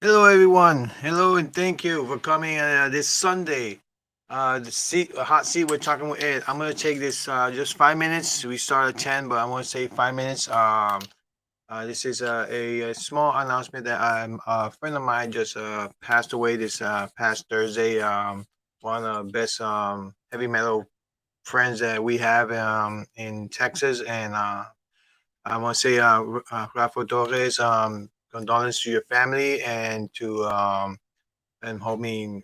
Hello, everyone. Hello, and thank you for coming this Sunday. The hot seat. We're talking with Ed. I'm gonna take this just 5 minutes. We start at 10, but I want to say 5 minutes. This is a small announcement that a friend of mine just passed away this past Thursday. One of the best heavy metal friends that we have in Texas, and I want to say, Rafa Torres, condolences to your family and to and hoping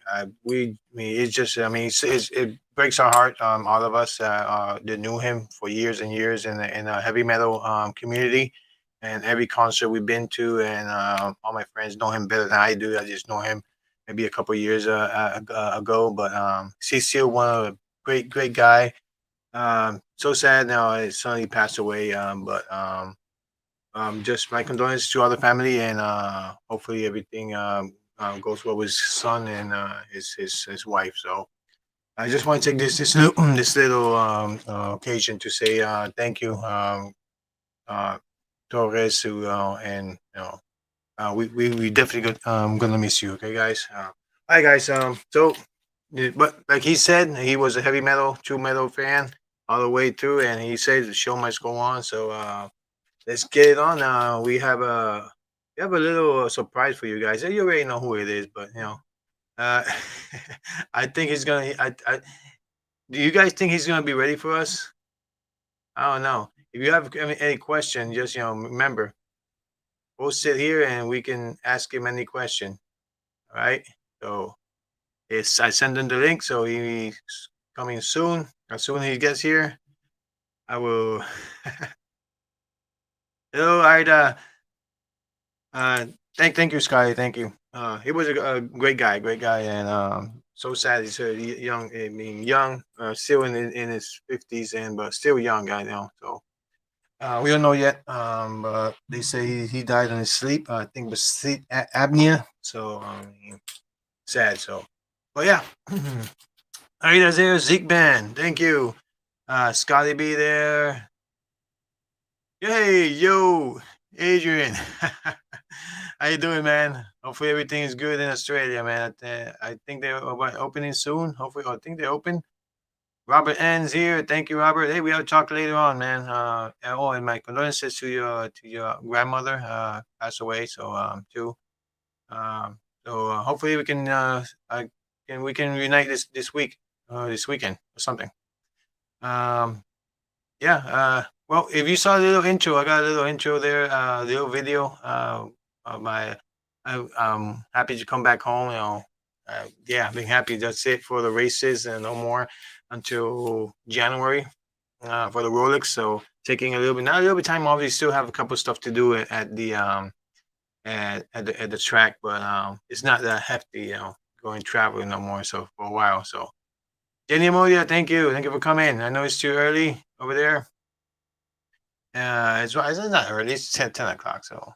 it's just, I mean, it breaks our heart. All of us that knew him for years and years in the heavy metal community, and every concert we've been to, and all my friends know him better than I do. I just know him maybe a couple of years ago, but he's still one of the great guy. So sad now. It suddenly passed away. Just my condolences to all the family, and hopefully everything goes well with his son and his wife. So I just want to take this little this little occasion to say thank you, uh, Torres, and we definitely gonna miss you. Okay, guys. Hi, guys. But like he said, he was a heavy metal, true metal fan all the way through, and he said the show must go on. So let's get it on. We have a little surprise for you guys. You already know who it is, but uh, I think he's gonna. Do you guys think he's gonna be ready for us? I don't know. If you have any question, just remember, we'll sit here and we can ask him any question. All right. So I send him the link, so he's coming soon. As soon as he gets here, I will. Hello, Ida. Uh, thank you, Sky. Thank you. He was a great guy, and so sad he's young. I mean, young, still in his 50s, and but still young, I know. So we don't know yet. But they say he died in his sleep. I think it was sleep apnea. So sad. So, but yeah. All right, there, Zeke Band. Thank you. Scotty B there. Hey, yo, Adrian. How you doing, man? Hopefully everything is good in Australia, man. I think they're opening soon. Hopefully, I think they're open. Robert N's here. Thank you, Robert. Hey, we have to talk later on, man. And my condolences to your grandmother. Passed away. So too. Hopefully we can reunite this week, this weekend or something. Um, yeah. Well, if you saw the little intro, I got a little intro there, little video. Of my, I'm happy to come back home. Yeah, being happy. That's it for the races, and no more until January for the Rolex. So taking a little bit, not a little bit time off. We still have a couple of stuff to do at the at the track, but it's not that hefty, going traveling no more. So for a while. So Jenny Modia, thank you for coming. I know it's too early over there. It's not early. It's 10 o'clock. So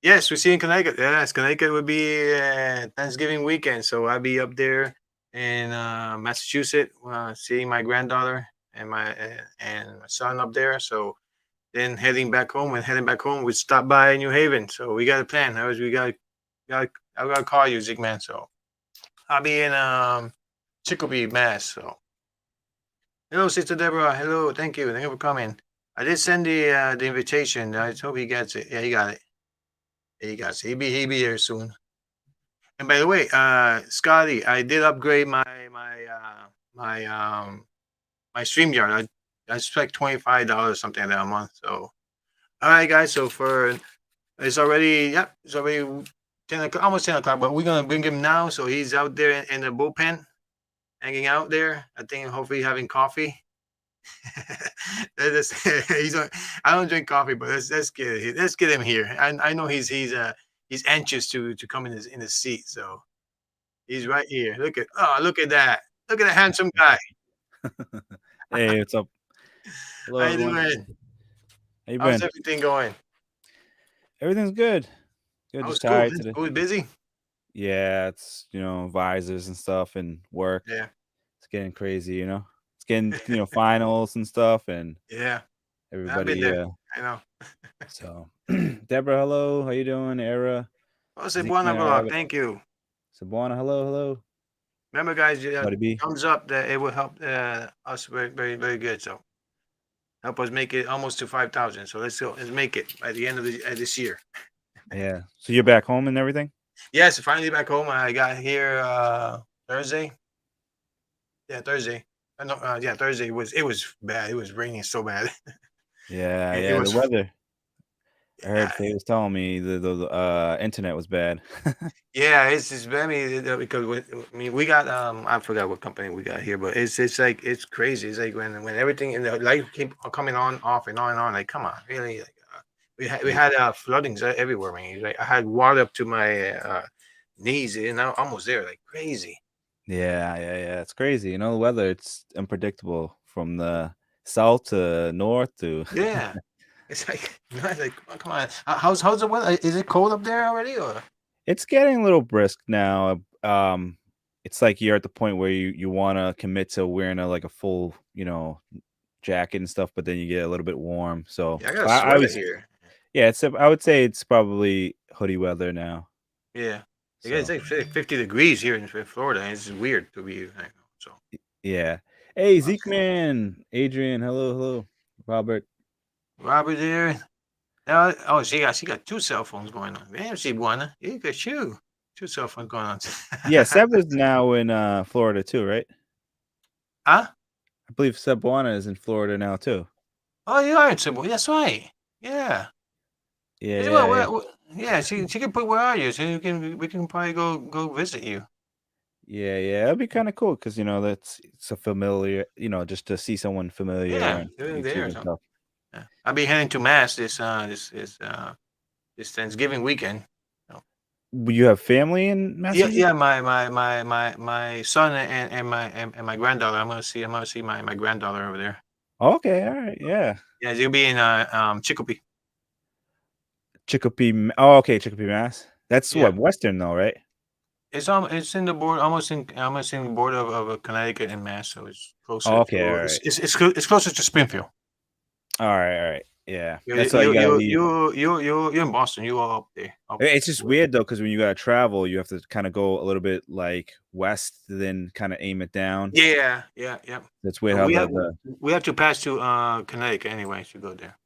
yes, we see in Connecticut. Yes, Connecticut would be Thanksgiving weekend. So I'll be up there in Massachusetts, seeing my granddaughter and my son up there. So then heading back home. And heading back home, we stop by New Haven. So we got a plan. Got I gotta call you, Zigman. So I'll be in Chicopee, Mass. So hello, Sister Deborah. Hello, thank you for coming. I did send the invitation. I hope he gets it. Yeah, he got it. Yeah, he got it. He be here soon. And by the way, Scotty, I did upgrade my StreamYard. I spent $25 something like that a month. So all right, guys. So for it's already 10 o'clock, almost 10 o'clock. But we're gonna bring him now. So he's out there in the bullpen, hanging out there. I think hopefully having coffee. He's I don't drink coffee, but let's get him here. I know he's anxious to come in his seat. So he's right here. Look at that. Look at that handsome guy. Hey, what's up? Hello, How you everyone. doing? How you How's been? everything going? Everything's good. Good, How's just school? tired today. School is busy. Yeah, it's visors and stuff and work. Yeah, It's getting crazy. It's getting finals and stuff and yeah. I've been everybody. there. I know. So Deborah, hello. How you doing, Era? Oh, say Zeke buona man, I vlog. have it. Thank you. Sabuana, hello, hello. Remember, guys, Buddy B. thumbs up. That it will help us very, very, very good. So help us make it almost to 5,000. So let's go. Let's make it by the end of this year. Yeah. So you're back home and everything? Yes, finally back home. I got here Thursday. Yeah, Thursday. No, yeah, Thursday was bad. It was raining so bad. Yeah, it yeah. The was. weather. I heard Uh, Faye was telling me the internet was bad. Yeah, it's very because I mean we got I forgot what company we got here, but it's like it's crazy. It's like when everything in the light keep coming on off and on and on. Like come on, really? Like, we Y- had floodings everywhere. I mean, like I had water up to my knees and I'm almost there. Like crazy. Yeah, yeah, yeah. It's crazy. You know, the weather, it's unpredictable from the south to north to Yeah, it's like it's like oh, come on. How's the weather? Is it cold up there already or? it's getting a little brisk now. It's like you're at the point where you want to commit to wearing a full, jacket and stuff, but then you get a little bit warm. So Yeah, I got a I sweater was here. yeah, I would say it's probably hoodie weather now. Yeah, it's So like 50 degrees here in Florida. And it's weird to be. So. yeah. Hey, Zeke man, Adrian, hello, hello. Robert. Robert there. Oh, she got two cell phones going on. Man, she one. You got two cell phones going on. Yeah, Seb is now in Florida too, right? Huh? I believe Cebuana is in Florida now too. Oh, you are in Cebu. That's right. Yeah. Yeah, Is it- yeah, yeah. yeah. She can put where are you? So we can probably go visit you. Yeah, yeah. That'd be kind of cool because that's it's a familiar, just to see someone familiar Yeah, on you're there YouTube or and something. stuff. Yeah. I'll be heading to Mass this Thanksgiving weekend. So, You have family in yeah, Massachusetts? yeah. My son and my granddaughter. I'm gonna see my granddaughter over there. Okay, all right, yeah. Yeah, you'll be in Chicopee. Chicopee. Oh, okay, Chicopee, Mass. That's Yeah. what Western though, right? It's in the board almost in the border of Connecticut and Mass, so it's Oh, closer okay, all to right, it's closer to Springfield. all right. Yeah, You that's why you you gotta you leave. you're in Boston. You are up there. Up. It's just weird though, because when you gotta travel, you have to kind of go a little bit like west, then kind of aim it down. Yeah, yeah, yeah. That's weird So how the we have to pass to Connecticut anyway to go there.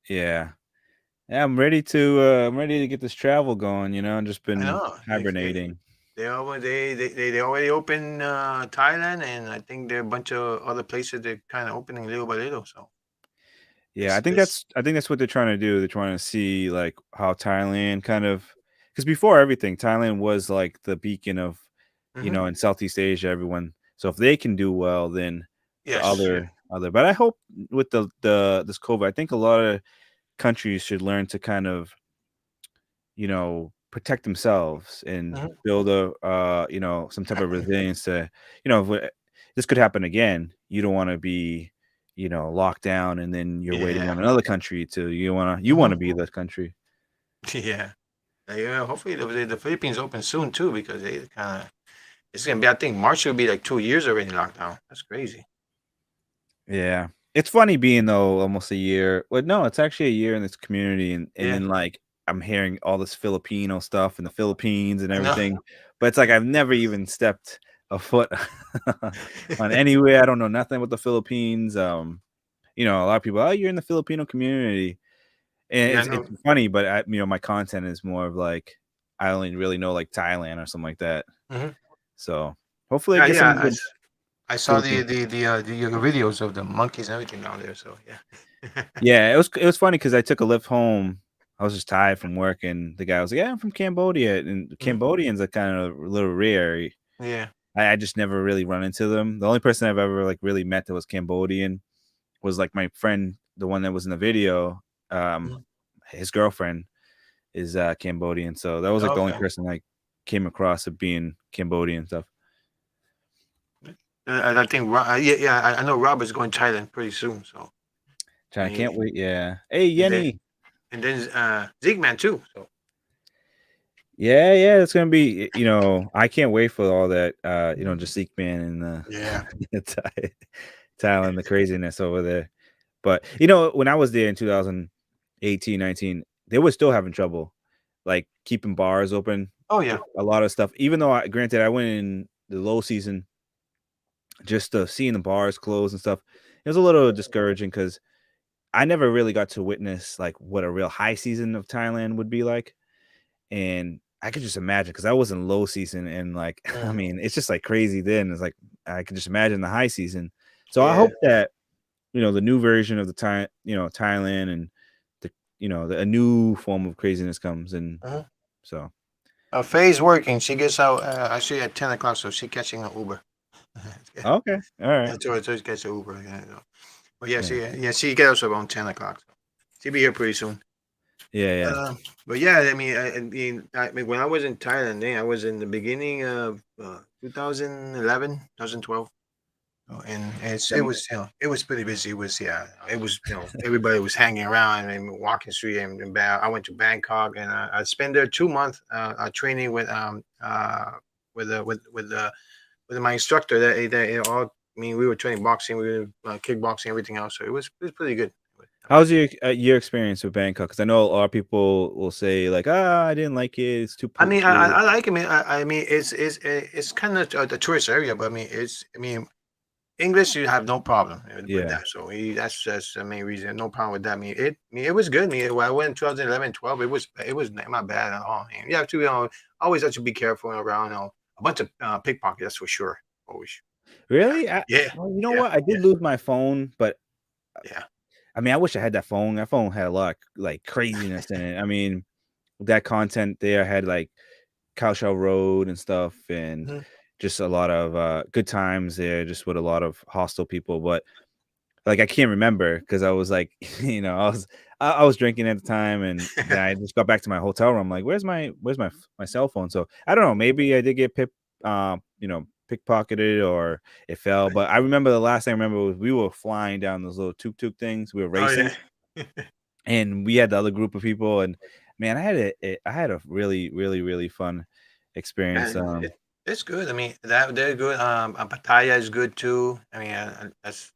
yeah. Yeah, I'm ready to get this travel going, and just I been know. hibernating. They already opened Thailand, and I think there are a bunch of other places they're kind of opening little by little. So Yeah, it's I think that's what they're trying to do. They're trying to see like how Thailand kind of because before everything, Thailand was like the beacon of, hmm in Southeast Asia, everyone. So if they can do well, then the yes, yeah. other. But I hope with the this COVID, I think a lot of countries should learn to kind of, protect themselves and hmm build a some type of resilience to, this could happen again. You don't want to be, locked down and then you're waiting Yeah. on another country to you want hmm to be the country. Yeah. Yeah, hopefully the Philippines open soon too because they kind of it's gonna be. I think March will be like 2 years already locked down. That's crazy. Yeah. It's funny being though almost a year. Well, no, it's actually a year in this community and Yeah, then like I'm hearing all this Filipino stuff in the Philippines and I know. everything. But it's like I've never even stepped a foot on anywhere. I don't know nothing about the Philippines. A lot of people, oh, you're in the Filipino community. And Yeah, I it's know. funny, but my content is more of like I only really know like Thailand or something like that. hmm So hopefully I Yeah, get yeah. some good I saw Philippine. the videos of the monkeys and everything down there. So yeah. Yeah, it was funny because I took a lift home. I was just tired from work, and the guy was like, "Yeah, I'm from Cambodia," and Mhm. Cambodians are kind of a little rare. Yeah. I just never really run into them. The only person I've ever like really met that was Cambodian was like my friend, the one that was in the video. Um, Mhm. his girlfriend is Cambodian, so that was like the only Okay. person I came across of being Cambodian stuff. I think yeah, yeah. I know Robert's going to Thailand pretty soon. So I can't wait. Yeah. Hey, and then Yenny. Zeke man too. So Yeah, yeah, it's gonna be. I can't wait for all that. Just Zeke Man and yeah. Thailand, the craziness over there. But when I was there in 2018, 19, they were still having trouble. like keeping bars open, Oh yeah. a lot of stuff. Even though granted, I went in the low season, just seeing the bars close and stuff. It was a little discouraging because I never really got to witness like what a real high season of Thailand would be like. And I could just imagine because I was in low season and like I Mm, mean it's just like crazy then. It's like I could just imagine the high season. So I yeah. hope that the new version of the Thailand and the a new form of craziness comes and Mhm. so Faye's working. She gets out actually at 10 o'clock, so she catching an Uber. okay, all right, Yeah, so she catch an Uber. Yeah, so. But yeah, yeah, she gets around 10 o'clock. So she'll be here pretty soon. yeah, yeah. But yeah, I mean, when I was in Thailand, I was in the beginning of 2011, 2012. And it Um, was it was pretty busy. It was it was everybody was hanging around and walking street I went to Bangkok and I spent there 2 months training with my instructor that it all. I mean, we were training boxing, we were kickboxing, everything else. So it was pretty good. I How's liked it. your experience with Bangkok? Because I know a lot of people will say like, ah, I didn't like it. It's too I mean, I polluted. like it. I mean, it's kind of the tourist area, but I mean, English, you have no problem with Yeah. that. So that's the main reason. No problem with that. I mean, it was good. When I went in 2011, 12, it was not bad at all. And you have to, always have to be careful around. A bunch of pickpockets, that's for sure. Always. Yeah. Really? Yeah. Well, you know Yeah. what? I Yeah. did lose my phone, but Yeah. I mean, I wish I had that phone. That phone had a lot of, like, craziness in it. I mean, that content there had, like, Cowshell Road and stuff and Mhm. just a lot of, good times there just with a lot of hostile people, but, like, I can't remember because I was, like, I was drinking at the time, and then I just got back to my hotel room, like, "Where's my cell phone?" So, I don't know, maybe I did get pickpocketed or it fell, but I remember the last thing I remember was we were flying down those little tuk-tuk things, we were Oh racing, yeah. and we had the other group of people, and man, I had a really, really, really fun experience. And it's good. I mean, that they're good. Pattaya is good too. I mean, that's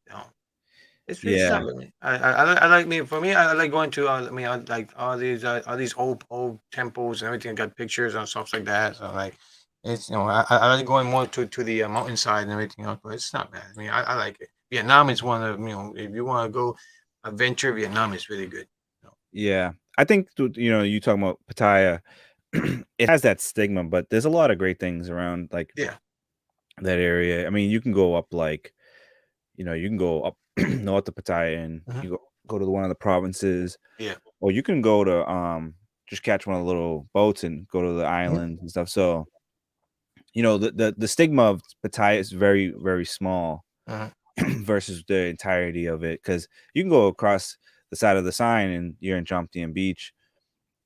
it's Yeah, not really. I like me for me. I like going to. I mean, I like all these old temples and everything. Got pictures and stuff like that. So like, it's I like going more to the mountainside and everything else. But it's not bad. I mean, I like it. Vietnam is one of if you want to go adventure, Vietnam is really good. yeah. I think you talking about Pattaya, it has that stigma, but there's a lot of great things around like Yeah. that area. I mean, you can go up like, you can go up north of Pattaya and Hmm. you go to one of the provinces, Yeah. or you can go to just catch one of the little boats and go to the Hmm. islands and stuff. So, the stigma of Pattaya is very, very small Hmm. versus the entirety of it because you can go across the side of the sign and you're in Jomtien Beach.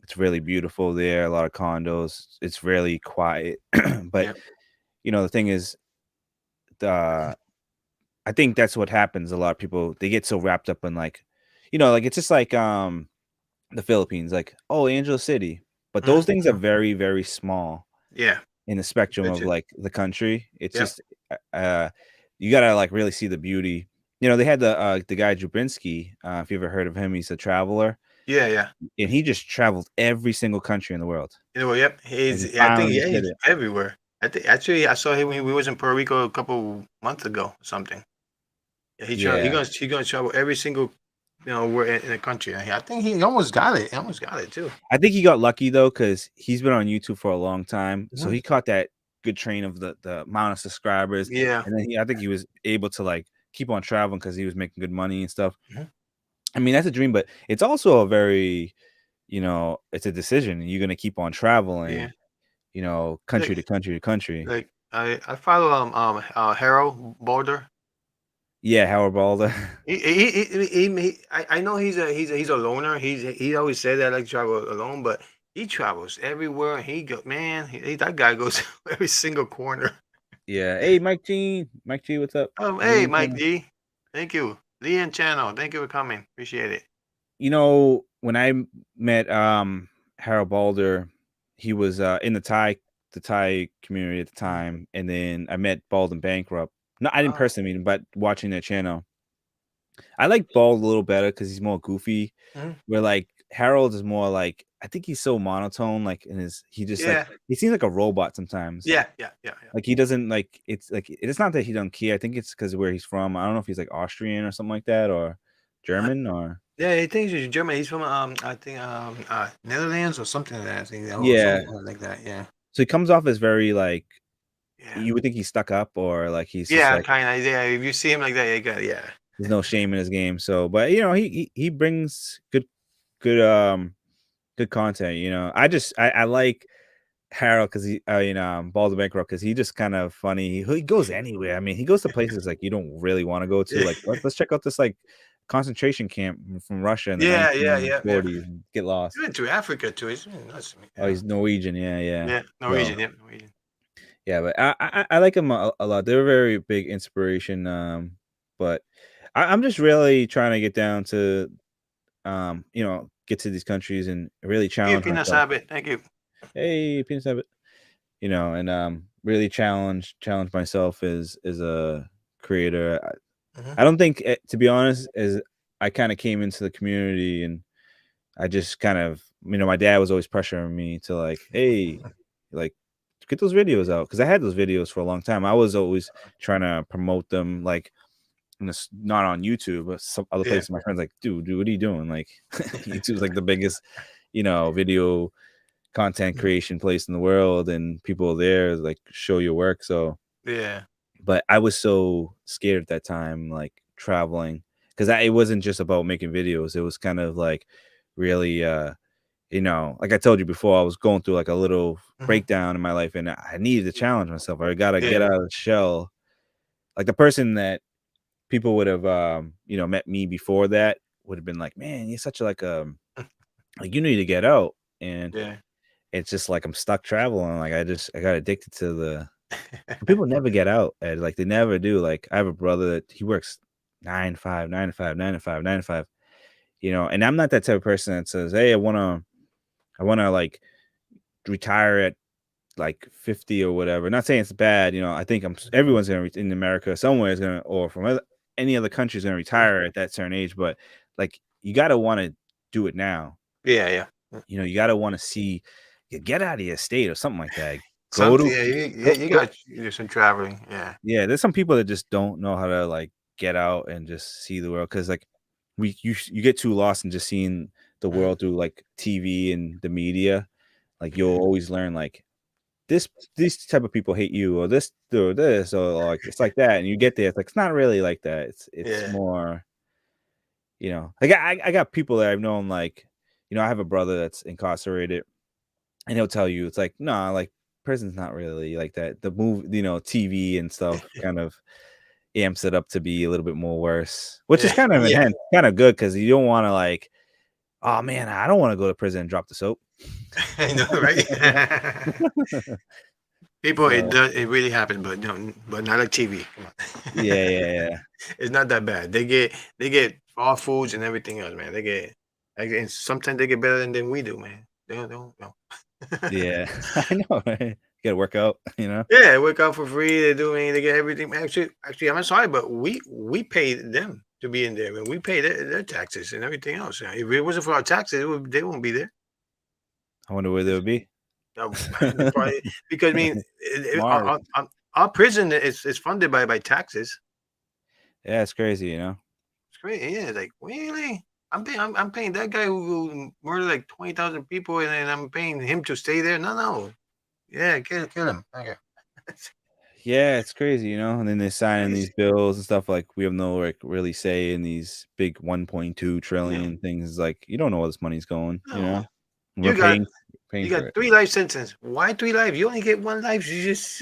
It's really beautiful there, a lot of condos. It's really quiet. But Yeah. the thing is, the I think that's what happens. A lot of people they get so wrapped up in like, like it's just like the Philippines, like, oh, Angel City. But Hmm. those things are very, very small Yeah. in the spectrum Good of too. like the country. It's Yep. just you gotta like really see the beauty. They had the guy Jabrinski, if you ever heard of him, he's a traveler, Yeah. Yeah. and he just traveled every single country in the world. Yep. And he I think finally did he's it. everywhere. I think actually I saw him when he was in Puerto Rico a couple months ago or something. Yeah, Yeah. he gonna travel every single where in the country. And I think he almost got it. He almost got it too. I think he got lucky though, because he's been on YouTube for a long time. So Mhm. he caught that good train of the amount of subscribers. Yeah. And then I think he was able to like keep on traveling because he was making good money and stuff. Mhm. I mean, that's a dream, but it's also a very, it's a decision. You're gonna keep on Yeah. traveling, country Like to country to country. I follow Harold Boulder. Yeah, Howard Balder. I know he's a loner. He always said that I like to travel alone, but he travels everywhere. That guy goes to every single corner. Yeah. Hey, Mike G. Mike G, what's up? Hey, Mike D. Thank you. Leon Channel. Thank you for coming. Appreciate it. When I met Harold Balder, he was in the Thai community at the Mhm. time, and then I met Bald and Bankrupt. No, I didn't Oh, personally meet him, but watching their channel. I like Bald a little better because he's more goofy. mhm. Where like Harold is more like I think he's so monotone, like in his he just like Yeah, he seems like a robot sometimes. yeah, yeah, yeah, yeah. Like he doesn't like it's not that he don't care. I think it's because where he's from. I don't know if he's like Austrian or something like that or Uh, German or yeah, he thinks he's German. He's from I think Netherlands or something like that. I think or yeah. something like that. Yeah, So he comes off as very like yeah, you would think he's stuck up or like he's just yeah. like Kind of. Yeah, if you see him like that, you got yeah. there's no shame in his game. So, but you know, he brings good good content. You know, I like Harold because he you know Balls of Bankroll because he just kind of funny. He goes anywhere. I mean, he goes to places like you don't really want to go to. Yeah, Like let's check out this like concentration camp from Russia in the yeah, yeah, yeah, yeah. 1940s and get He lost. went to Africa too. It's really nuts to me. Oh, Yeah, he's Norwegian. Yeah, yeah. yeah. So Norwegian. Yeah, Norwegian. yeah, but I like him a lot. They're a very big inspiration. But I'm just really trying to get down to you know, get to these countries and really Thank you, challenge Pina myself. Sabit. Thank you. Hey, penis have it. You know, and really challenge myself as a creator. Hmm. I don't think to be honest, as I kind of came into the community and I just kind of, you know, my dad was always pressuring me to like, hey, like get those videos out because I had those videos for a long time. I was always trying to promote them, like not on YouTube, but some other Yeah. places. My friends like, dude, what are you doing? Like, YouTube's like the biggest, you know, video content creation place in the world, and people there like show your work. So, Yeah. but I was so scared at that time, like traveling, because it wasn't just about making videos. It was kind of like really you know, like I told you before, I was going through like a little Hmm. breakdown in my life and I needed to challenge myself. I gotta get Yeah. out of the shell. Like the person that people would have you know, met me before that would have been like, man, you're such a like you need to get out. And Yeah. it's just like I'm stuck traveling. Like I got addicted to the people never get out. And like they never do. Like I have a brother that he works 9 to 5, 9 to 5, 9 to 5, 9 to 5, you know, and I'm not that type of person that says, hey, I wanna like retire at like 50 or whatever. Not saying it's bad, you know. I think everyone's gonna in America somewhere is gonna or from any other country is gonna retire at that certain age, but like you gotta want to do it now. Yeah. Yeah. You know, you gotta want to see get out of your state or something like that. Go Something. to Yeah. go, You go. got to do some traveling. Yeah. Yeah, there's some people that just don't know how to like get out and just see the world because like you get too lost in just seeing the Mhm. world through like TV and the media. Like you'll Yeah. always learn like this these type of people hate you or this or like it's like that and you get there it's like it's not really like that it's Yeah. more you know like I got people that I've known like you know I have a brother that's incarcerated and he'll tell you it's like no like prison's not really like that the movie you know TV and stuff kind of amps it up to be a little bit more worse which is Yeah. kind of Yeah. enhanced kind of good because you don't want to like oh man I don't want to go to prison and drop the soap. I know, right? People, it So does. It really happened, but no, but not like TV. Come on. yeah It's not that bad. They get raw foods and everything else, man. They get like, and sometimes they get better than we do, man. They don't know. yeah I know right? You gotta work out you know. Yeah, they work out for free. They do. Man, they get everything. Actually, I'm sorry, but we pay them to be in there, and we pay their taxes and everything else. If it wasn't for our taxes, they won't be there. I wonder where they would be. They probably, because I mean, Mars. our prison is funded by taxes. Yeah, it's crazy, you know? It's great. Yeah, like really, I'm paying that guy who murdered like 20,000 people, and then I'm paying him to stay there. No, no, yeah, kill him. Okay. Yeah, it's crazy, you know? And then they're signing these Crazy. bills and stuff like we have no like really say in these big 1.2 Yeah. trillion things. It's like you don't know where this money's going, you No, know? And we're you got paying you for got it. 3 life sentences. Why 3 life? You only get 1 life. You just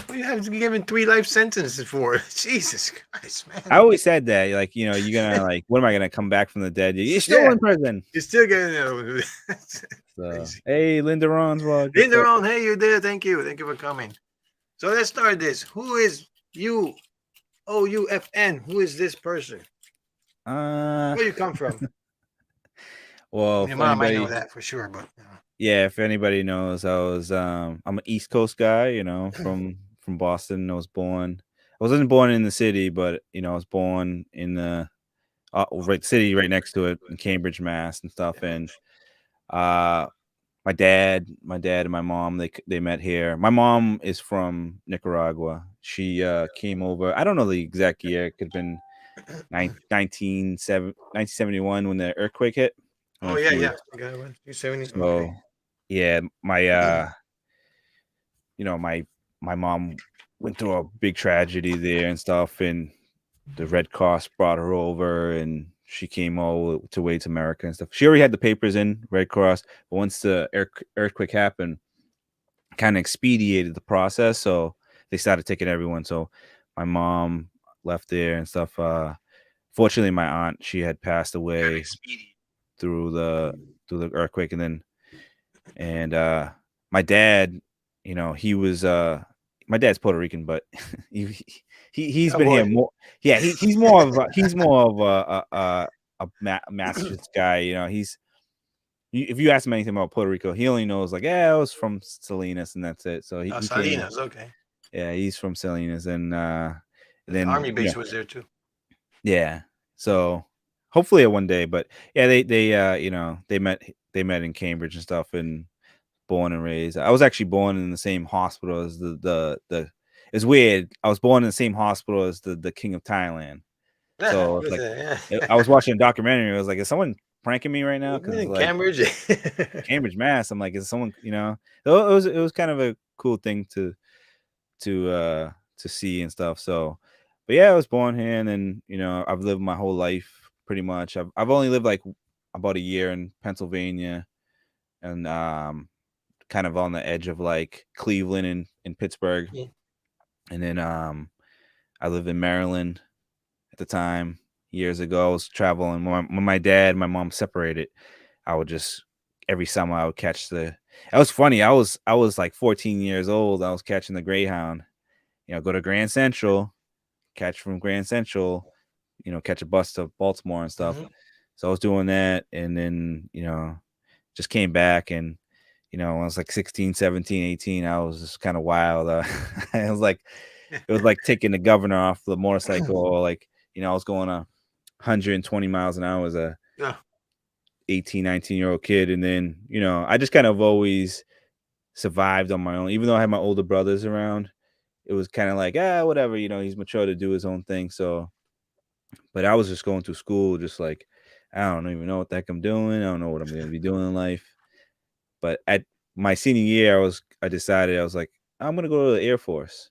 what you have to be given 3 life sentences for? Jesus Christ, I man. always said that, like, you know, you're gonna like, what am I gonna come back from the dead? You're still Yeah, in prison. you're still getting That's So, crazy. hey, Linda Ronswald, what's Linda up? Ron, hey, you're there. Thank you for coming. So let's start this. Who is you? OUFN. Who is this person? Uh, Where you come from? well, Your if mom, I know anybody, that for sure, but yeah, if anybody knows, I'm an East Coast guy, you know, from Boston. I wasn't born in the city, but you know, I was born in the right city right next to it in Cambridge, Mass, and stuff. And Uh, my dad and my mom, they met here. My mom is from Nicaragua. She came over. I don't know the exact year. It could have been 1971 when the earthquake hit. I don't know Oh if yeah, you yeah. were. I got one. 270. Okay. So yeah, my you know, my mom went through a big tragedy there and stuff, and the Red Cross brought her over, and she came all to way to America and stuff. She already had the papers in Red Cross, but once the earthquake happened, kind of expedited the process, so they started taking everyone. So my mom left there and stuff. Fortunately, my aunt, she had passed away through the earthquake, and then and my dad, he was my dad's Puerto Rican, but he he's Oh been here boy. more. Yeah, he's more of a Massachusetts guy. If you ask him anything about Puerto Rico, he only knows like, yeah, I was from Salinas and that's it. So he came. Salinas. Okay. Yeah, he's from Salinas, and The then army base was there too. yeah. So hopefully one day, but yeah, they met in Cambridge and stuff, and born and raised. I was actually born in the same hospital as the. It's weird. I was born in the same hospital as the king of Thailand. Yeah. So it's like Yeah. I was watching a documentary. I was like, is someone pranking me right now? Even Because in like Cambridge. Cambridge, Mass. I'm like, is someone? It was kind of a cool thing to see and stuff. So, but yeah, I was born here, and then I've lived my whole life pretty much. I've only lived like about a year in Pennsylvania, and kind of on the edge of like Cleveland and Pittsburgh, Yeah. and then I lived in Maryland at the time years ago. I was traveling when my dad and my mom separated. I would just every summer I would catch the. It was funny. I was like 14 years old. I was catching the Greyhound. Go to Grand Central, catch from Grand Central, catch a bus to Baltimore and stuff. Hmm. So I was doing that, and then just came back, and when I was like 16, 17, 18, I was just kind of wild. I was like, it was like taking the governor off the motorcycle, or like, I was going 120 miles an hour as a Yeah. 18, 19-year-old kid. And then, I just kind of always survived on my own, even though I had my older brothers around. It was kind of like, whatever, he's mature to do his own thing. So, but I was just going through school, just like, I don't even know what the heck I'm doing. I don't know what I'm going to be doing in life. But at my senior year, I decided, I was like, I'm gonna go to the Air Force.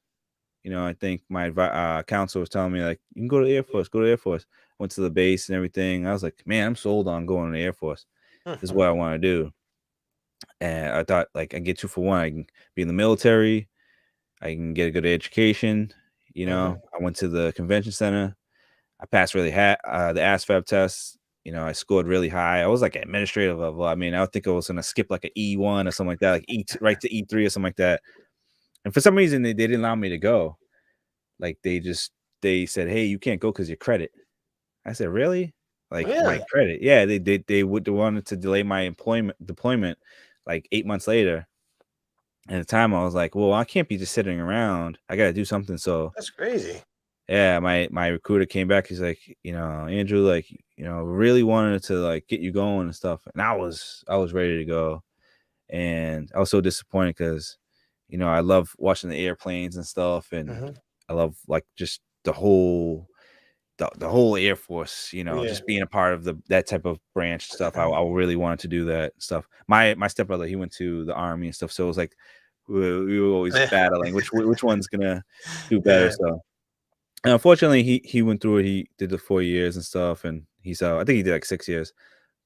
I think my counselor was telling me like, you can go to the Air Force, go to the Air Force. Went to the base and everything. I was like, man, I'm sold on going to the Air Force. This is what I want to do. And I thought like I get 2 for 1. I can be in the military. I can get a good education. Hmm. I went to the convention center. I passed the ASVAB test. I scored really high. I was like administrative level. I mean, I would think I was gonna skip like an E1 or something like that, like right to E3 or something like that. And for some reason, they didn't allow me to go. Like they said, hey, you can't go because your credit. I said, really? Like my Yeah. credit? Yeah, they would wanted to delay my deployment like 8 months later. And at the time, I was like, well, I can't be just sitting around. I got to do something. So That's crazy. yeah, my recruiter came back. He's like, Andrew, like, really wanted to like get you going and stuff. And I was ready to go. And I was so disappointed because, I love watching the airplanes and stuff, and Hmm. I love like just the whole Air Force, Yeah. just being a part of that type of branch stuff. I really wanted to do that stuff. My stepbrother, he went to the Army and stuff, so it was like we were always Yeah. battling which one's gonna do better. Yeah. So and unfortunately, he went through it. He did the 4 years and stuff, and I think he did like 6 years.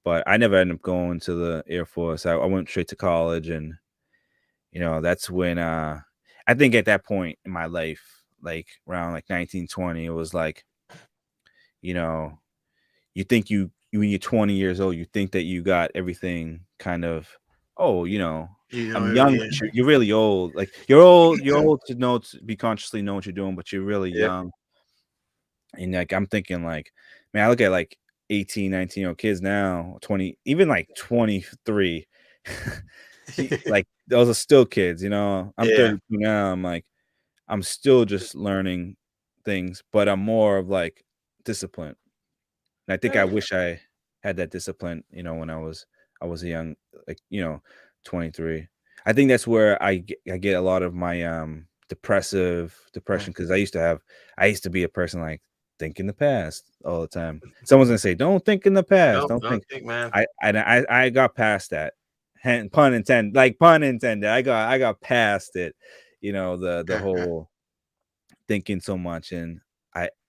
But I never ended up going to the Air Force. I went straight to college, and that's when I think at that point in my life, like around like 1920, it was like, you know, you think when you're 20 years old, you think that you got everything kind of, oh, I'm young, Yeah. but you're really old. Like you're old to know, to be consciously know what you're doing, but you're really Yep. young. And like I'm thinking like, man, I look at like 18, 19-year-old kids now, 20, even like 23. Like those are still kids, I'm Yeah. 32 now. I'm like, I'm still just learning things, but I'm more of like disciplined. And I think I Yeah. wish I had that discipline, when I was I was a young, like, 23. I think that's where I get a lot of my Mm. depression, because I used to be a person like think in the past all the time. Someone's gonna say, "Don't think in the past. Nope, Don't don't think." think, man. I got past that. Pun intended. Like pun intended. I got past it. The whole thinking so much, and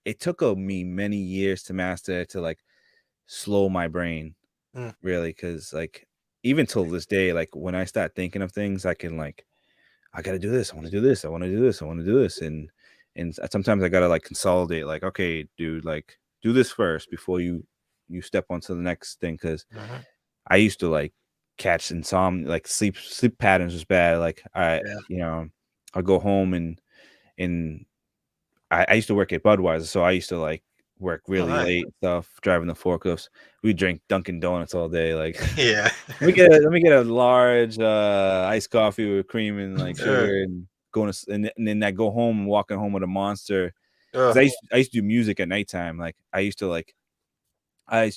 it took me many years to master it, to like slow my brain, Mm, really, because like even till this day, like when I start thinking of things, I can like, I gotta do this, I want to do this, I want to do this, I want to do this, and sometimes I gotta like consolidate, like, okay, dude, like do this first before you step onto the next thing, because mhm. I used to like catch insomnia, like sleep patterns was bad. Like Yeah. I'll go home, and I used to work at Budweiser, so I used to like work Oh, really nice. late and stuff, driving the forklifts. We drink Dunkin' Donuts all day. Like, Yeah. let me get a large iced coffee with cream and like Uh, sugar, and and then I go home, walking home with a Monster, because uh, I used to do music at nighttime. Like I used to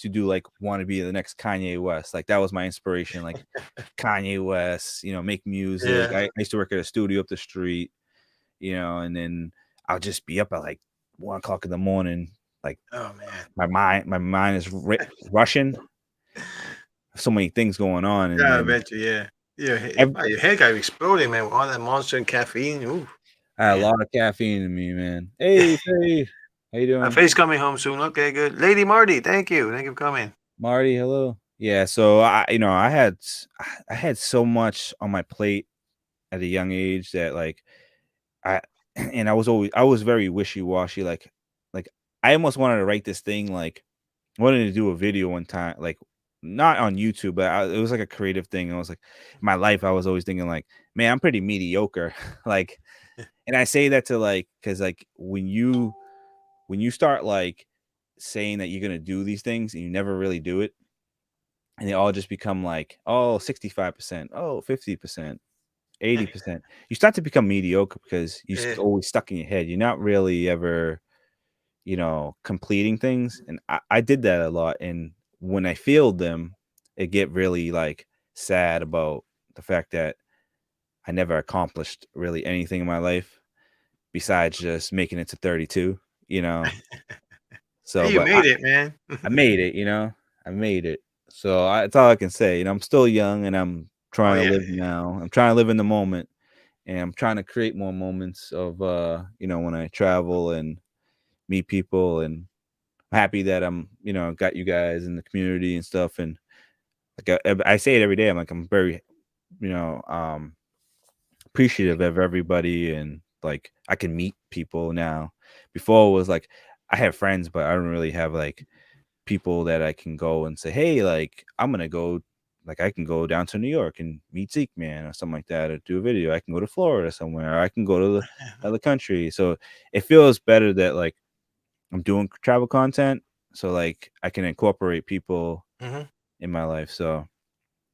do like want to be the next Kanye West. Like that was my inspiration. Like Kanye West, make music. yeah. I used to work at a studio up the street, and then I'll just be up at like 1 o'clock in the morning. Like Oh, man. my mind is rushing. So many things going on, and Yeah, I then bet you, yeah. ev- Your head got exploding, man, with all that Monster and caffeine. Ooh, I had a man. lot of caffeine in me, man. Hey, Faye, how you My doing, face coming home soon. Okay, good. Lady Marty, thank you. Thank you for coming. Marty? Hello. Yeah, so I had so much on my plate at a young age that like I and I was very wishy-washy, like I almost wanted to write this thing, like I wanted to do a video one time, like not on YouTube, but it was like a creative thing. I was like, in my life, I was always thinking like, man, I'm pretty mediocre. Like, and I say that to like, because like when you start like saying that you're gonna do these things and you never really do it, and they all just become like, oh, 65%, oh, 50%, 80%. You start to become mediocre because Yeah. always stuck in your head. You're not really ever, completing things. And I did that a lot. And when I failed them, it get really like sad about the fact that I never accomplished really anything in my life besides just making it to 32, you know. So, Hey, you but made it, man. I made it, I made it. So that's all I can say. I'm still young, and I'm Oh, trying to yeah. live now. I'm trying to live in the moment, and I'm trying to create more moments of, when I travel and meet people, and happy that I'm, got you guys in the community and stuff. And like I say it every day. I'm like, I'm very, you know, um, appreciative of everybody, and like I can meet people now. Before it was like I have friends, but I don't really have like people that I can go and say, hey, like I'm gonna go. Like I can go down to New York and meet Zeke, man, or something like that, or do a video. I can go to Florida somewhere, or I can go to the other country. So it feels better that like I'm doing travel content, so like I can incorporate people Mhm. in my life. So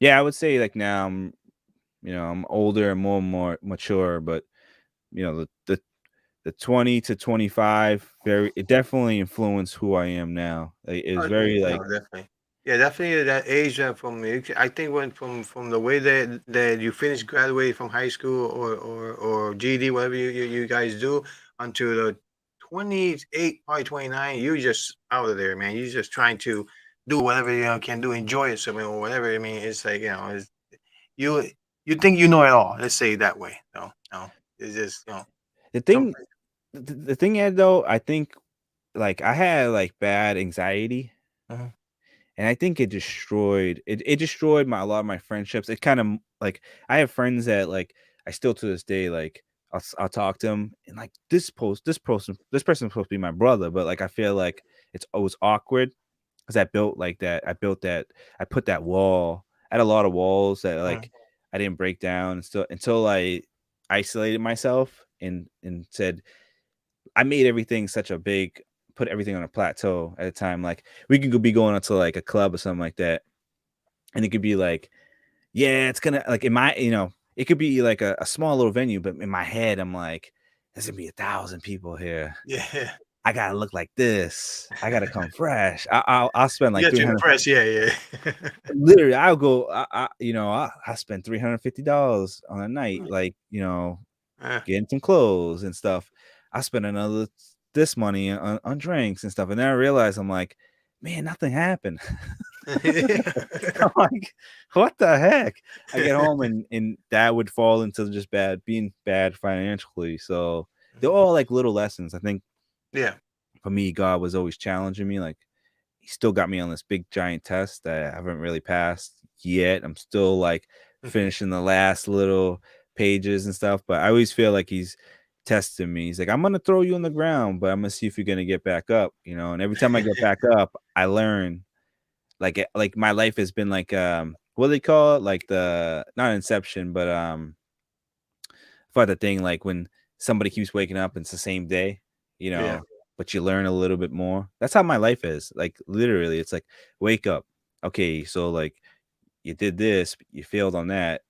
yeah, I would say like now I'm older and more mature, but the 20 to 25 very it definitely influenced who I am now. Like, it was Oh, yeah, very no, like definitely. Yeah, definitely that age, from I think when from the way that you finish graduating from high school or GED, whatever you guys do, until the 28, probably 29, you're just out of there, man. You're just trying to do whatever you can do, enjoy yourself, or whatever. I mean, it's like, you you think you know it all. Let's say it that way. No, it's just the some. thing the thing is, though, I think like I had like bad anxiety, Mhm, and I think it destroyed my a lot of my friendships. It kind of like I have friends that like I still to this day like I'll talk to them, and like this person's supposed to be my brother, but like I feel like it's always awkward because I put that wall. I had a lot of walls that mhm, like I didn't break down until I isolated myself and said I made everything such a big put everything on a plateau at a time. Like we could be going out to like a club or something like that, and it could be like, yeah, it's gonna like in my it could be like a small little venue, but in my head I'm like, there's gonna be 1,000 people here. yeah. I gotta look like this. I gotta come fresh. I'll spend You like got to 300. impress, yeah, yeah. Literally, I'll go. I spend $350 on a night, like Uh, getting some clothes and stuff. I spent another this money on drinks and stuff, and then I realized I'm like, man, nothing happened. I'm like, what the heck? I get home and that would fall into just being bad financially. So they're all like little lessons. I think yeah. for me, God was always challenging me. Like he still got me on this big giant test that I haven't really passed yet. I'm still like finishing the last little pages and stuff, but I always feel like he's testing me. He's like, I'm gonna throw you on the ground, but I'm gonna see if you're gonna get back up, And every time I get back up, I learn. Like my life has been like what do they call it? Like the not Inception, but I thought the thing like when somebody keeps waking up and it's the same day, you Yeah. know, but you learn a little bit more. That's how my life is. Like literally, it's like wake up. Okay, so like you did this, you failed on that,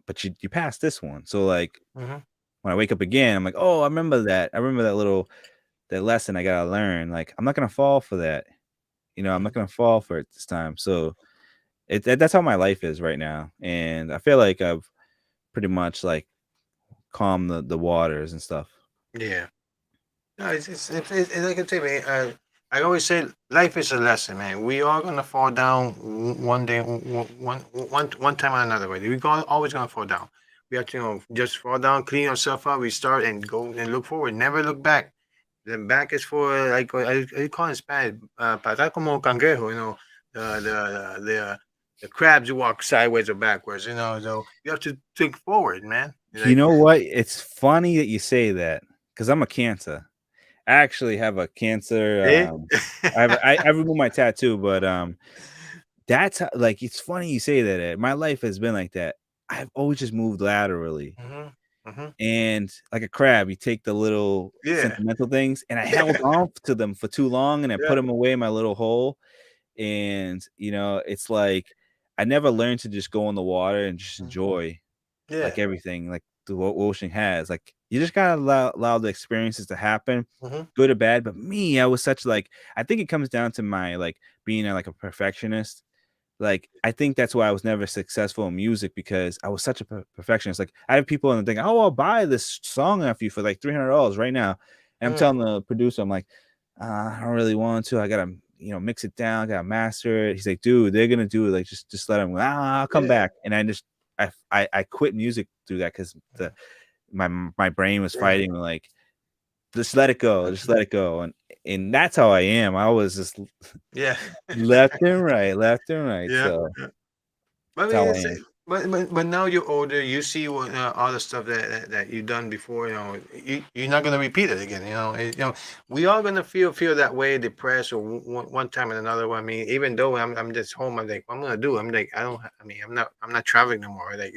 but you passed this one. So like Mhm. when I wake up again, I'm like, oh, I remember that. I remember that lesson I gotta learn. Like I'm not gonna fall for that. I'm not Mhm. gonna fall for it this time. So that's how my life is right now, and I feel like I've pretty much like calmed the waters and stuff. Yeah. No, it's like I say, man. I always say life is a lesson, man. We are gonna fall down one day, one time or another. Way, always gonna fall down. We have to, just fall down, clean ourselves up, restart, and go and look forward. Never look back. The back is for like I call it in Spanish, para como cangrejo. The crabs you walk sideways or backwards. So you have to think forward, man. You Like, know what? It's funny that you say that because I'm a Cancer. I actually have a Cancer. eh? I removed my tattoo, but that's how, like it's funny you say that. Ed. My life has been like that. I've always just moved laterally, Mhm, mhm. and like a crab, you take the little Yeah. sentimental things, and I held on to them for too long, and I put Yeah. them away in my little hole. And it's like I never learned to just go in the water and just Mhm. enjoy Yeah. like everything like the ocean has. Like you just gotta allow the experiences to happen, Mhm. good or bad. But me, I was such like I think it comes down to my like being like a perfectionist. Like I think that's why I was never successful in music because I was such a perfectionist. Like I have people in the thing, oh, I'll buy this song off you for like $300 right now, and I'm Mm. telling the producer, I'm like, I don't really want to. I gotta mix it down, I gotta master it. He's like, dude, they're gonna do it. Like just let them. I'll come Yeah. back, and I quit music through that because the Mhm. my brain was Yeah. fighting like just let it go, and that's how I am. I was just Yeah. left and right. Yeah. So Yeah. But I that's mean, how I am. but now you're older. You see what all the stuff that you've done before. You're not gonna repeat it again. We are gonna feel that way, depressed, or one time and another. I mean, even though I'm just home, I'm like, what I'm gonna do. I'm like, I don't. I mean, I'm not traveling no more. Like,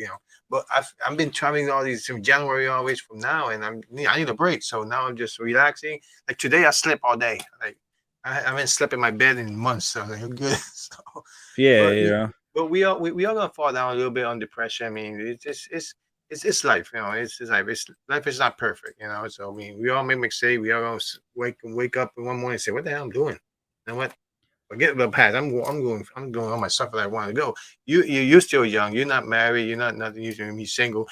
but I've been traveling all these from January always from now, and I need a break. So now I'm just relaxing. Like today, I slept all day. Like I haven't slept in my bed in months. So like, I'm good. So, Yeah, but you know. but we are gonna fall down a little bit on depression. I mean, it's life, It's life. Life is not perfect. So I mean, we all make mistakes. We all gonna wake up in one morning and say, "What the hell I'm doing?" You know what? Forget the past. I'm going on my stuff that I want to go. You're still young. You're not married. You're not nothing. You're gonna be single.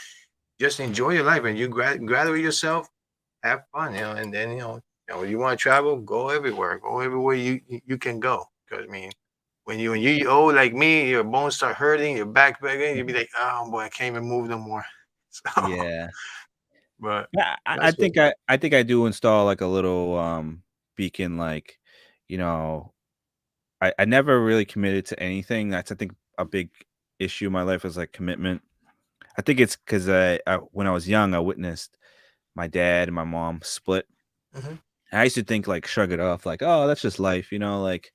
Just enjoy your life and you graduate yourself. Have fun, and then you want to travel, go everywhere. Go everywhere you can go. Because I mean, when you old like me, your bones start hurting, your back begging, you'll be like, oh boy, I can't even move no more. So, Yeah. but Yeah, I that's what. think I think I do install like a little beacon like, you know, I never really committed to anything. That's I think a big issue in my life is like commitment. I think it's because I when I was young, I witnessed my dad and my mom split. Mhm, I used to think like shrug it off, like, oh, that's just life, like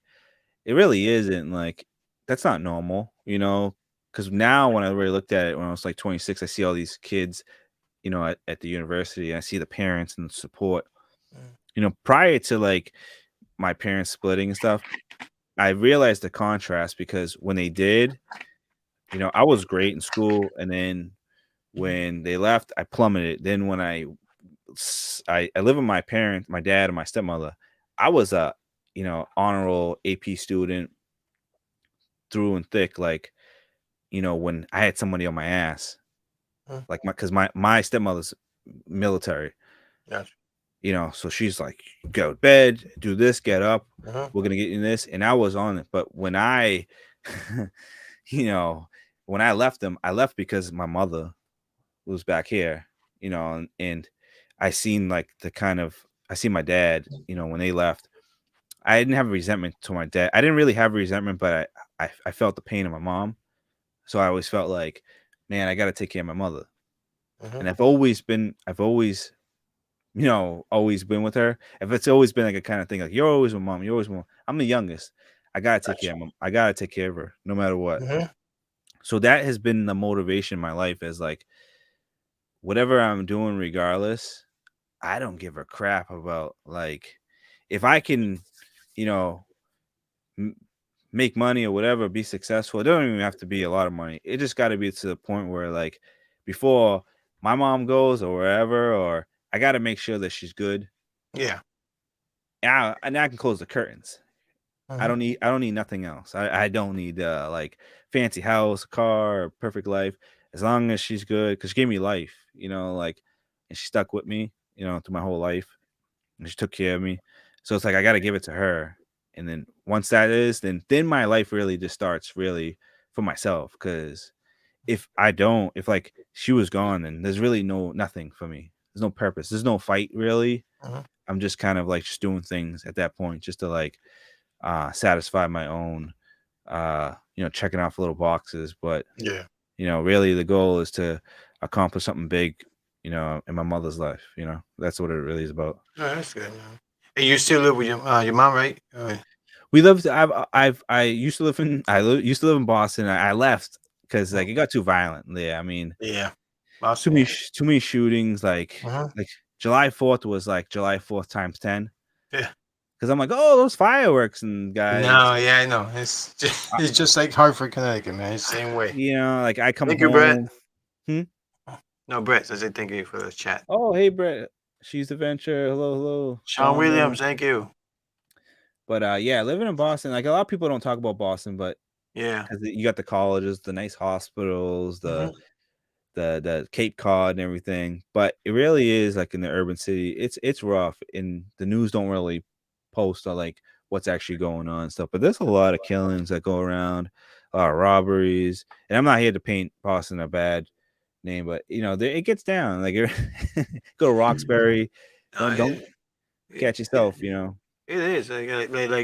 it really isn't. Like that's not normal, because now when I really looked at it when I was like 26, I see all these kids, at the university, and I see the parents and the support. mm, Prior to like my parents splitting and stuff, I realized the contrast because when they did, I was great in school, and then mhm, when they left, I plummeted. Then when I I live with my parents, my dad and my stepmother. I was a, honor roll AP student through and thick. Like, when I had somebody on my ass, Mhm. like my stepmother's military, Gotcha. so she's like, go to bed, do this, get up, Mhm. we're gonna get you this, and I was on it. But when I, you know, when I left them, I left because my mother was back here, and I seen like I seen my dad, when they left. I didn't have a resentment to my dad. I didn't really have a resentment, but I felt the pain of my mom. So I always felt like, man, I got to take care of my mother. Mhm. And I've always, always been with her. If it's always been like a kind of thing, like you're always with mom, you're always with mom. I'm the youngest. I gotta take care Gotcha. of mom. I gotta take care of her no matter what. Mhm. So that has been the motivation in my life, is like whatever I'm doing, regardless, I don't give a crap about, like, if I can, you know, m- make money or whatever, be successful. It don't even have to be a lot of money. It just got to be to the point where, like, before my mom goes or wherever, or I got to make sure that she's good. Yeah. And I can close the curtains. Mhm. I don't need nothing else. I don't need like fancy house, car, or perfect life. As long as she's good, because she gave me life, like, and she stuck with me, through my whole life, and she took care of me. So it's like I got to give it to her, and then once that is, then my life really just starts really for myself. Because if like she was gone, then there's really nothing for me. There's no purpose. There's no fight really. Mhm. I'm just kind of like just doing things at that point just to like satisfy my own checking off little boxes. But Yeah. really the goal is to accomplish something big, in my mother's life. That's what it really is about. Oh, that's good, man. And you still live with your mom, right? We lived. I used to live in. Used to live in Boston. I left because Mm. like it got too violent. Yeah, I mean, Yeah. Boston. Yeah. too many shootings. Mhm. Like July 4th was like July 4th times 10. Yeah. Because I'm like, oh, those fireworks and guys. No, yeah, I know. It's just, uh, it's just like Hartford, Connecticut, man. It's the same way. like I come Thank you, Brett. home. Hmm? No, Brett. I said thank you for the chat. Oh, hey, Brett. She's Adventure. Hello, hello. Sean Donna. Williams, thank you. But yeah, living in Boston, like a lot of people don't talk about Boston, but Yeah. because you got the colleges, the nice hospitals, Hmm. the Cape Cod and everything. But it really is like in the urban city, it's rough, and the news don't really post on like what's actually going on and stuff. But there's a lot of killings that go around, a lot of robberies. And I'm not here to paint Boston a bad name, but it gets down. Like go to Roxbury, don't Uh, don't it, catch yourself. It is I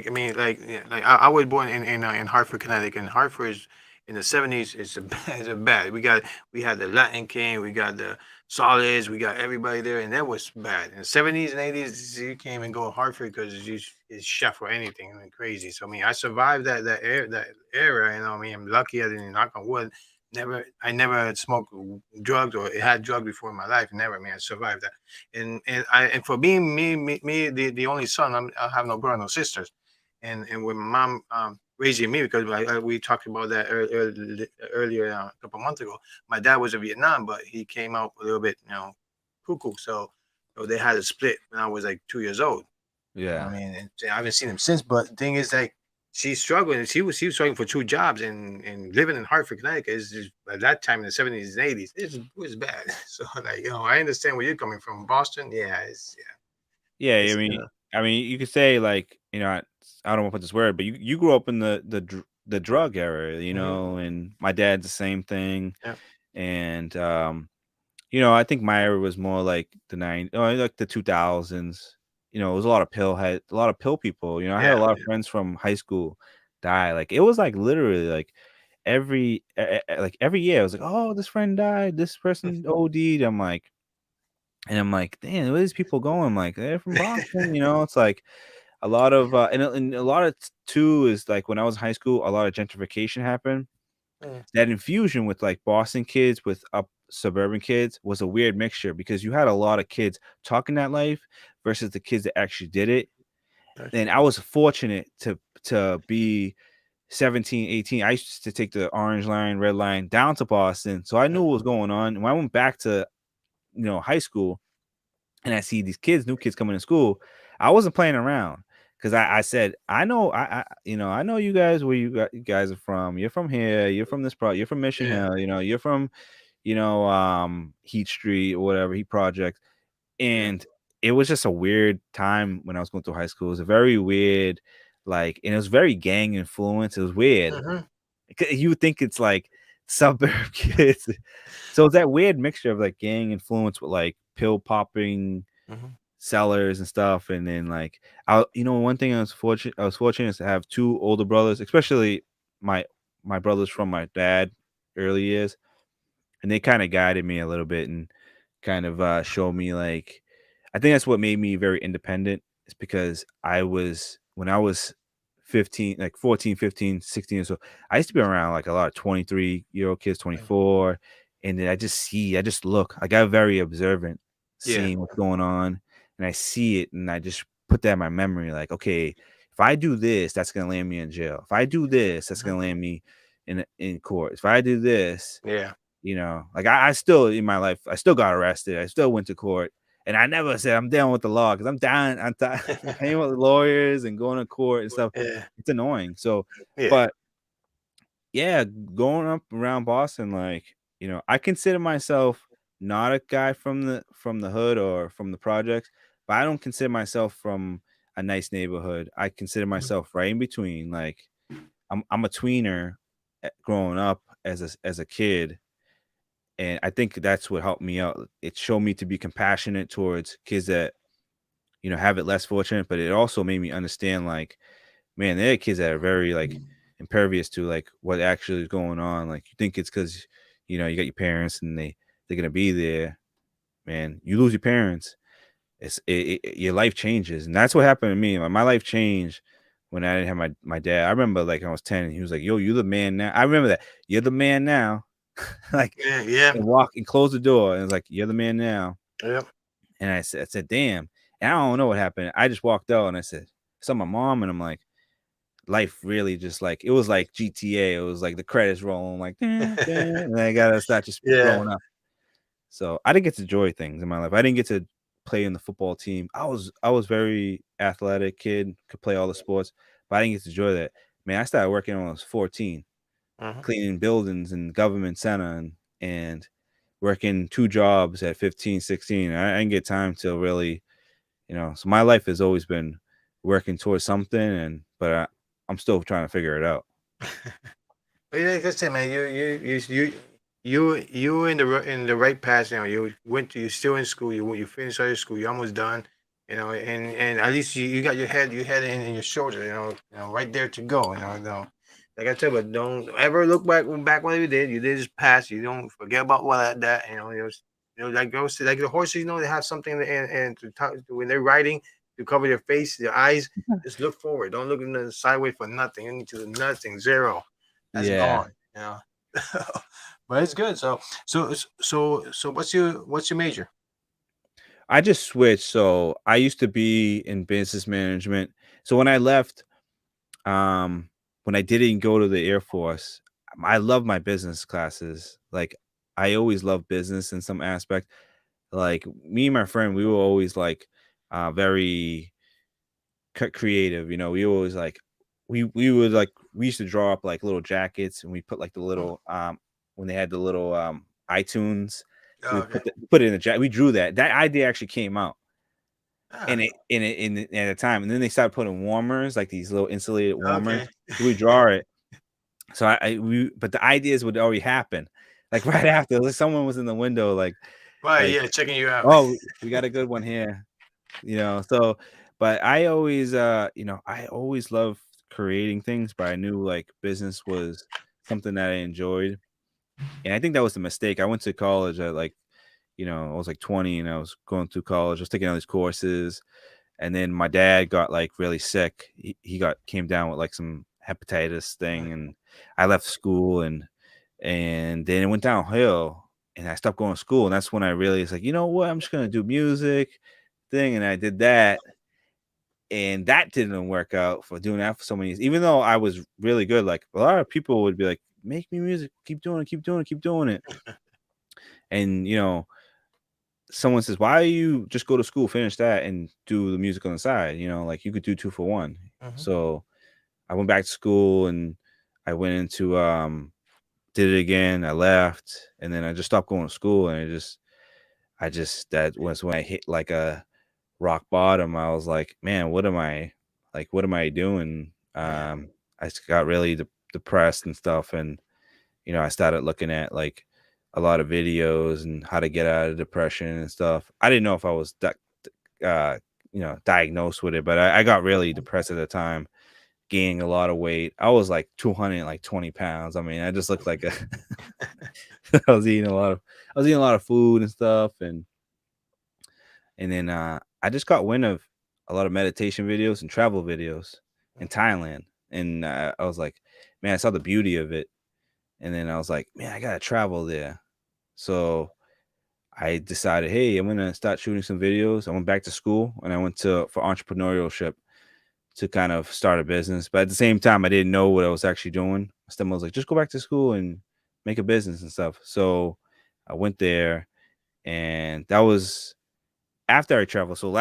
mean, yeah, like I was born in Hartford, Connecticut. And Hartford is in the '70s. It's a bad, it's a bad. We had the Latin King, we got the Solids, we got everybody there, and that was bad. In the '70s and '80s, you can't even go to Hartford because it's chef or anything. I mean, crazy. So I mean, I survived that era. I mean, I'm lucky. I didn't, knock on wood. I never smoked drugs or had drugs before in my life. Never, man. I survived that. And for being me, the only son, I have no brother, no sisters, and with my mom raising me, because we talked about that earlier, a couple months ago. My dad was in Vietnam, but he came out a little bit, cuckoo. So they had a split when I was like 2 years old. I Yeah. mean, and I haven't seen him since. But the thing is, like, she's struggling. She was struggling for two jobs, and living in Hartford, Connecticut is just, at that time in the '70s and '80s, it was bad. So like, I understand where you're coming from. Boston, yeah, Yeah, it's I mean, you could say like, I don't want to put this word, but you grew up in the drug era, mhm, and my dad's the same thing, yeah, and I think my era was more like like the 2000s. It was a lot of pill people. I had yeah, a lot of friends from high school die. Like it was like literally like like every year I was like, oh, this friend died, this person OD'd. I'm like, damn, where these people going? Like, they're from Boston, It's like a lot of and a lot of too is like when I was in high school, a lot of gentrification happened. yeah, That infusion with like Boston kids with up suburban kids was a weird mixture, because you had a lot of kids talking that life versus the kids that actually did it. gotcha. And I was fortunate to be 17, 18. I used to take the orange line, red line down to Boston. So I Yeah, knew what was going on. And when I went back to, high school, and I see these kids, new kids coming to school, I wasn't playing around because I said, I know, I know you guys where you guys are from. You're from here. You're from this you're from Mission Yeah. Hill. You're from, Heat Street or whatever, Heat Project. Yeah. And it was just a weird time when I was going through high school. It was a very weird, like, and it was very gang influence. It was weird. Mhm. You would think it's like suburb kids. So it's that weird mixture of like gang influence with like pill popping Mhm. sellers and stuff. And then like one thing I was fortunate is to have two older brothers, especially my my brothers from my dad early years, and they kind of guided me a little bit and kind of showed me like I think that's what made me very independent is because when I was 15, like 14, 15, 16 or so, I used to be around like a lot of 23-year-old kids, Right. 24, and then I just look like I'm very observant, Yeah. seeing what's going on, and I see it, and I just put that in my memory, like, okay, if I do this, that's gonna land me in jail. If I do this, that's Mhm. gonna land me in court. If I do this, Yeah. like I still in my life, I still got arrested. I still went to court, and I never said I'm down with the law because I'm down. I'm paying with lawyers and going to court and stuff. Yeah. It's annoying. So, Yeah. but yeah, growing up around Boston, like I consider myself not a guy from the hood or from the projects, but I don't consider myself from a nice neighborhood. I consider Mhm. myself right in between. Like I'm a tweener growing up as a kid, and I think that's what helped me out. It showed me to be compassionate towards kids that, have it less fortunate, but it also made me understand like, man, there are kids that are very like impervious to like what actually is going on. Like you think it's because, you got your parents and they're gonna be there. Man, you lose your parents, your life changes. And that's what happened to me. Like, my life changed when I didn't have my dad. I remember like I was 10 and he was like, yo, you're the man now. I remember that. You're the man now. Like, Yeah. Yeah. and walk and close the door. And it's like, you're the man now. Yep. And I said, damn. And I don't know what happened. I just walked out and I saw my mom, and I'm like, life really just like, it was like GTA. It was like the credits rolling, like, dun, dun, and I gotta start just Yeah. growing up. So I didn't get to enjoy things in my life. I didn't get to play in the football team. I was very athletic kid, could play all the sports, but I didn't get to enjoy that. Man, I started working when I was 14, Mhm. cleaning buildings in government center and working two jobs at 15, 16. I didn't get time to really, so my life has always been working towards something, but I'm still trying to figure it out. But yeah, like I said, man, you were in in the right path. You're still in school. You finished all your school. You're almost done. And at least you got your head in your shoulder. Right there to go. Like I said, but don't ever look back what you did. You did just pass. You don't forget about that. Like those like the horses. They have something and to talk when they're riding to cover their face, their eyes. Just look forward. Don't look in the sideways for nothing. Into the nothing, zero. That's Yeah. gone. But it's good. So what's your major? I just switched. So I used to be in business management. So when I left, when I didn't go to the Air Force, I love my business classes. Like I always loved business in some aspect. Like me and my friend, we were always like very creative. We always like we would like we used to draw up like little jackets, and we put like the Oh, little when they had the little iTunes, we would okay. put it in the jacket. We drew that. That idea actually came out Ah, at a time, and then they started putting warmers, like these little insulated warmers. okay. So we draw it. So but the ideas would already happen, like right after. Like someone was in the window, Right, like, yeah, checking you out. oh, we got a good one here, So, but I always loved creating things, but I knew like business was something that I enjoyed, and I think that was the mistake. I went to college at like, I was like 20, and I was going through college. I was taking all these courses, and then my dad got like really sick. He came down with like some hepatitis thing, Right. and I left school, and then it went downhill, and I stopped going to school, and that's when I realized like, you know what, I'm just gonna do music thing, and I did that, and that didn't work out for doing that for so many years. Even though I was really good, like a lot of people would be like, make me music, keep doing it, keep doing it, keep doing it, and someone says, "Why you just go to school, finish that, and do the music on the side? You know, like you could do two for one." Hmm. So I went back to school and I went into did it again. I left and then I just stopped going to school and I just that was when I hit like a rock bottom. I was like, man, what am I doing? Yeah. I just got really depressed and stuff and I started looking at like a lot of videos and how to get out of depression and stuff. I didn't know if I was uh diagnosed with it, but I got really depressed at the time, gaining a lot of weight. I was like 220 pounds. I mean, I just looked like a I was eating a lot of food and stuff, and then I just got wind of a lot of meditation videos and travel videos in Thailand, and I was like, man, I saw the beauty of it, and then I was like, man, I gotta travel there. So I decided, hey, I'm gonna start shooting some videos. I went back to school and I went to for entrepreneurship to kind of start a business. But at the same time, I didn't know what I was actually doing. My stepmom was like, just go back to school and make a business and stuff. So I went there, and that was after I traveled. So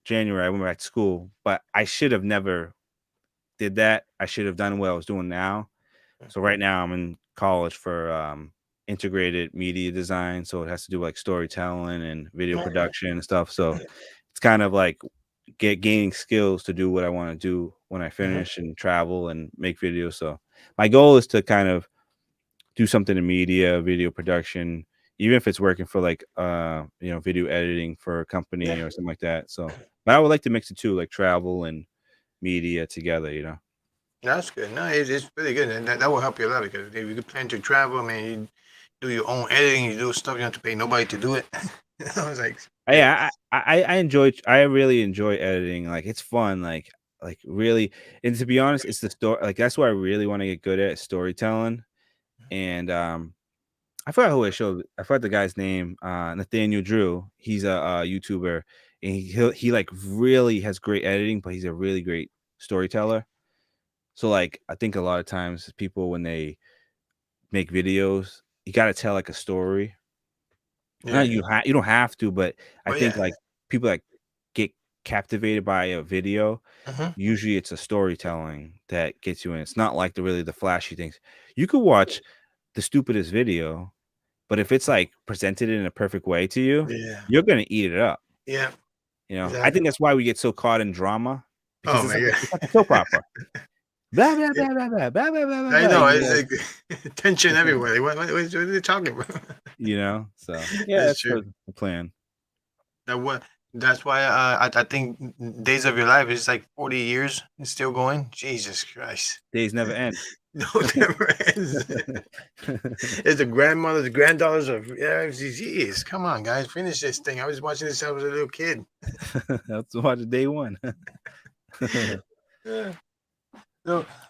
January, I went back to school, but I should have never did that. I should have done what I was doing now. So right now I'm in college for integrated media design. So it has to do like storytelling and video production and stuff. So it's kind of like gaining skills to do what I want to do when I Hmm. finish and travel and make videos. So my goal is to kind of do something in media, video production, even if it's working for like video editing for a Yeah. company or something like that. So but I would like to mix the two, like travel and media together. That's good. No, it's really good, and that will help you a lot because if you plan to travel, man, you do your own editing, you do stuff, you don't have to pay nobody to do it. I was like, yeah, Yeah, I really enjoy editing. Like it's fun, like really. And to be honest, it's the story. Like that's what I really want to get good at, storytelling. And I forgot who I showed. I forgot the guy's name. Nathaniel Drew. He's a YouTuber, and he like really has great editing, but he's a really great storyteller. So like I think a lot of times people when they make videos, you got to tell like a story. yeah, You don't have to, but I but think yeah, like people that get captivated by a video, hmm, usually it's a storytelling that gets you in. It's not like the flashy things. You could watch the stupidest video, but if it's like presented in a perfect way to you, yeah, you're gonna eat it up. yeah, I exactly. think that's why we get so caught in drama because Oh man, yeah. it's like a soap opera. Blah blah Yeah, blah blah blah blah blah blah blah. I Blah, know it's like tension everywhere. Like, what are they talking about? So yeah, That's that's true. the plan. That what that's why I think Days of Your Life is like 40 years and still going. Jesus Christ. Days never end. No, it never ends. It's the grandmothers, granddaughters of jeez. Come on, guys, finish this thing. I was watching this when I was a little kid. That's watch day one. Yeah.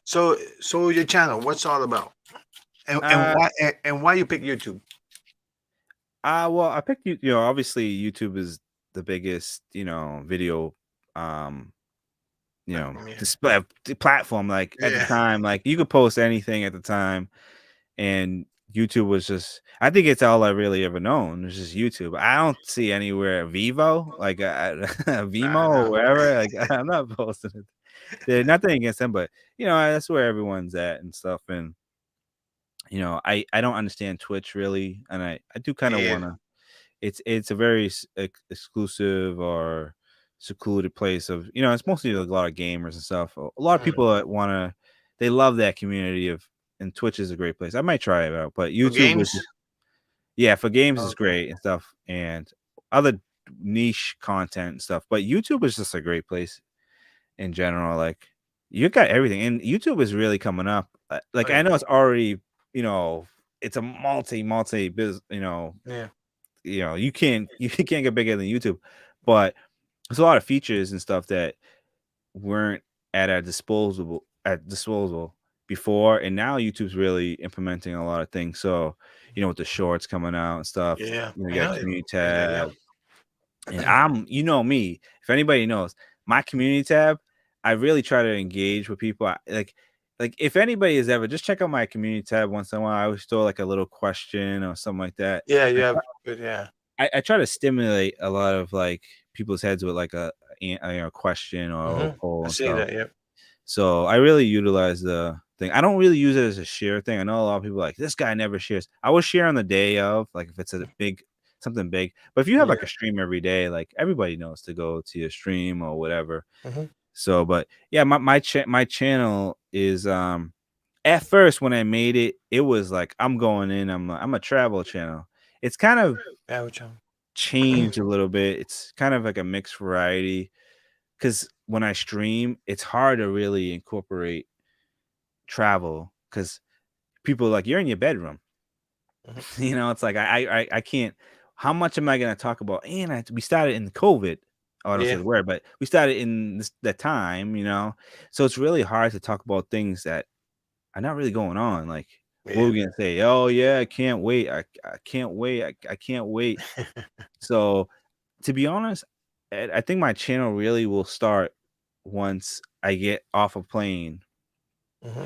So, so your channel, what's all about, and uh why you pick YouTube? well, I picked obviously YouTube is the biggest, video um, Platform, yeah, display the platform. Like at the yeah, time, like you could post anything at the time, and YouTube was just I think it's all I really ever known. It's just YouTube. I don't see anywhere Vivo, like nah, Vimo nah. or wherever. Like I'm not posting it. There's nothing against them, but that's where everyone's at and stuff. And I don't understand Twitch really, and I do kind of Yeah, want to. It's a very exclusive or secluded place of it's mostly like a lot of gamers and stuff. A lot of mm. people that want to they love that community of and Twitch is a great place. I might try it out, but For YouTube was games. just yeah, for games is Okay. great and stuff and other niche content and stuff. But YouTube is just a great place in general. Like you got everything, and YouTube is really coming up. Oh Like I yeah, know it's already you know it's a multi business. yeah, You can't get bigger than YouTube, but there's a lot of features and stuff that weren't at our disposal before, and now YouTube's really implementing a lot of things. So, with the shorts coming out and stuff, yeah. you I got know a it. community Yeah, tab, and me. If anybody knows my community tab, I really try to engage with people. Like if anybody is ever just check out my community tab once in a while. I always throw like a little question or something like that. yeah. You I have good. Yeah, I try to stimulate a lot of like people's heads with like a question or a poll I and see stuff. that. Yep. So I really utilize the thing. I don't really use it as a share thing. I know a lot of people are like this guy never shares. I will share on the day of, like if it's a big something big. But if you have Yeah. like a stream every day, like everybody knows to go to your stream or whatever. Hmm. So, but yeah, my channel is at first when I made it, it was like I'm going in. I'm a travel channel. It's kind of Yeah. Which one? changed a little bit. It's kind of like a mixed variety because when I stream, it's hard to really incorporate travel because people are like you're in your bedroom. Mhm. It's like I can't. How much am I gonna talk about? And we started in COVID. Oh, I don't say Yeah. the word, but we started in that time. So it's really hard to talk about things that are not really going on. Like, what are Yeah. we gonna say? Oh yeah, I can't wait. I can't wait. I can't wait. So to be honest, I think my channel really will start once I get off a plane Hmm.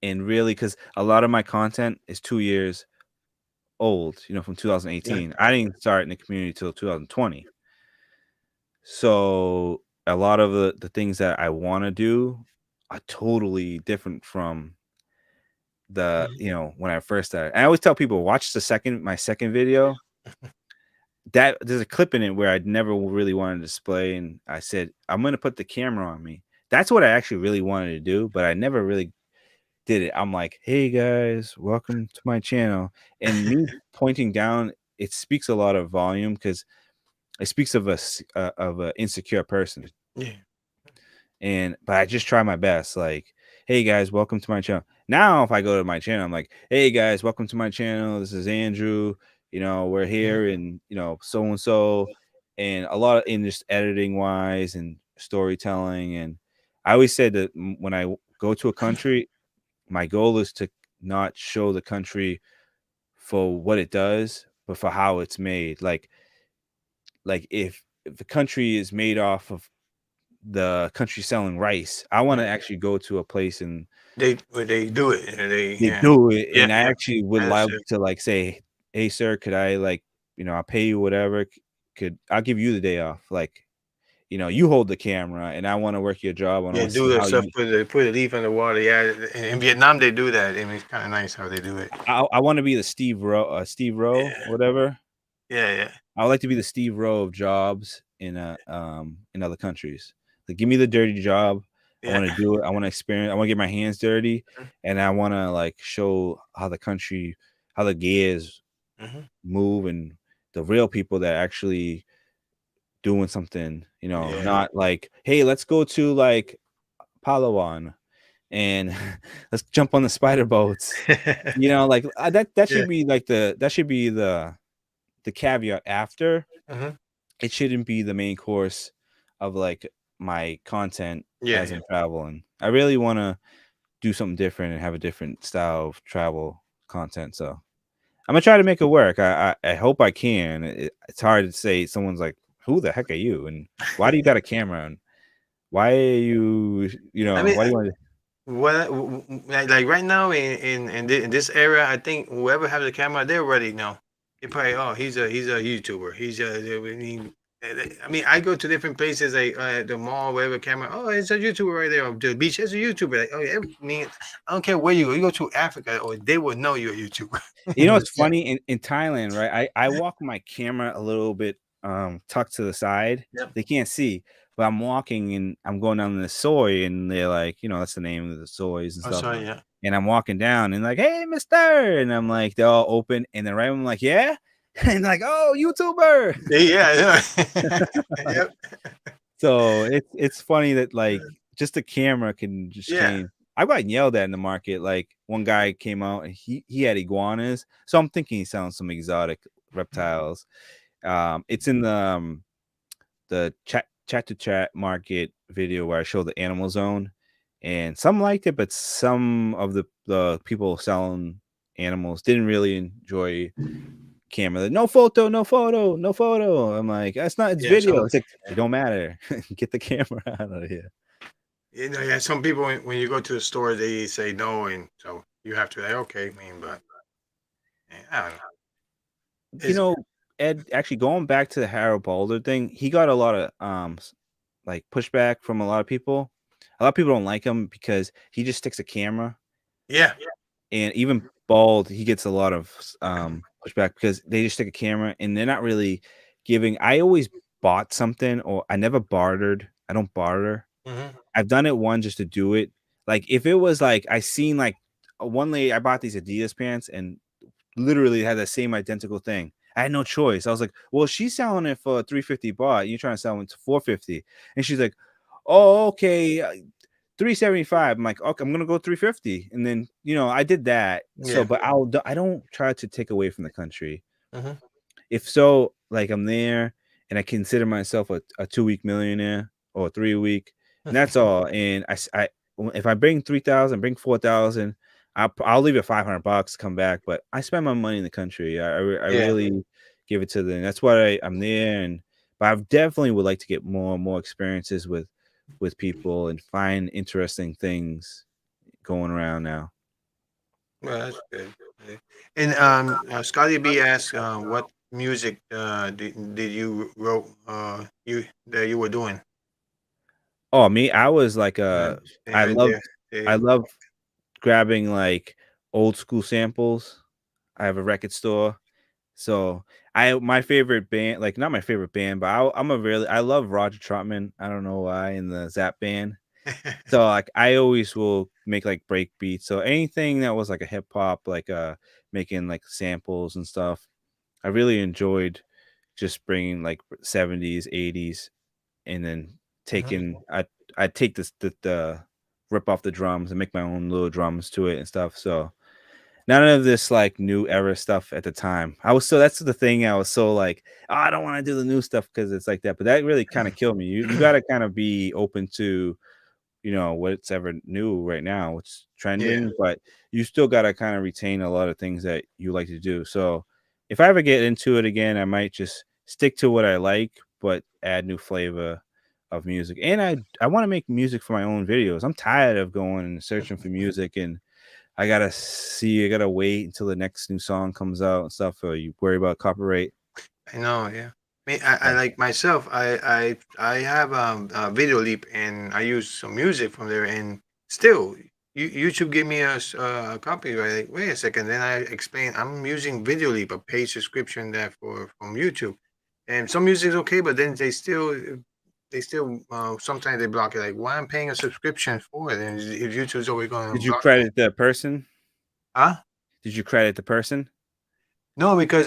and really because a lot of my content is 2 years old, from Yeah. 2018. I didn't start in the community till 2020. So a lot of the things that I want to do are totally different from the, Mhm. when I first started. I always tell people, watch my second video. That there's a clip in it where I'd never really wanted to display, and I said, I'm gonna put the camera on me. That's what I actually really wanted to do, but I never really did it. I'm like, hey guys, welcome to my channel. And me pointing down, it speaks a lot of volume because it speaks of of a insecure person. Yeah. But I just try my best. Like, hey guys, welcome to my channel. Now, if I go to my channel, I'm like, hey guys, welcome to my channel. This is Andrew. We're Mhm. here, and so and so, and a lot in just editing wise and storytelling. And I always said that when I go to a country, my goal is to not show the country for what it does, but for how it's made. Like if the country is made off of the country selling rice, I want to Mhm. actually go to a place and They do it. they Yeah. do it. Yeah. And I Yeah. actually would That's love it. to like say, hey sir, could I like, I'll pay you whatever. I'll give you the day off. Like, you hold the camera and I want to work your job. I Yeah. want to see Do the how stuff. you Put the leaf in the water. Yeah. In Vietnam, they do that. I mean, it's kind of nice how they do it. I want to be the Steve Rowe, Yeah. whatever. Yeah. Yeah. I would like to be the Steve Rowe of jobs in other countries. Like, give me the dirty job. I Yeah. want to do it. I want to experience. I want to get my hands dirty, Mhm. and I want to like show how the country, how the gears Mhm. move, and the real people that actually doing something. Yeah. Not like, hey, let's go to like Palawan and let's jump on the spider boats. Like that Yeah. should be like that should be the caveat after. Mhm. It shouldn't be the main course of like my content Yeah. as Yeah. I'm traveling. I really want to do something different and have a different style of travel content. So I'm gonna try to make it work. I hope I can. It's hard to say. Someone's like, "Who the heck are you?" And why do you got a camera? And why are you? I mean, Why do you want to? like right now in this era, I think whoever has a camera, they already know. They probably, oh, he's a YouTuber. I mean, I go to different places like the mall, wherever camera. Oh, it's a YouTuber right there. Or the beach, it's a YouTuber. Like, oh, yeah, I mean, I don't care where you go. You go to Africa, or they will know you're a YouTuber. It's funny in Thailand, right? I walk my camera a little bit tucked to the side. Yep. They can't see, but I'm walking and I'm going down the soy, and they're like, that's the name of the soys and Oh, stuff. sorry, yeah. And I'm walking down and like, hey, mister. And I'm like, they're all open. And then right when I'm like, yeah. And like, oh, YouTuber. Yeah, yeah. Yep. So it's funny that like just the camera can just Yeah. change. I got yelled at in the market. Like one guy came out and he had iguanas. So I'm thinking he sounds some exotic reptiles. It's in the chat to chat market video where I show the animal zone, and some liked it, but some of the people selling animals didn't really enjoy camera. Like, no photo, no photo, no photo. I'm like, that's not it's Yeah. video. So It's like it don't matter. Get the camera out of here. yeah, some people when you go to the store, they say no, and so you have to like, okay, I mean, but I don't know. You It's know, Ed actually going back to the Harold Balder thing, he got a lot of like pushback from a lot of people. A lot of people don't like him because he just sticks a camera, Yeah. and even Bald, he gets a lot of pushback because they just stick a camera and they're not really giving. I always bought something, or I never bartered. I don't barter. Hmm. I've done it one just to do it. Like if it was like I seen like one lady, I bought these Adidas pants and literally had the same identical thing. I had no choice. I was like, well, she's selling it for 350 baht. You're trying to sell it to 450. And she's like, oh, okay, 375. I'm like, okay, I'm gonna go 350. And then I did that. So, Yeah. but I don't try to take away from the country. Hmm. If so, like I'm there and I consider myself a 2 week millionaire or a 3 week, and that's all. And if I bring 3,000, bring 4,000, I'll leave it $500, come back. But I spend my money in the country. I Yeah. really give it to them. That's why I'm there. And but I definitely would like to get more and more experiences with people and find interesting things going around now. Well, that's good. Okay. And Scotty B asked, what music did you wrote you that you were doing? Oh, me, I was like Uh, any I love idea? I Yeah. love grabbing like old school samples. I have a record store. So my favorite band, like not my favorite band, but I love Roger Troutman. I don't know why in the Zap band. So like I always will make like break beats. So anything that was like a hip hop, like making like samples and stuff. I really enjoyed just bringing like 70s, 80s, and then Mhm. taking I take the rip off the drums and make my own little drums to it and stuff. So none of this like new era stuff at the time. That's the thing. I was so like, oh, I don't want to do the new stuff because it's like that. But that really kind of killed me. You got to kind of be open to what's ever new right now, what's Yeah. trending, but you still got to kind of retain a lot of things that you like to do. So if I ever get into it again, I might just stick to what I like, but add new flavor of music. And I want to make music for my own videos. I'm tired of going and searching for music, and I gotta wait until the next new song comes out and stuff, or you worry about copyright. I know, yeah. I Yeah. like myself. I have Video Leap, and I use some music from there, and still, YouTube gave me a copyright. Like, wait a second. Then I explain I'm using Video Leap, a paid subscription that for from YouTube, and some music's okay, but then they still sometimes they block it. Like, why I'm paying a subscription for it, and if YouTube's always going to Did you block me, credit the person? huh? Did you credit the person? No, because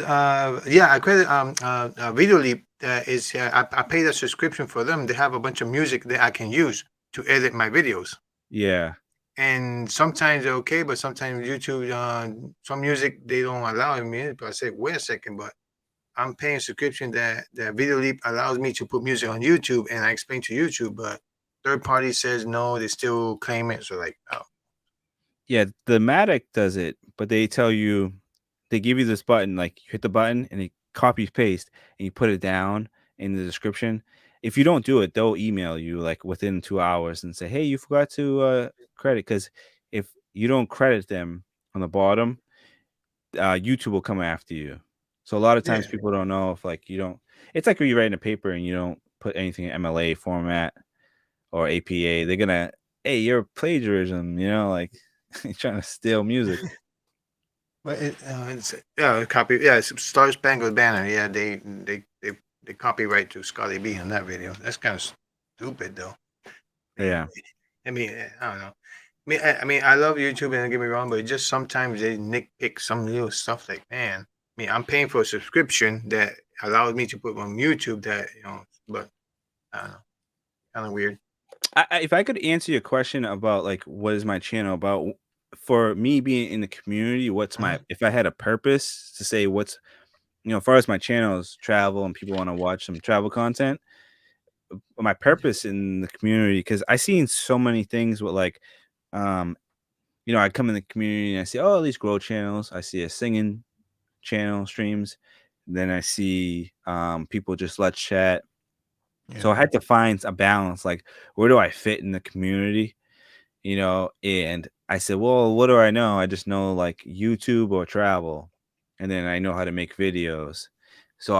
yeah, I credit Videoleap is I paid a subscription for them. They have a bunch of music that I can use to edit my videos, Yeah. and sometimes they're okay, but sometimes YouTube some music they don't allow me. But I say, wait a second, but I'm paying a subscription that Videoleap allows me to put music on YouTube, and I explain to YouTube, but third party says no, they still claim it. So like, oh, Yeah, the Matic does it, but they give you this button, like you hit the button and it copy paste and you put it down in the description. If you don't do it, they'll email you like within 2 hours and say, "Hey, you forgot to credit." Because if you don't credit them on the bottom, YouTube will come after you. So a lot of yeah. times people don't know if like you don't. It's like when you write in a paper and you don't put anything in MLA format or APA. They're gonna, hey, you're plagiarism. Like you're trying to steal music. But it's yeah, copy yeah, it's Star Spangled Banner. Yeah, they copyright to Scotty B on that video. That's kind of stupid though. Eh, Yeah. I don't know. I mean, I love YouTube, and don't get me wrong, but just sometimes they nitpick some little stuff. Like, man, I'm paying for a subscription that allows me to put on YouTube. But I don't know, kind of weird. If I could answer your question about like what is my channel about, for me being in the community, what's my Mhm. if I had a purpose to say what's as far as my channel is travel and people want to watch some travel content, my purpose in the community, because I seen so many things with like um I come in the community and I see, oh, these grow channels. I see a singing channel streams. Then I see people just let chat. Yeah, So I had to find a balance. Like, where do I fit in the community? And I said, well, what do I know? I just know like YouTube or travel, and then I know how to make videos. So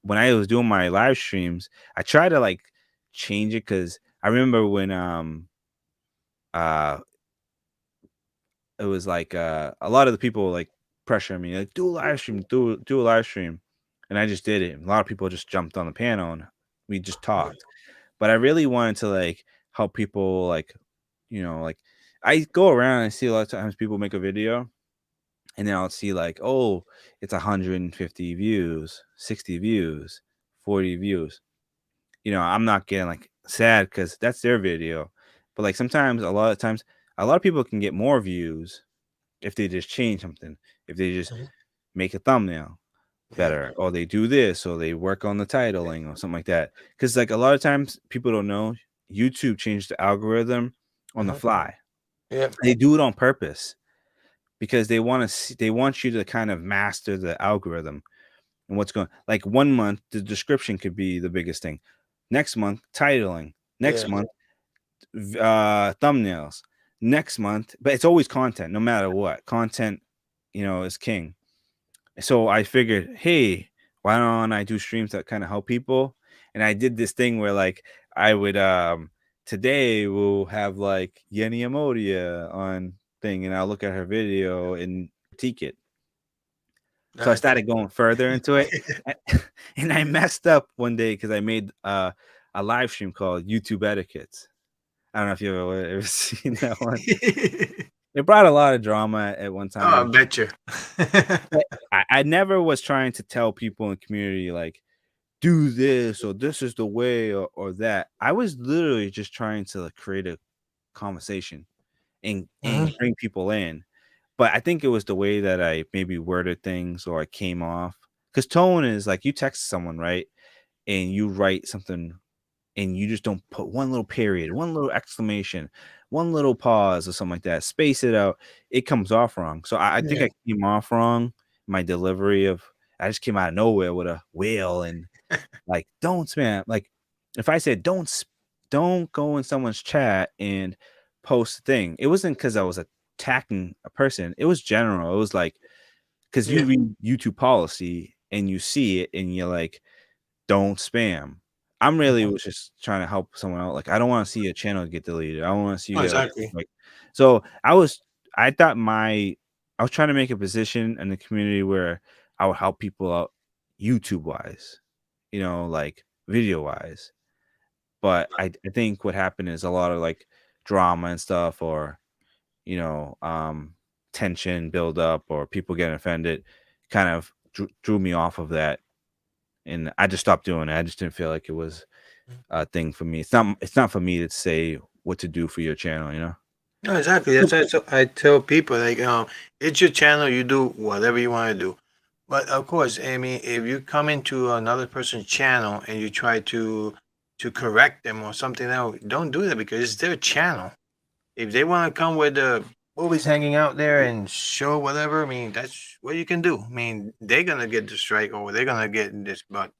when I was doing my live streams, I try to like change it because I remember when uh it was like a lot of the people like pressuring me like do a live stream, do a live stream, and I just did it. A lot of people just jumped on the panel and we just talked. But I really wanted to like help people like like I go around and I see a lot of times people make a video and then I'll see like, oh, it's 150 views, 60 views, 40 views. I'm not getting like sad because that's their video. But like sometimes, a lot of times, a lot of people can get more views if they just change something, if they just Mhm. make a thumbnail Yeah. better, or they do this, or they work on the titling or something like that. Because like a lot of times people don't know YouTube changed the algorithm on the Mhm. fly. Yeah. They do it on purpose because they want you to kind of master the algorithm and what's going like 1 month the description could be the biggest thing. Next month, titling. Next Yeah. month, thumbnails. Next month, but it's always content, no matter what. Content, is king. So I figured, hey, why don't I do streams that kind of help people? And I did this thing where like I would today we'll have like Yenny Amodia on thing and I'll look at her video and critique it. So I Nice. started going further into it. And I messed up one day because I made a live stream called YouTube Etiquettes. I don't know if you ever seen that one. It brought a lot of drama at one Oh, I time. bet you. But I never was trying to tell people in the community like do this or this is the way or that. I was literally just trying to like, create a conversation and Mhm. bring people in. But I think it was the way that I maybe worded things or I came off. Because tone is like you text someone, right? And you write something and you just don't put one little period, one little exclamation, one little pause or something like that, space it out, it comes off wrong. So I think Yeah. I came off wrong. My delivery of I just came out of nowhere with a whale and like don't spam. Like if I said don't go in someone's chat and post a thing, it wasn't because I was attacking a person. It was general. It was like because you Yeah. read YouTube policy and you see it and you're like, don't spam. I'm really Mhm. was just trying to help someone out. Like, I don't want to see a channel get deleted. I don't want to see you Oh, get exactly. like. So I thought I was trying to make a position in the community where I would help people out YouTube wise, like video wise. But I think what happened is a lot of like drama and stuff, or you know, um, tension build up, or people getting offended, kind of drew me off of that and I just stopped doing it. I just didn't feel like it was a thing for me. It's not for me to say what to do for your channel. No, exactly. That's why I tell people like, it's your channel. You do whatever you want to do. But of course, I mean, if you come into another person's channel and you try to correct them or something else, don't do that because it's their channel. If they want to come with the movies hanging out there and show whatever, I mean, that's what you can do. I mean, they're gonna get the strike or they're gonna get this, but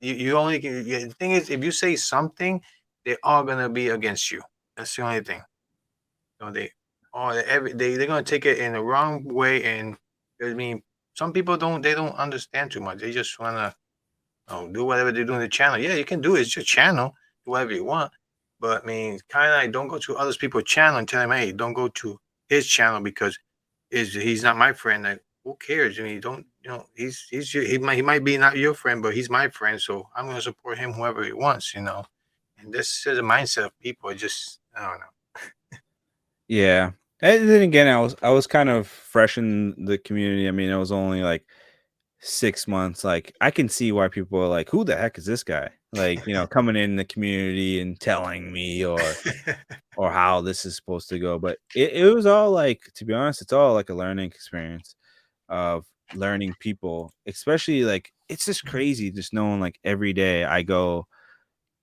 you only can. Yeah, the thing is, if you say something, they're all gonna be against you. That's the only thing. So they're gonna take it in the wrong way, and I mean, some people don't understand too much. They just wanna do whatever they do on the channel. Yeah, you can do it. It's your channel. Do whatever you want. But I mean, kind of like don't go to other people's channel and tell them, hey, don't go to his channel because he's not my friend. Like, who cares? I mean, don't he might be not your friend, but he's my friend. So I'm gonna support him whoever he wants. And this is a mindset of people. Just I don't know. Yeah. And then again, I was kind of fresh in the community. I mean, it was only like 6 months. Like I can see why people are like, "Who the heck is this guy?" Like coming in the community and telling me or how this is supposed to go. But it was all like, to be honest, it's all like a learning experience of learning people, especially like it's just crazy just knowing like every day I go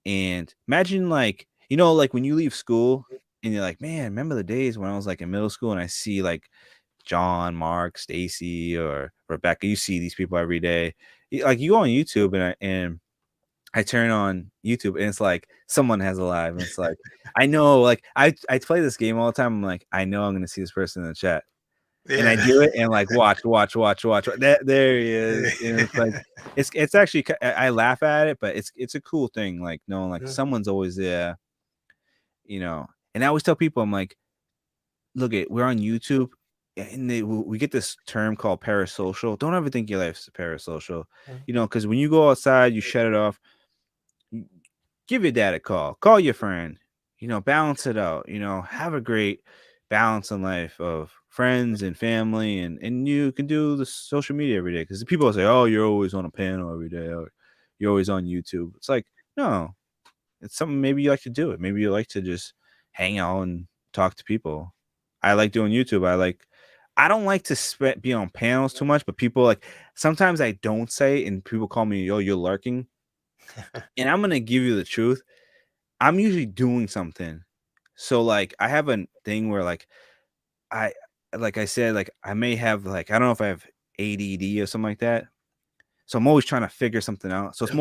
and imagine like, like when you leave school and you're like, man, remember the days when I was like in middle school and I see like John, Mark, Stacy, or Rebecca, you see these people every day. Like you go on YouTube and I turn on YouTube and it's like someone has a live and it's like I know like I play this game all the time. I'm like, I know I'm gonna see this person in the chat. and I Yeah. do it and like watch. There he is. And it's like it's actually I laugh at it, but it's a cool thing, like knowing like Mhm. someone's always there, you know. And I always tell people, I'm like, look it, we're on YouTube, and we get this term called parasocial. Don't ever think your life's parasocial, Mhm. you know, because when you go outside, you shut it off. Give your dad a call your friend, you know, balance it out, you know, have a great balance in life of friends and family, and you can do the social media every day, because people say, oh, you're always on a panel every day, or you're always on YouTube. It's like, no, it's something maybe you like to do it. Maybe you like to just hang out and talk to people. I like doing YouTube. I don't like to be on panels too much, but people like sometimes I don't say, and people call me, oh, you're lurking. And I'm gonna give you the truth. I'm usually doing something. So like I have a thing where I like I said, like I may have like I don't know if I have ADD or something like that. So I'm always trying to figure something out. So it's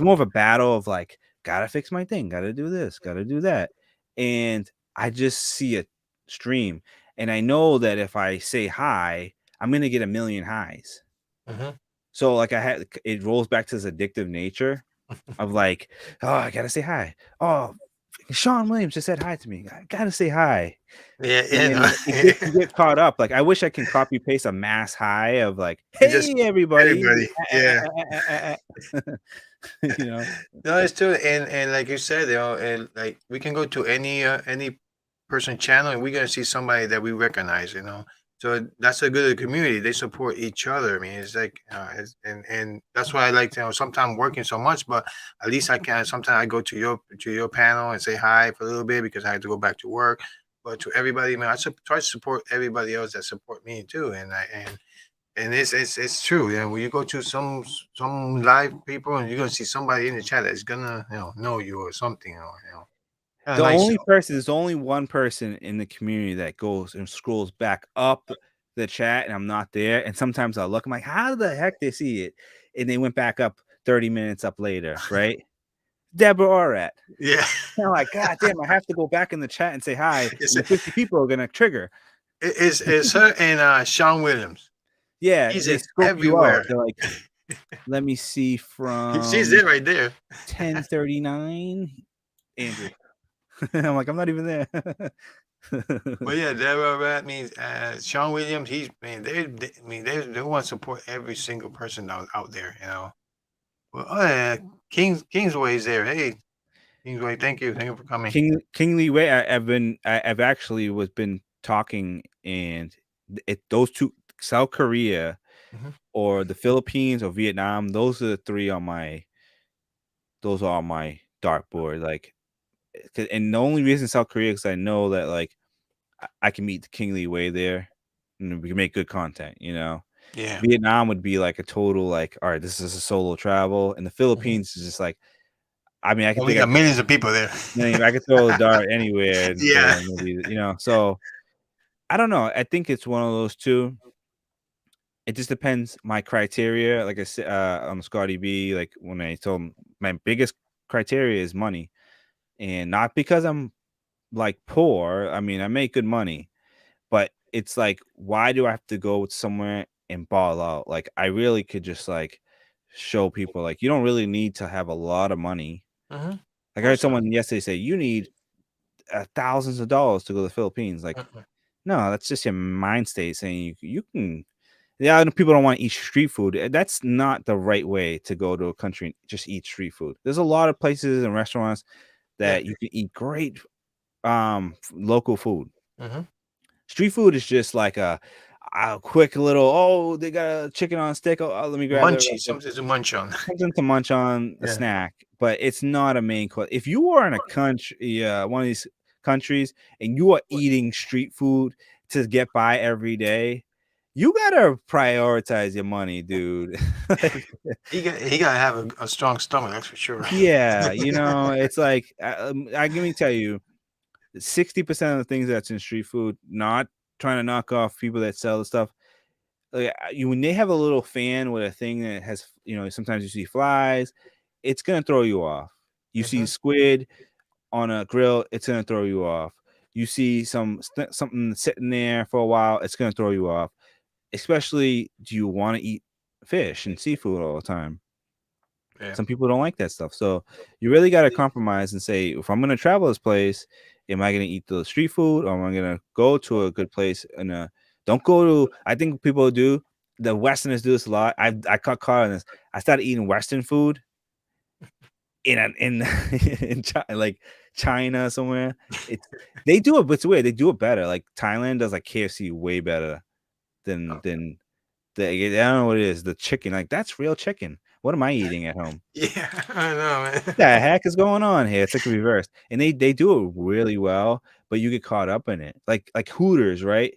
more of a battle of like, gotta fix my thing, gotta do this, gotta do that. And I just see a stream, and I know that if I say hi, I'm gonna get a million highs. Mhm. So like it rolls back to this addictive nature of like, oh, I gotta say hi. Oh, Sean Williams just said hi to me. I gotta say hi. Yeah, And you then know, you get caught up. Like I wish I can copy paste a mass hi of like, you just hey everybody. everybody. Yeah. You know. No, it's true, and like you said, you know, and like we can go to any person channel, and we're gonna see somebody that we recognize, you know. So that's a good community. They support each other. I mean, it's like, and that's why I like, you know, sometimes working so much, but at least I can. Sometimes I go to your panel and say hi for a little bit because I have to go back to work. But to everybody, man, try to support everybody else that support me too, and it's true. Yeah, when you go to some live people, and you're gonna see somebody in the chat that's gonna know you or something. Kind of nice. There's only one person in the community that goes and scrolls back up the chat, and I'm not there. And sometimes I'll look, I'm like, how the heck they see it? And they went back up 30 minutes up later, right? Deborah Orat. Yeah, And I'm like, God damn, I have to go back in the chat and say hi. it's And the 50 people are gonna trigger. it's her and Sean Williams. Yeah, He's they in scope you everywhere. out. They're like, let me see She's from there right there. 10:39, Andrew. I'm like, I'm not even there. But yeah, Deborah Rat means Sean Williams. He's man, I mean they want to support every single person out there. Well, oh yeah, Kingsway's there. Hey, Kingsway, thank you for coming. Kingly Way. I've actually been talking, and those two, South Korea Mhm. or the Philippines or Vietnam, those are the three on my dartboard. Like, and the only reason South Korea, because I know that like I can meet the Kingly Way there, and we can make good content. You know, Yeah. Vietnam would be like a total like, all right, this is a solo travel, and the Mhm. Philippines is just like, I mean, Well, we got millions of people there. I could throw a dart anywhere, and Yeah. maybe So I don't know. I think it's one of those two. It just depends my criteria. Like I said, on Scotty B, like when I told him my biggest criteria is money, and not because I'm like poor. I mean, I make good money, but it's like, why do I have to go somewhere and ball out? Like, I really could just like show people like you don't really need to have a lot of money. Mhm. Of Like I heard course not. someone yesterday say you need thousands of dollars to go to the Philippines. Like, Mm-mm. no, that's just your mind state saying you can. Yeah, people don't want to eat street food. That's not the right way to go to a country and just eat street food. There's a lot of places and restaurants Yeah. that you can eat great local food. Mhm. Street food is just like a quick little, oh, they got a chicken on a stick. Oh, let me grab that real Munchies, quick. something to munch on. Something to munch on, a Yeah. snack, but it's not a main course. If you are in a country, one of these countries, and you are eating street food to get by every day, you gotta prioritize your money, dude. Like, He gotta have a strong stomach, that's for sure. yeah, it's like let me tell you, 60% of the things that's in street food, not trying to knock off people that sell the stuff. Like, when they have a little fan with a thing that has, sometimes you see flies, it's gonna throw you off. You see Mhm. squid on a grill, it's gonna throw you off. you see something sitting there for a while, it's gonna throw you off. Especially, do you want to eat fish and seafood all the time? Yeah. Some people don't like that stuff. So you really got to compromise and say, if I'm going to travel this place, am I going to eat the street food, or am I going to go to a good place? And don't go to. I think people do. The Westerners do this a lot. I got caught on this. I started eating Western food in in like China somewhere. It's they do it, but it's weird. They do it better. Like Thailand does like KFC way better Oh. than I don't know what it is. The chicken, like that's real chicken. What am I eating at home? Yeah, I know, What the man. heck is going on here? It's like reversed, and they do it really well, but you get caught up in it. Like Hooters, right?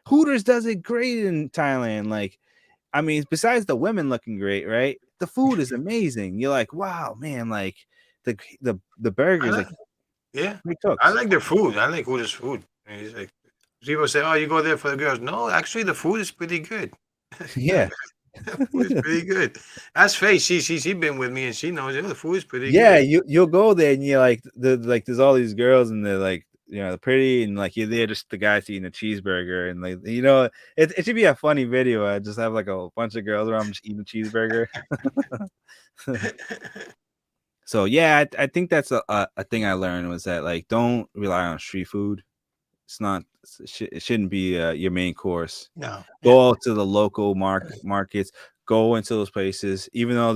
Hooters does it great in Thailand. Like, I mean, besides the women looking great, right? The food is amazing. You're like, wow, man, like the I burgers, like, like yeah, great I cooks. like their food. I like Hooters food. And it's like people say, "Oh, you go there for the girls." No, actually, the food is pretty good. Yeah. The food is pretty good. That's Faye. She been with me and she knows. The food is pretty Yeah, good. you'll go there and you're like there's all these girls and they're like, they're pretty, and like you're there just the guys eating a cheeseburger, and like it should be a funny video. I just have like a bunch of girls around just eating a cheeseburger. So yeah, I think that's a thing I learned, was that like don't rely on street food. It's not it shouldn't be your main course. No, yeah, Go out to the local markets, go into those places, even though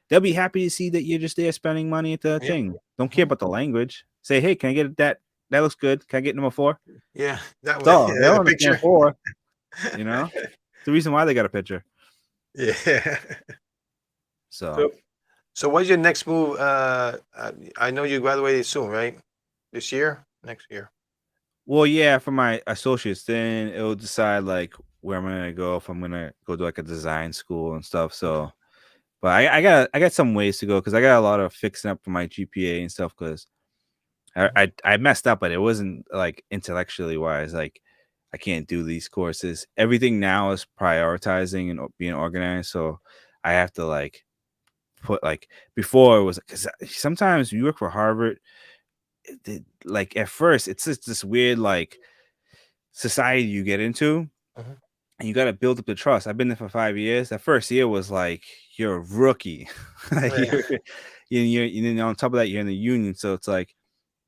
they'll be happy to see that you're just there spending money at the yeah, thing. Don't care mhm, about the language. Say, hey, can I get that? That looks good. Can I get number 4? yeah. That That's way, all. yeah, They'll the understand picture. 4. You know, it's the reason why they got a picture. Yeah. So, So, so what's your next move? I know you graduated soon, right? This year, next year. well, yeah, for my associates, then it'll decide like where I'm gonna go, if I'm gonna go to like a design school and stuff. Mhm. So, but I got some ways to go because I got a lot of fixing up for my GPA and stuff because Mhm. I messed up, but it wasn't like intellectually wise. Like I can't do these courses. Everything now is prioritizing and being organized. So I have to like put like before it was because sometimes you work for Harvard. Like at first, it's just this weird like society you get into, Mhm. and you got to build up the trust. I've been there for 5 years. That first year was like you're a rookie. Like Yeah. you're on top of that, you're in the union, so it's like,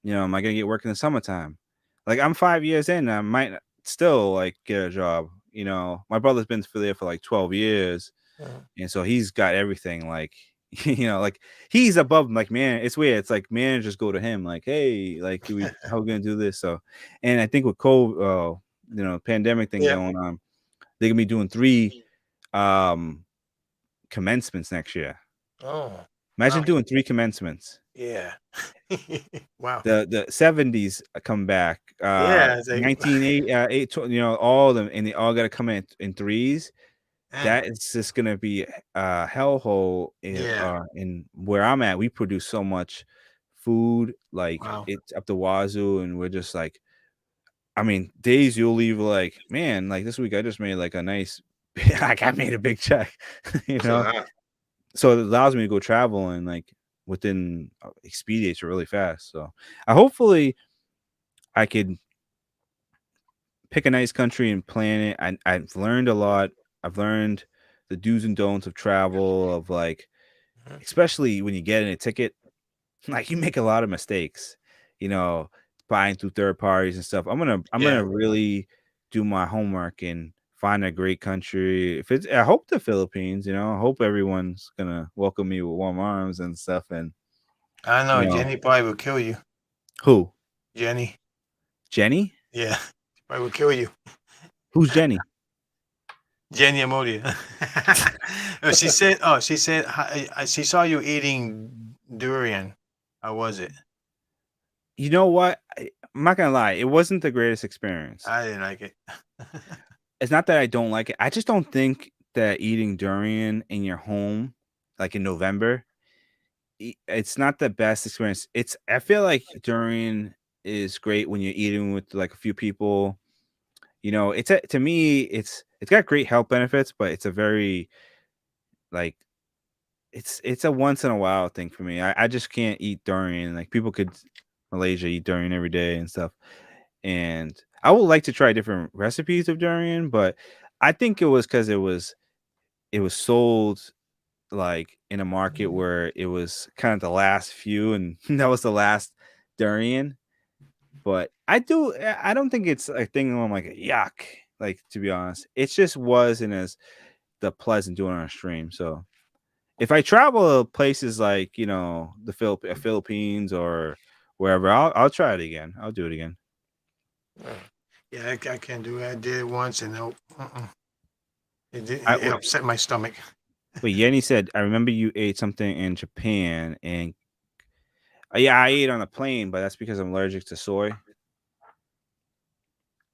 am I gonna get work in the summertime? Like I'm 5 years in, I might still like get a job. My brother's been for there for like 12 years, Mhm. and so he's got everything. Like, like he's above like man. It's weird. It's like managers go to him like, hey, like, how we gonna do this? So, and I think with COVID, pandemic thing Yeah. going on, they're gonna be doing 3 um commencements next year. Oh, Imagine wow. doing 3 commencements. Yeah. Wow. The 70s come back, Yeah. It's like, 1980, all of them, and they all got to come in threes. man. That is just gonna be a hellhole Yeah. in where I'm at. We produce so much food, like Wow. it's up the wazoo, and we're just like, I mean, days you'll leave like, man, like this week I just made like a nice, like I made a big check, you That's a know. lot. So it allows me to go travel and like within expedites really fast. So hopefully I could pick a nice country and plan it. I've learned a lot. I've learned the do's and don'ts of travel, of like, Mhm. especially when you get in a ticket, like you make a lot of mistakes, you know, buying through third parties and stuff. I'm Yeah. gonna really do my homework and find a great country. If it's I hope the Philippines, I hope everyone's gonna welcome me with warm arms and stuff. And I you know know, Jenny probably will kill you. who? Jenny. Jenny? Yeah. She probably will kill you. Who's Jenny? Jenny Amodia. No, she said, she saw you eating durian. How was it? You know what? I'm not gonna lie, it wasn't the greatest experience. I didn't like it. It's not that I don't like it. I just don't think that eating durian in your home, like in November, it's not the best experience. I feel like durian is great when you're eating with like a few people. To me, it's got great health benefits, but it's a very like it's a once in a while thing for me. I just can't eat durian. Like people could Malaysia eat durian every day and stuff. and I would like to try different recipes of durian, but I think it was because it was sold like in a market where it was kind of the last few, and that was the last durian. But I don't think it's a thing where I'm like yuck. Like, to be honest, it just wasn't as the pleasant doing on a stream. So if I travel to places like the Philippines or wherever, I'll try it again. I'll do it again. Yeah, I can't do it. I did it once, and no, I it upset my stomach. Wait, Yenny said, I remember you ate something in Japan, and yeah, I ate on a plane, but that's because I'm allergic to soy.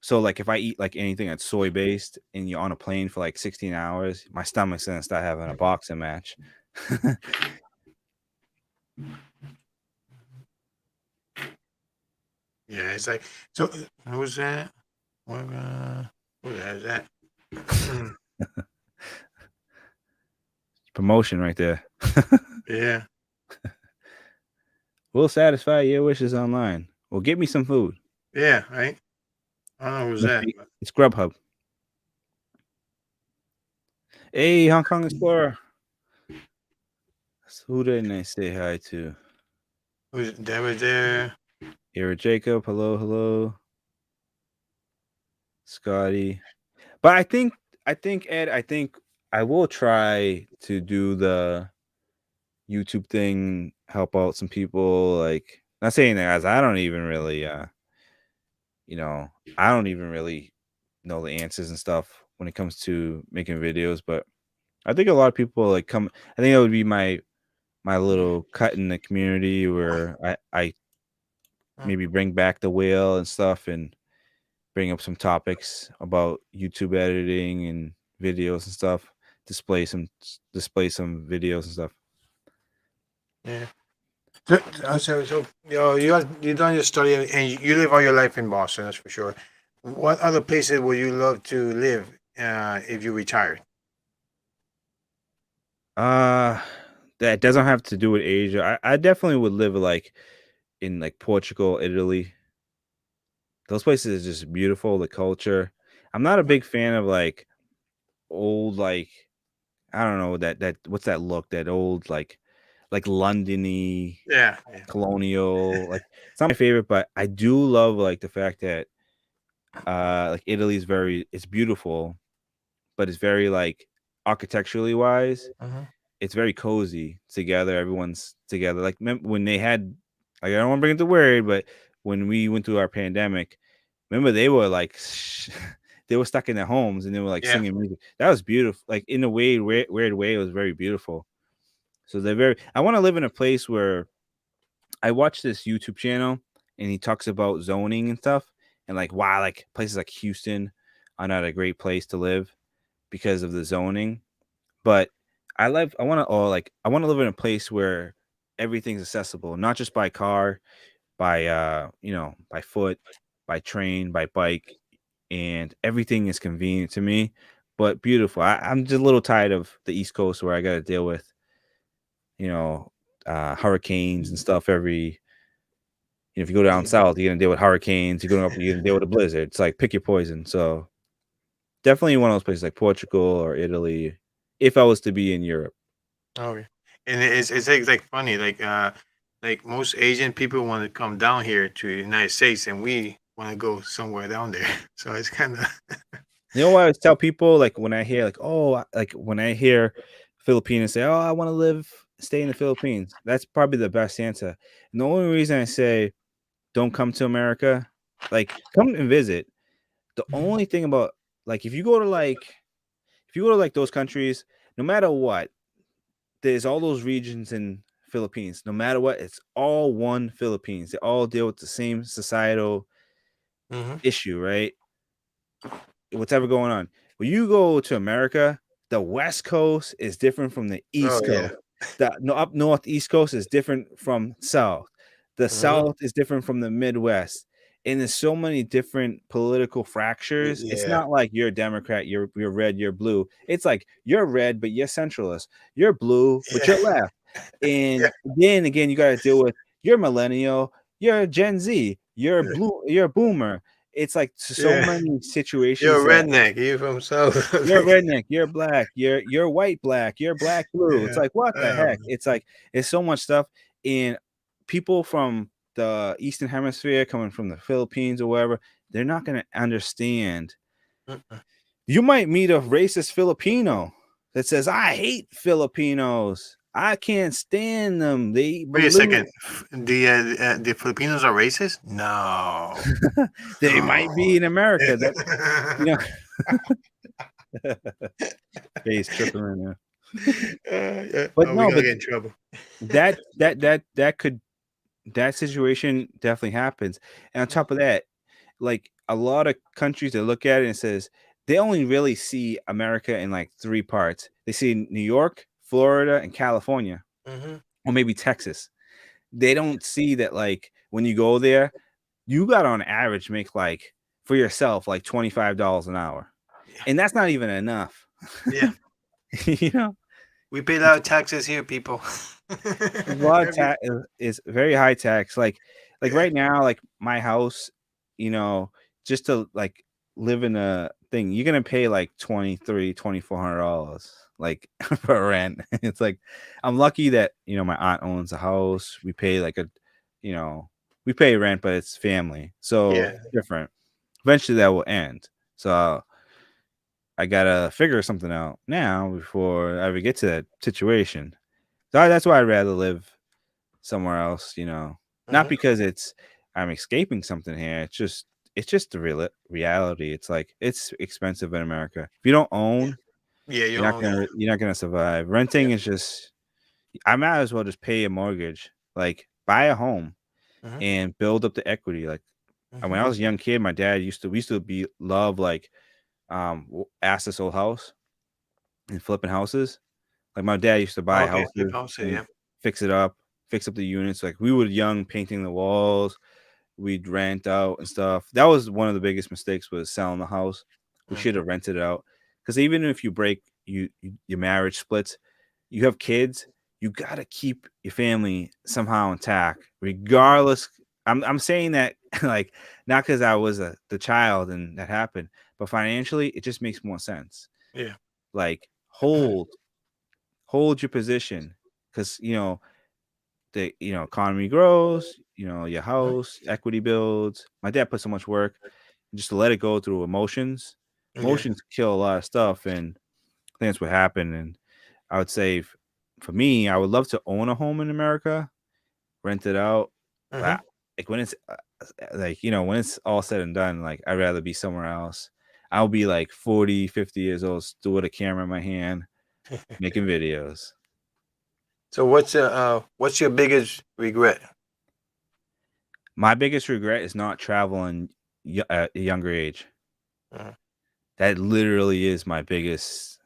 So, like, if I eat like anything that's soy based and you're on a plane for like 16 hours, my stomach's gonna start having a boxing match. Yeah, it's like so. Who was that? Who the hell is that? Promotion right there. Yeah, We'll satisfy your wishes online. Well, get me some food. yeah, right. I don't know who's Must that. be it's Grubhub. Hey, Hong Kong Explorer. Who didn't I say hi to? Who's that was there? Eric Jacob. Hello, hello. Scotty. But I think Ed, I think I will try to do the YouTube thing, help out some people. Like, not saying that, as I don't even really you know, I don't even really know the answers and stuff when it comes to making videos, but I think a lot of people like come. I think that would be my little cut in the community where I maybe bring back the whale and stuff and bring up some topics about YouTube editing and videos and stuff. Display some videos and stuff. Yeah. So you done your study and you live all your life in Boston. That's for sure. What other places would you love to live if you retired? Uh that doesn't have to do with Asia. I definitely would live like in like Portugal, Italy. Those places are just beautiful. The culture. I'm not a big fan of like old like I don't know that what's that look, that old like Londony Yeah, yeah. colonial, like it's not my favorite, but I do love like the fact that like Italy's it's beautiful, but it's very like architecturally wise, Mhm. it's very cozy together. Everyone's together. Like when they had, like, I don't want to bring it to weird, but when we went through our pandemic, remember they were like they were stuck in their homes and they were like Yeah. singing music. That was beautiful. Like in a weird way, it was very beautiful. So they're very. I want to live in a place where I watch this YouTube channel and he talks about zoning and stuff, and like wow, like places like Houston are not a great place to live because of the zoning. But I want to live in a place where everything's accessible, not just by car, by by foot, by train, by bike, and everything is convenient to me, but beautiful. I'm just a little tired of the East Coast where I got to deal with you know hurricanes and stuff every. If you go down south, you're gonna deal with hurricanes. You're going up, you're gonna deal with a blizzard. It's like pick your poison. So definitely one of those places like Portugal or Italy, if I was to be in Europe. Okay. And it's like funny, like most Asian people want to come down here to the United States, and we want to go somewhere down there. So it's kind of You know what I always tell people, like when I hear like when I hear Filipinos say, "Oh, I want to stay in the Philippines." That's probably the best answer. And the only reason I say don't come to America, like come and visit. The only thing about like if you go to like those countries, no matter what, there's all those regions in Philippines. No matter what, it's all one Philippines. They all deal with the same societal hmm. issue, right? Whatever going on. When you go to America, the West Coast is different from the Oh East yeah. Coast. The no, up north East Coast is different from South. The Hmm. South is different from the Midwest. And there's so many different political fractures. It's Yeah. not like you're a Democrat, you're red, you're blue. It's like you're red, but you're centralist. You're blue, but Yeah. you're left. Yeah. And then again, you got to deal with you're millennial, you're Gen Z, you're blue, you're a boomer, it's like so Yeah. many situations You're a that redneck. You're from South. you're redneck, you're black, you're white black, you're black blue. It's Yeah. like what the heck? It's like it's so much stuff. And people from the Eastern Hemisphere coming from the Philippines or wherever, they're not gonna understand. Mm-mm. You might meet a racist Filipino that says, I hate Filipinos. I can't stand them. They eat Wait a balloons. second. The Filipinos are racist? No. They might No. be in America. That you know, face tripping right now. Yeah. But Oh, we're no, gonna but get in trouble. that could that situation definitely happens. And on top of that, like a lot of countries that look at it and says they only really see America in like three parts. They see New York, Florida, and California, Mm-hmm. or maybe Texas. They don't see that like when you go there, you got on average make like for yourself like $25 an hour. Yeah. And that's not even enough. Yeah. you know, We pay a lot of taxes here, people. a lot of Every, tax is very high tax. Like yeah. right now, like my house, just to like live in a thing, you're gonna pay like $2,400 like for rent. It's like I'm lucky that my aunt owns a house. We pay like you know, we pay rent, but it's family, so Yeah. different. Eventually that will end. So I gotta figure something out now before I ever get to that situation. So that's why I'd rather live somewhere else, not Mm-hmm. because I'm escaping something here. It's just the reality. It's like it's expensive in America. If you don't Yeah. own, Yeah. You you're not own that. gonna you're not gonna survive. Yeah. Renting is just I might as well just pay a mortgage, like buy a home Mm-hmm. and build up the equity. Like Mm-hmm. when I was a young kid, my dad we used to be love like ask us old house and flipping houses. Like my dad used to buy Okay. Flip houses house. and Yeah. fix it up, fix up the units. Like we were young, painting the walls. We'd rent out and stuff. That was one of the biggest mistakes was selling the house. We Mm. should have rented it out because even if you break your marriage splits, you have kids. You gotta keep your family somehow intact, regardless. I'm saying that like not because I was the child and that happened, but financially it just makes more sense. Yeah. Like hold your position because the economy grows, your Mhm. house equity builds. My dad put so much work just to let it go through emotions. Yeah. Emotions kill a lot of stuff, and I think that's what happened. And I would say for me, I would love to own a home in America, rent it out, Mm-hmm. but like when it's like when it's all said and done, like I'd rather be somewhere else. I'll be like 40, 50 years old, still with a camera in my hand, making videos. So what's your biggest regret? My biggest regret is not traveling at a younger age. Uh, That literally is my biggest.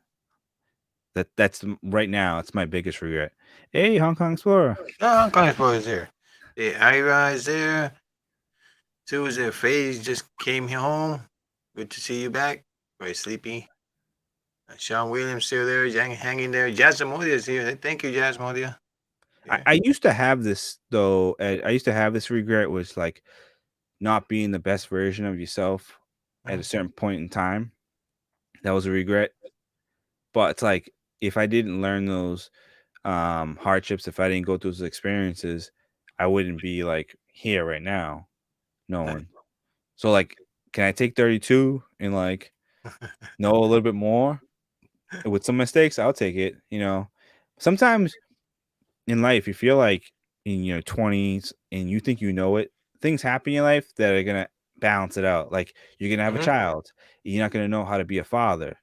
Right now. It's my biggest regret. Hey, Hong Kong Explorer. no, I'm coming for is there. The Ira is there. Two is there. Faye just came home. Good to see you back. Very sleepy. Sean Williams still there, hanging there. Jasmodia is here. Thank you, Jasmodia. Yeah. I used to have this though. I used to have this regret was like not being the best version of yourself at a Mhm. certain point in time. That was a regret. But it's like if I didn't learn those hardships, if I didn't go through those experiences, I wouldn't be like here right now. No Right. one. So like, can I take 32 and like know a little bit more with some mistakes? I'll take it. Sometimes in life, you feel like in your 20s and you think you know it, things happen in your life that are gonna balance it out. Like you're gonna have a Hmm. child, you're not gonna know how to be a father.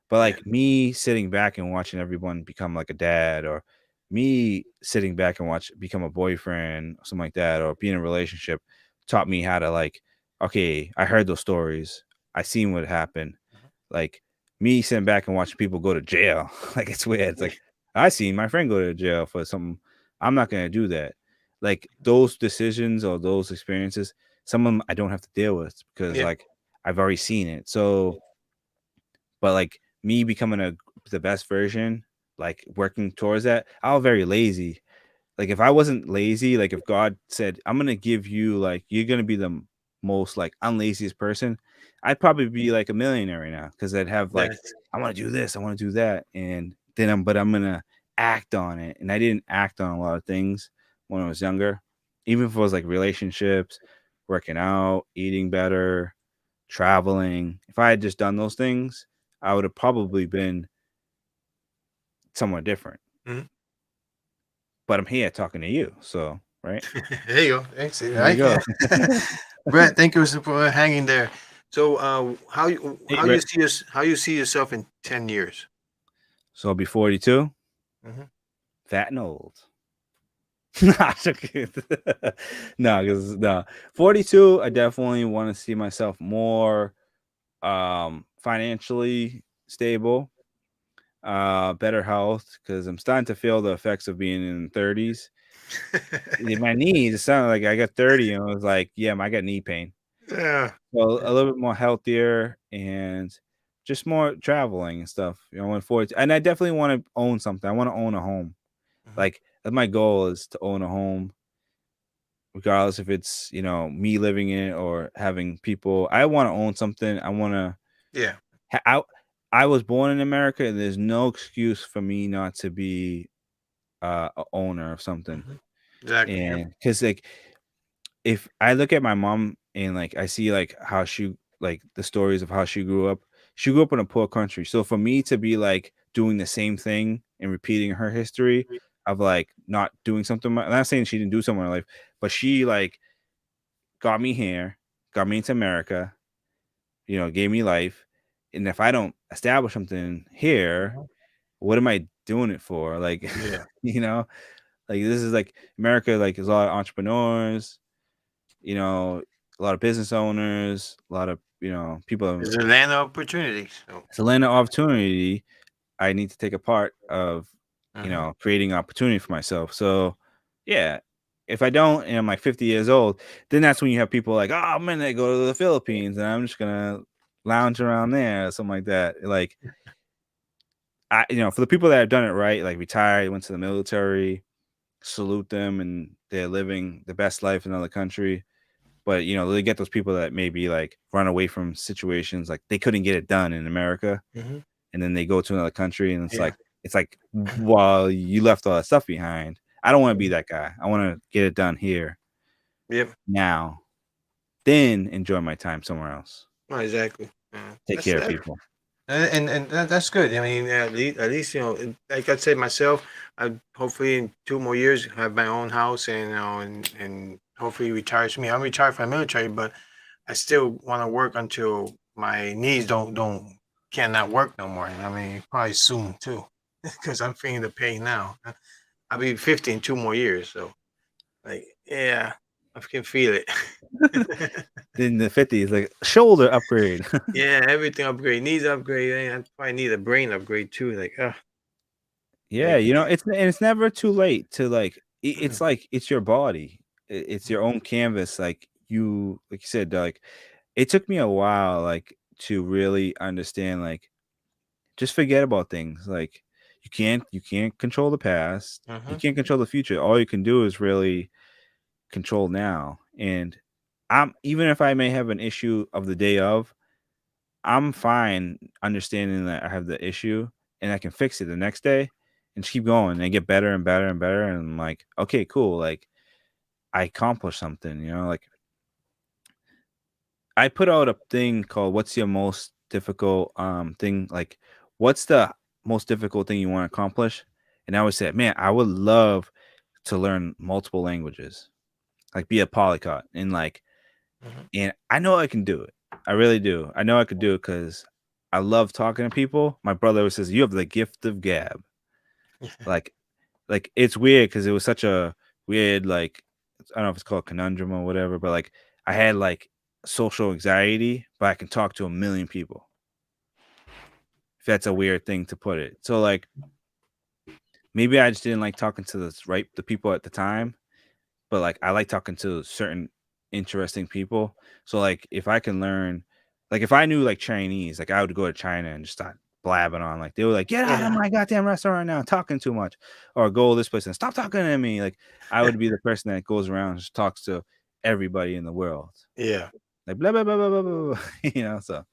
But Yeah. like me sitting back and watching everyone become like a dad, or me sitting back and watch become a boyfriend, something like that, or be in a relationship, taught me how to like, okay, I heard those stories, I seen what happened. Mhm. Like me sitting back and watching people go to jail, like it's weird. It's Yeah. like I seen my friend go to jail for something. I'm not gonna do that. Like those decisions or those experiences, some of them I don't have to deal with because Yeah. like I've already seen it. So, but like me becoming the best version, like working towards that, I was very lazy. Like if I wasn't lazy, like if God said, I'm gonna give you like you're gonna be the most like unlaziest person, I'd probably be like a millionaire right now because I'd have like That's I want to do this, I want to do that, and then I'm gonna act on it, and I didn't act on a lot of things when I was younger, even if it was like relationships, working out, eating better, traveling. If I had just done those things, I would have probably been somewhere different. mhm. But I'm here talking to you, so right There you go. Thanks. there you Right. go. Brett, thank you for hanging there. So, Hey, Brett. how you see yourself in 10 years? So I'll be 42, Hmm. fat and old. Nah, no, because no, 42. I definitely want to see myself more financially stable, better health because I'm starting to feel the effects of being in the 30s. My knees, it sounded like I got 30 and I was like, yeah, I got knee pain. Yeah. So a little bit more healthier and just more traveling and stuff. I want forward to, and I definitely want to own something. I want to own a home. Mhm. Like that's my goal is to own a home, regardless if it's me living in it or having people. I want to own something. I want to. Yeah. I I was born in America, and there's no excuse for me not to be a owner of something. Mhm. Exactly. Yep. And because like if I look at my mom and like I see like how she like the stories of how she grew up in a poor country. So for me to be like doing the same thing and repeating her history of like not doing something, I'm not saying she didn't do something in her life, but she like got me here, got me into America, gave me life. And if I don't establish something here, Mhm. what am I doing it for? Like, Yeah. you know, like this is like America, like there's a lot of entrepreneurs, you know, a lot of business owners, a lot of, people. It's a land of opportunities. So. It's a land of opportunity. I need to take a part of, Mhm. creating opportunity for myself. So, yeah, if I don't, and I'm like 50 years old, then that's when you have people like, oh, I'm gonna go to the Philippines and I'm just gonna lounge around there or something like that. Like, for the people that have done it right, like retired, went to the military, salute them, and they're living the best life in another country. But they get those people that maybe like run away from situations like they couldn't get it done in America, Mhm. and then they go to another country, and Yeah. it's like, well, you left all that stuff behind. I don't want to be Mhm. that guy. I want to get it done here Yep. now, then enjoy my time somewhere else. Well, exactly. Yeah. Take That's care of that. people. That's good. I mean, at least like I said myself, I hopefully in 2 more years have my own house and and hopefully retires me. I'm retired from the military, but I still want to work until my knees don't cannot work no more. I mean, probably soon too, because I'm feeling the pain now. I'll be 50 in 2 more years, so like yeah, I can feel it. In the 50s, like shoulder upgrade. Yeah, everything upgrade, needs upgrade. I probably need a brain upgrade too. Yeah, Like it's never too late to like mm, it's like it's your body. It's your mhm, own canvas. Like you said, like it took me a while like to really understand like just forget about things. Like you can't control the past. You mhm, can't control the future. All you can do is really control now. And I'm even if I may have an issue of the day of, I'm fine understanding that I have the issue and I can fix it the next day and just keep going and get better and better and better. And I'm like, okay, cool. Like I accomplished something, like I put out a thing called what's your most difficult thing? Like what's the most difficult thing you want to accomplish? And I would say, man, I would love to learn multiple languages, like be a polyglot mhm. and I know I can do it. I really do. I know I could do it because I love talking to people. My brother always says, you have the gift of gab. Like, it's weird because it was such a weird, like, I don't know if it's called conundrum or whatever, but like I had like social anxiety, but I can talk to a million people. If that's a weird thing to put it. So like maybe I just didn't like talking to the people at the time, but like I like talking to certain interesting people. So like if I can learn, like if I knew like Chinese, like I would go to China and just start blabbing on. Like they were like, get out of Yeah, my goddamn restaurant now, talking too much, or go to this place and stop talking to me. Like I would be the person that goes around and just talks to everybody in the world. yeah. like blah blah blah blah blah blah. Blah. So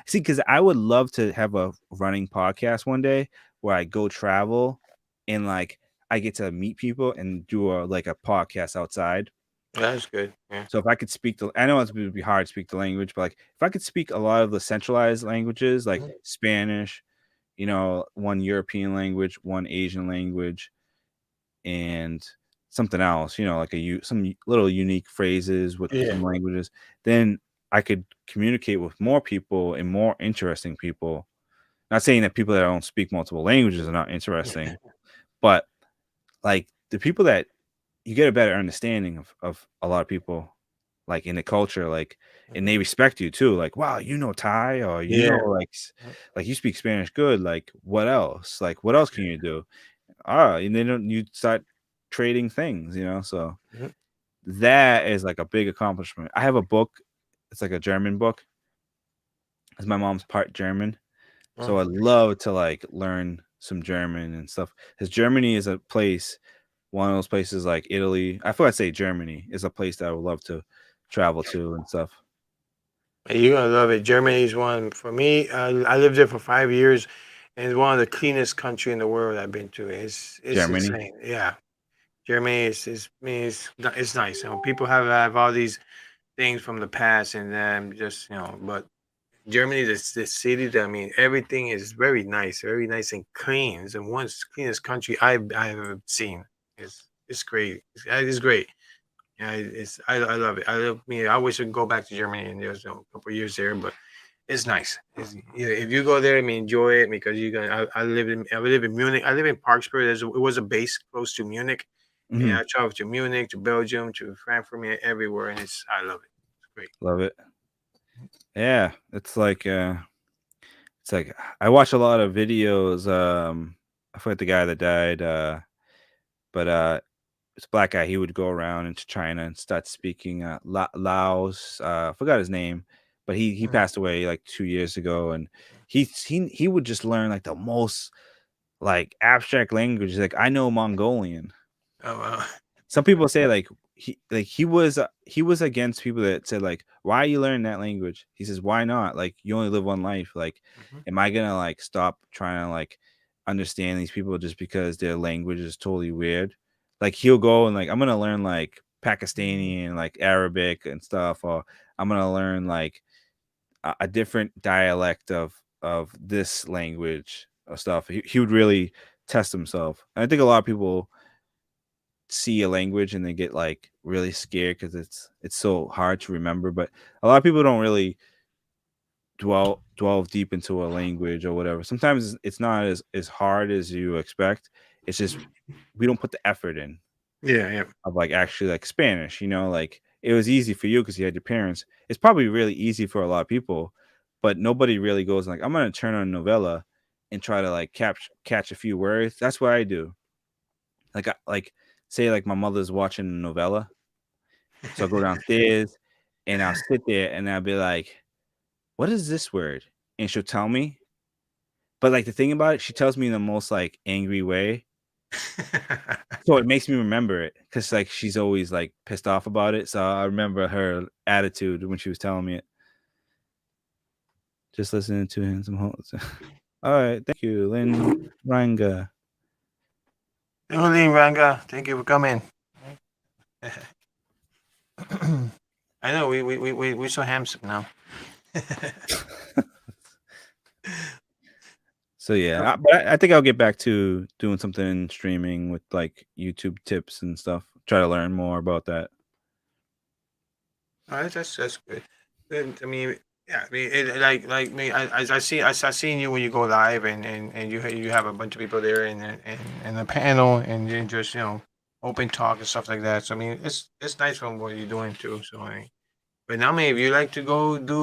see, because I would love to have a running podcast one day where I go travel and like I get to meet people and do a podcast outside. That's good. Yeah. So if I could speak I know it would be hard to speak the language, but like if I could speak a lot of the centralized languages like Mhm. Spanish, one European language, one Asian language, and something else, like some little unique phrases with Yeah. some languages, then I could communicate with more people and more interesting people. Not saying that people that don't speak multiple languages are not interesting, but like the people that you get a better understanding of a lot of people like in the culture, like, and Mhm. they respect you too. Like, wow, Thai, or Yeah. like you speak Spanish good. Like, what else? Like, what else can you do? And then you start trading things, So Mhm. that is like a big accomplishment. I have a book. It's like a German book. 'Cause my mom's part German, so Oh, I'd love to like learn some German and stuff. Because Germany is a place, one of those places like Italy. I forgot to say Germany is a place that I would love to travel to and stuff. you're gonna love it. Germany is one for me. I lived there for 5 years, and it's one of the cleanest country in the world I've been to. It's Germany. insane. Yeah, Germany is I mean, it's nice. People have all these things from the past, and just but Germany, the city. I mean, everything is very nice and clean. It's the one of the cleanest country I've ever seen. It's great. It's great. Yeah, I love it. I love me. I wish I could go back to Germany and there's a couple of years there, but it's nice. Yeah, if you go there, I mean, enjoy it because you gonna. I live in Munich. I live in Parksburg. It was a base close to Munich, and Mhm. I travel to Munich, to Belgium, to Frankfurt, man, everywhere, and I love it. It's great. Love it. Yeah, it's like I watch a lot of videos. I forget the guy that died, but it's a black guy. He would go around into China and start speaking Laos. I forgot his name, but he Mhm. passed away like 2 years ago, and he would just learn like the most like abstract language. Like I know Mongolian. Oh wow. Some people say like he was against people that said like, why are you learning that language? He says, why not? Like you only live one life. Like, Mhm. am I gonna like stop trying to like understand these people just because their language is totally weird? Like he'll go and like I'm gonna learn like Pakistani and like Arabic and stuff, or I'm gonna learn like a different dialect of this language or stuff. He would really test himself. And I think a lot of people see a language and they get like really scared because it's so hard to remember. But a lot of people don't really dwell deep into a language or whatever. Sometimes it's not as hard as you expect. It's just we don't put the effort in Yeah, yeah. of like actually like Spanish. Like it was easy for you because you had your parents. It's probably really easy for a lot of people, but nobody really goes like, I'm gonna turn on a novella and try to like catch a few words. That's what I do. Like say like my mother's watching a novella. So I'll go downstairs and I'll sit there and I'll be like, what is this word? And she'll tell me. But like the thing about it, she tells me in the most like angry way. So it makes me remember it because like she's always like pissed off about it. So I remember her attitude when she was telling me it. Just listening to him some hoes. All right, thank you, Lynn Ranga. Holy Ranga, thank you for coming. I know we're so handsome now. So yeah, but I think I'll get back to doing something streaming with like YouTube tips and stuff. Try to learn more about that. Oh, that's good. I mean, yeah, I mean, like me. I seen you when you go live, and you have a bunch of people there, and the panel, and you just open talk and stuff like that. So I mean, it's nice from what you're doing too. So but now, man, if you like to go do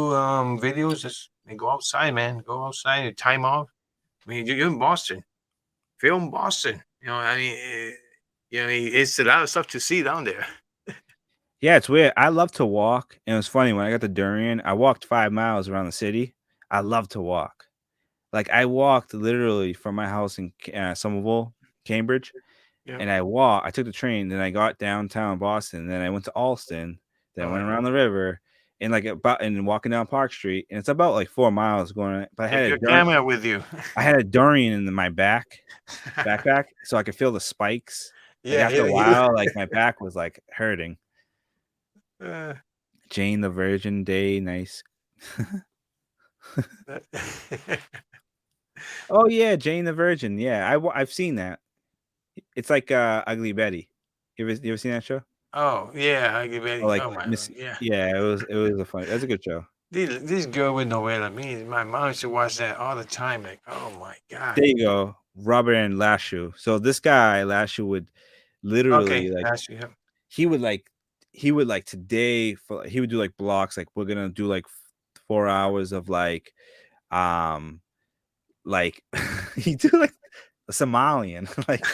videos, just go outside, man. Go outside, time off. I mean, you're in Boston, film Boston. I mean, it's a lot of stuff to see down there. Yeah, it's weird. I love to walk, and it was funny when I got to Durian. I walked 5 miles around the city. I love to walk. Like I walked literally from my house in Somerville, Cambridge, Yeah. and I took the train, then I got downtown Boston, then I went to Alston, then I Oh, went yeah. around the river, and like about and walking down Park Street, and it's about like 4 miles going. But Take your camera with you. I had a durian in my backpack, so I could feel the spikes. Like Yeah, after a while, like my back was like hurting. uh, Jane the Virgin Day, nice. Oh yeah, Jane the Virgin. Yeah, I've seen that. It's like Ugly Betty. You ever seen that show? oh yeah, I give Or it. like Oh my, Miss. yeah. Yeah, it was a fun. That's a good show. This girl with novela. Me, my mom used to watch that all the time. Like, oh my god. There you go, Robert and Lashu. So this guy Lashu would Okay, literally like that's you. he would like he would like today for he would do like blocks like we're gonna do like 4 hours of um like he do like a Somalian like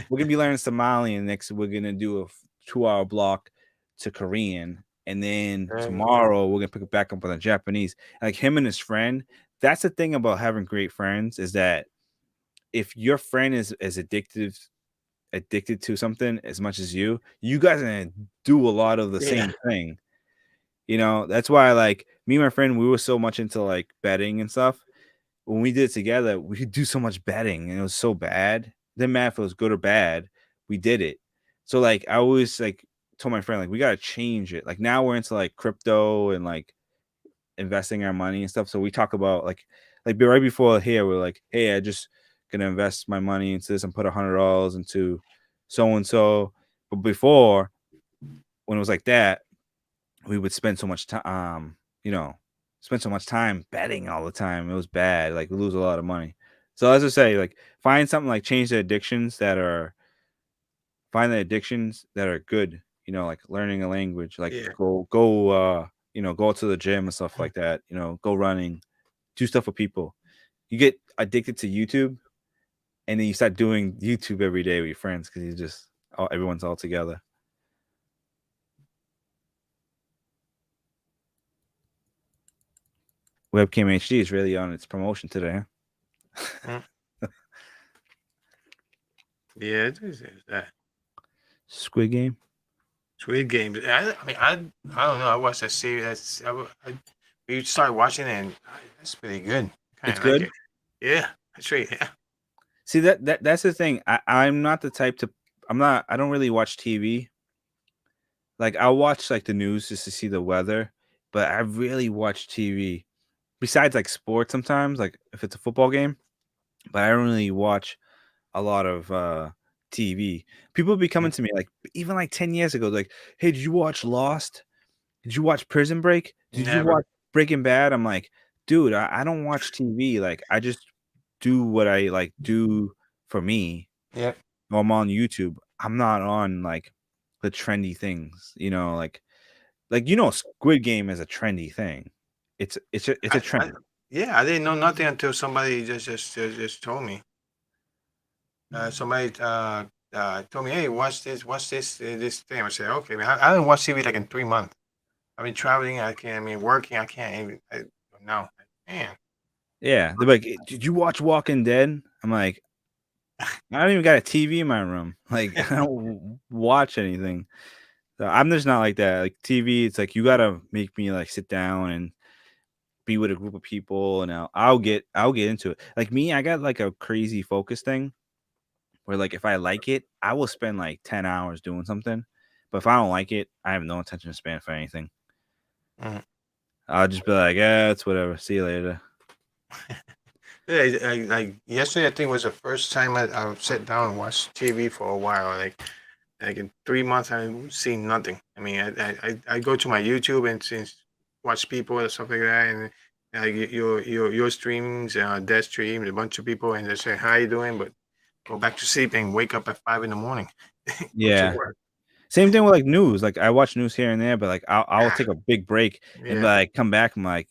we're gonna be learning Somalian next. We're gonna do a 2 hour block to Korean, and then There you go. tomorrow we're gonna pick it back up on the Japanese. Like him and his friend. That's the thing about having great friends is that if your friend is as addicted to something as much as you guys are gonna do a lot of the Yeah. same thing. You know, that's why like me and my friend, we were so much into like betting and stuff. When we did it together, we could do so much betting and it was so bad. Didn't matter if it was good or bad, we did it. So like I always like told my friend, like, we gotta change it. Like now we're into like crypto and like investing our money and stuff. So we talk about right before here, we're like, hey, I just gonna invest my money into this and put $100 into so and so. But before, when it was like that, we would spend so much time, spend so much time betting all the time. It was bad. Like we lose a lot of money. So as I say, like find something like change the addictions that are find the addictions that are good. You know, like learning a language, like Yeah. go to the gym and stuff like that. You know, go running, do stuff with people. You get addicted to YouTube, and then you start doing YouTube every day with your friends because everyone's all together. Webcam HD is really on its promotion today. Huh? Mm. Yeah, it is that. Squid Game. Squid Game. I mean, I don't know. I watched that series. We started watching it, and that's pretty good. Kind It's of like good. it. Yeah, that's right. Yeah. See that's the thing. I'm not the type to. I'm not. I don't really watch TV. Like I'll watch like the news just to see the weather, but I really watch TV. Besides like sports sometimes, like if it's a football game, but I don't really watch a lot of TV. People be coming Mm. to me like even like 10 years ago, like, hey, did you watch Lost? Did you watch Prison Break? Did you Never. watch Breaking Bad? I'm like, dude, I don't watch TV. Like I just do what I like do for me. Yep. When I'm on YouTube. I'm not on like the trendy things, Squid Game is a trendy thing. It's a I trend. yeah, I didn't know nothing until somebody just told me. Somebody told me, "Hey, watch this thing." I said, "Okay, man. I haven't watched TV like in 3 months. I've been traveling. I can't. I mean, working. I can't even. No, man. Yeah, they're like, "Did you watch Walking Dead?" I'm like, I don't even got a TV in my room. Like, I don't watch anything. So I'm just not like that. Like TV, it's like you gotta make me like sit down and be with a group of people, and I'll get into it. Like me, I got like a crazy focus thing where like if I like it, I will spend like 10 hours doing something. But if I don't like it, I have no attention span for anything. Mhm. I'll just be like, yeah, it's whatever. See you later. Yeah, like yesterday, I think was the first time I sat down and watched TV for a while. Like in 3 months, I've seen nothing. I mean, I go to my YouTube and watch people and stuff like that, and your streams, dead streams, a bunch of people, and they say how you doing, but go back to sleep and wake up at 5 in the morning, go to Yeah. work. Same thing with like news. Like I watch news here and there, but like I'll Ah, take a big break and be yeah. like come back. I'm like,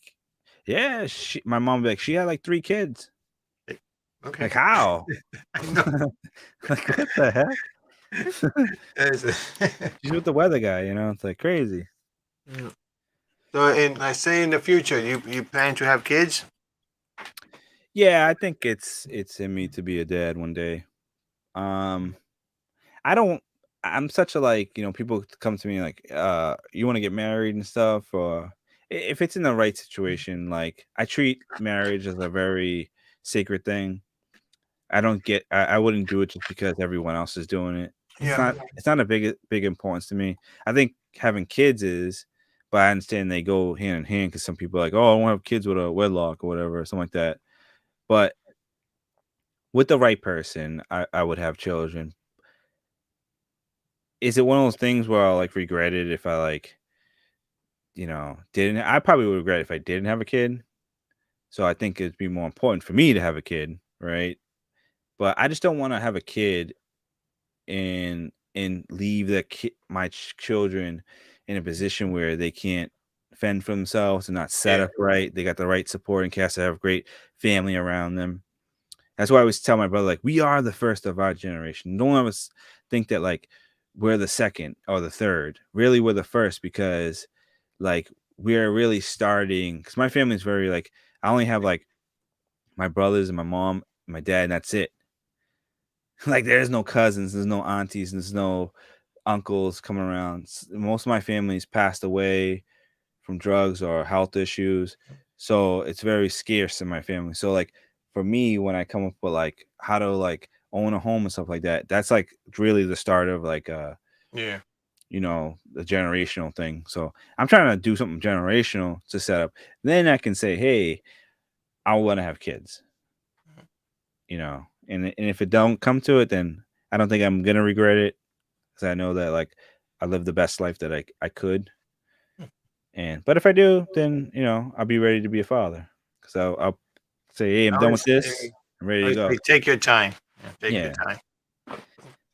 yeah, my mom will be like, she had like 3 kids. Okay. Like how? I know. Like what the heck? She's with the weather guy, It's like crazy. Yeah. So, I say in the future, you plan to have kids? Yeah, I think it's in me to be a dad one day. Um, I don't. I'm such a like, people come to me like, you want to get married and stuff, or if it's in the right situation, like I treat marriage as a very sacred thing. I wouldn't do it just because everyone else is doing it. Yeah, It's not a big importance to me. I think having kids is, but I understand they go hand in hand because some people are like, oh, I want to have kids with a wedlock or whatever, something like that. But with the right person, I would have children. Is it one of those things where I'll like regret it if I like, didn't I probably would regret it if I didn't have a kid. So I think it'd be more important for me to have a kid, right? But I just don't want to have a kid and leave my children in a position where they can't fend for themselves and not set yeah, up right. They got the right support and cast to have great family around them. That's why I always tell my brother, like, we are the first of our generation. Don't let us think that like we're the second or the third. Really, we're the first because like we're really starting. Because my family's very like I only have like my brothers and my mom, and my dad, and that's it. Like there's no cousins, there's no aunties, there's no uncles coming around. Most of my family's passed away from drugs or health issues, so it's very scarce in my family. So like for me, when I come up with like how to like own a home and stuff like that, that's like really the start of like yeah. the generational thing. So I'm trying to do something generational to set up. Then I can say, hey, I want to have kids. And if it don't come to it, then I don't think I'm gonna regret it because I know that like I lived the best life that I could. But if I do, then I'll be ready to be a father. Because I'll say, hey, I'm I done with always this. say, I'm I ready to always go. say, take your time. Yeah, take your Yeah. time.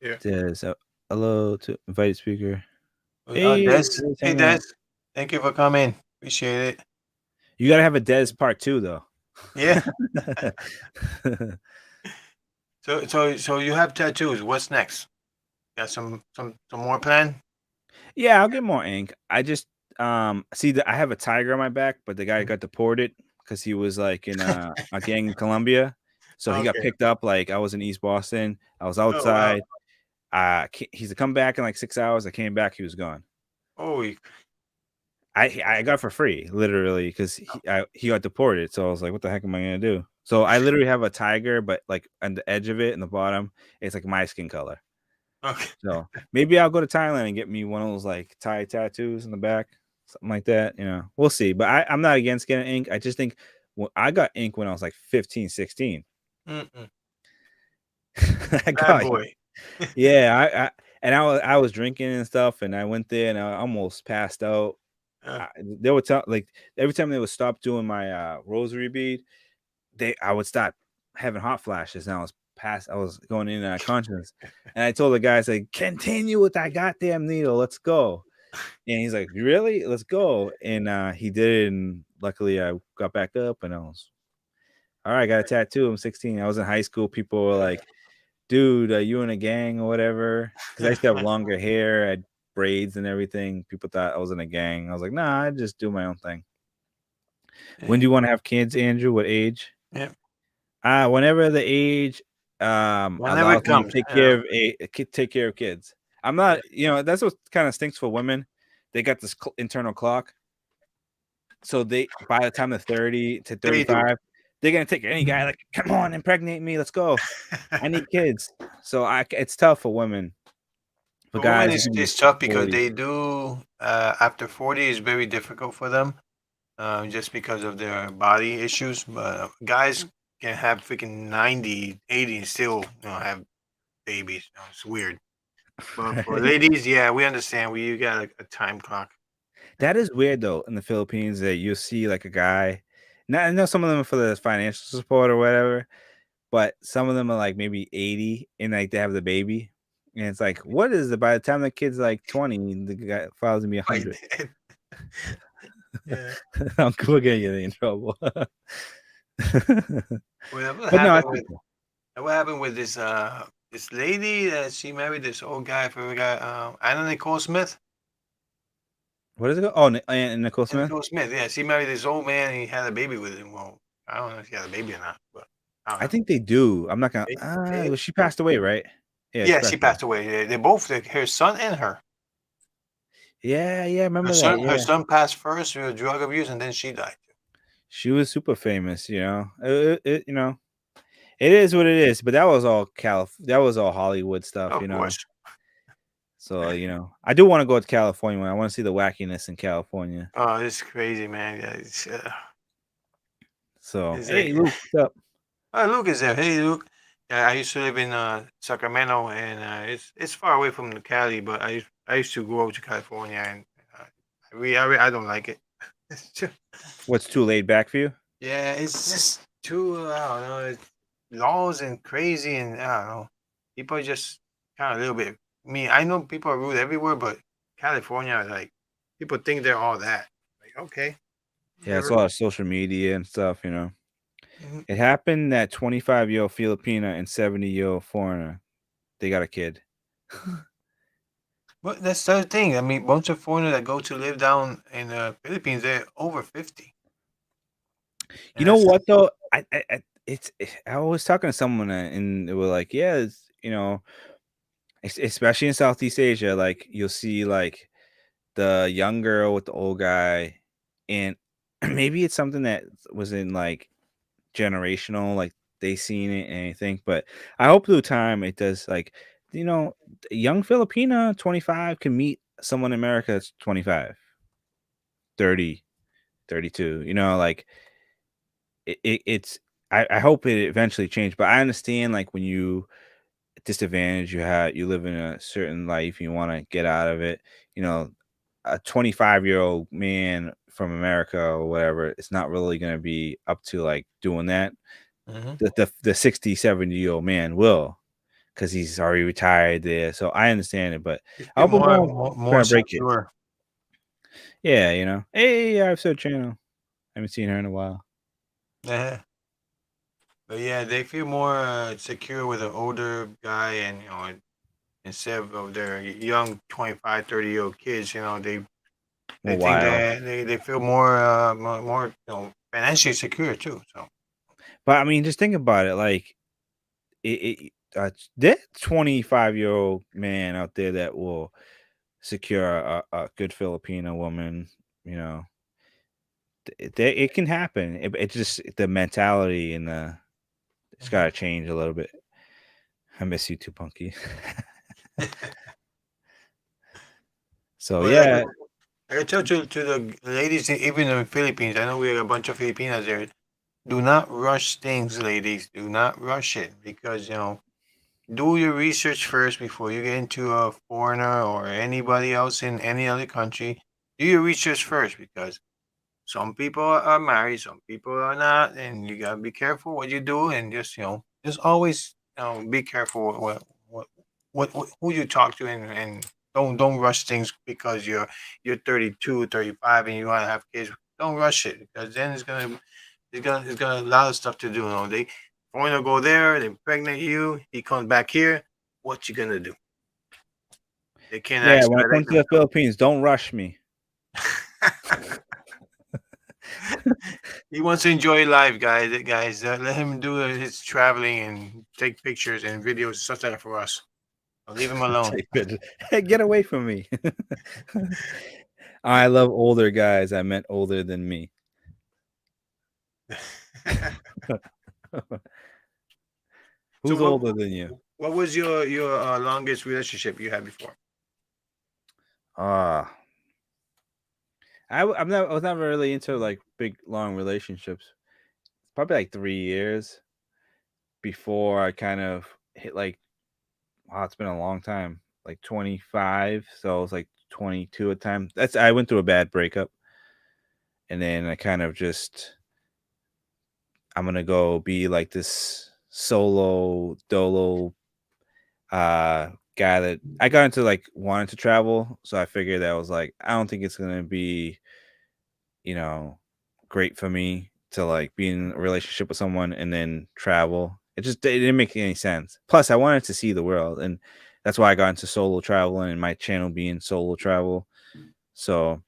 Yeah. Says hello to invited speaker. Des, Hey, Des hey hanging Des, out. thank you for coming. Appreciate it. You gotta have a Des part 2 though. Yeah. So you have tattoos. What's next? Got some more plan? Yeah, I'll get more ink. I just see that I have a tiger on my back, but the guy got deported because he was like in a gang in Colombia. So he got Okay. picked up like I was in East Boston. I was Oh wow. outside. He's to come back in like 6 hours. I came back, he was gone. Oh, I got it for free, literally, because he got deported. So I was like, what the heck am I gonna do? So I literally have a tiger, but like on the edge of it in the bottom, it's like my skin color. okay. So maybe I'll go to Thailand and get me one of those like Thai tattoos in the back, something like that. We'll see. But I'm not against getting ink. I just think I got ink when I was like 15, 16. Mm-mm. I Bad got boy. yeah. I was drinking and stuff, and I went there and I almost passed out. Uh, They would tell like every time they would stop doing my rosary bead, I would start having hot flashes, and I was going in and out of consciousness. And I told the guy, I said, continue with that goddamn needle, let's go. And he's like, really? Let's go. And he did it, and luckily I got back up and I was all right, I got a tattoo. I'm 16. I was in high school. People were like, dude, are you in a gang or whatever? Because I used to have longer hair, I had braids and everything. People thought I was in a gang. I was like, nah, I just do my own thing. When yeah. do you want to have kids, Andrew? What age? Yeah. Whenever the age Whenever allows it me to comes. take care of kids. I'm not, that's what kind of stinks for women. They got this internal clock. So they by the time they're 30 to They do. 35, they're gonna take any guy like, come on, impregnate me, let's go. I need kids. So it's tough for women. For For women, guys, you can be it's tough because 40. they do after 40 is very difficult for them, just because of their body issues. But guys can have freaking 90, 80 and still have babies. It's weird. But for Right? ladies, yeah, we understand. You got a time clock. That is weird though in the Philippines that you see like a guy. Now I know some of them are for the financial support or whatever, but some of them are like maybe 80 and like they have the baby. And it's like, what is it? By the time the kid's like 20, the guy files to be By 100. then. Yeah. We're gonna get in trouble. But Well, no, I think what happened with this lady that she married this old guy for a guy, Anna Nicole Smith? what is it called? Oh, and Nicole Anna Smith. Nicole Smith, yeah, she married this old man and he had a baby with him. Well, I don't know if he had a baby or not, but I don't I know. think they do. I'm not gonna. They- Well, she passed away, right? Yeah, she yeah, she passed away. passed away. They both, her son and her. Yeah, yeah, I Her remember that. son, her Yeah, son passed first with drug abuse, and then she died. she was super famous. It is what it is. But that was all That was all Hollywood stuff. Of course. So I do want to go to California. I want to see the wackiness in California. Oh, it's crazy, man. Yeah, So it's like, hey, Luke, what's up? oh, Luke is there. Hey, Luke. Yeah, I used to live in Sacramento, and it's far away from the Cali, but I used to go over to California, and uh, I don't like it. It's What's too laid back for you? yeah, it's just too I don't know, laws and crazy, and I don't know. People are just kind of a little bit. I mean, I know people are rude everywhere, but California, like people think they're all that. Like, okay, Yeah, it's whatever. a lot of social media and stuff. Mhm. It happened that 25-year-old Filipina and 70-year-old foreigner, they got a kid. But that's the other thing. I mean, bunch of foreigners that go to live down in the Philippines, they're over 50. You And know that's what though? I was talking to someone and they were like, yeah, especially in Southeast Asia, like you'll see like the young girl with the old guy, and maybe it's something that was in like generational, like they seen it and anything. But I hope through time it does like a young Filipina 25 can meet someone in America that's 25, 30, 32. Like it's I hope it eventually change. But I understand like when you disadvantage you live in a certain life, you want to get out of it. You know, a 25-year-old man from America or whatever, it's not really going to be up to like doing that. hmm The 60, 70-year-old man will, because he's already retired there. So I understand it, but you I feel hope it more, won't more, try more to break it. secure. Yeah, Hey, I've said channel. I haven't seen her in a while. Yeah. But yeah, they feel more secure with an older guy, and instead of their young 25, 30-year-old kids, they Well, think wild. that they feel more more financially secure too. So But I mean, just think about it. Like, that 25-year-old man out there that will secure a good Filipino woman, you know, it can happen. It just the mentality and it's got Mhm. to change a little bit. I miss you too, Punky. So But yeah, I can tell to the ladies, even in the Philippines, I know we have a bunch of Filipinas there. Do not rush things, ladies. Do not rush it because do your research first before you get into a foreigner or anybody else in any other country. Do your research first because some people are married, some people are not, and you gotta be careful what you do, and just always be careful what who you talk to, and don't rush things because you're 32, 35, and you want to have kids. Don't rush it because then it's gonna a lot of stuff to do. They want to go there, they impregnate you. He comes back here. What you gonna do? They can't yeah. When it expedite comes to the themselves. Philippines, don't rush me. He wants to enjoy life, guys. Let him do his traveling and take pictures and videos, stuff like that for us. Leave him alone. Take pictures. Hey, get away from me. I love older guys. I meant older than me. So Who's older than you? what was your longest relationship you had before? Ah, I was never really into like big long relationships. Probably like 3 years before I kind of hit like, wow, it's been a long time. Like 25, so I was like 22 at the time. I went through a bad breakup, and then I kind of just I'm gonna go be like this solo dolo guy that I got into like wanting to travel, so I figured that was like I don't think it's gonna be you know great for me to like be in a relationship with someone and then travel. It didn't make any sense. Plus, I wanted to see the world, and that's why I got into solo traveling and my channel being solo travel. So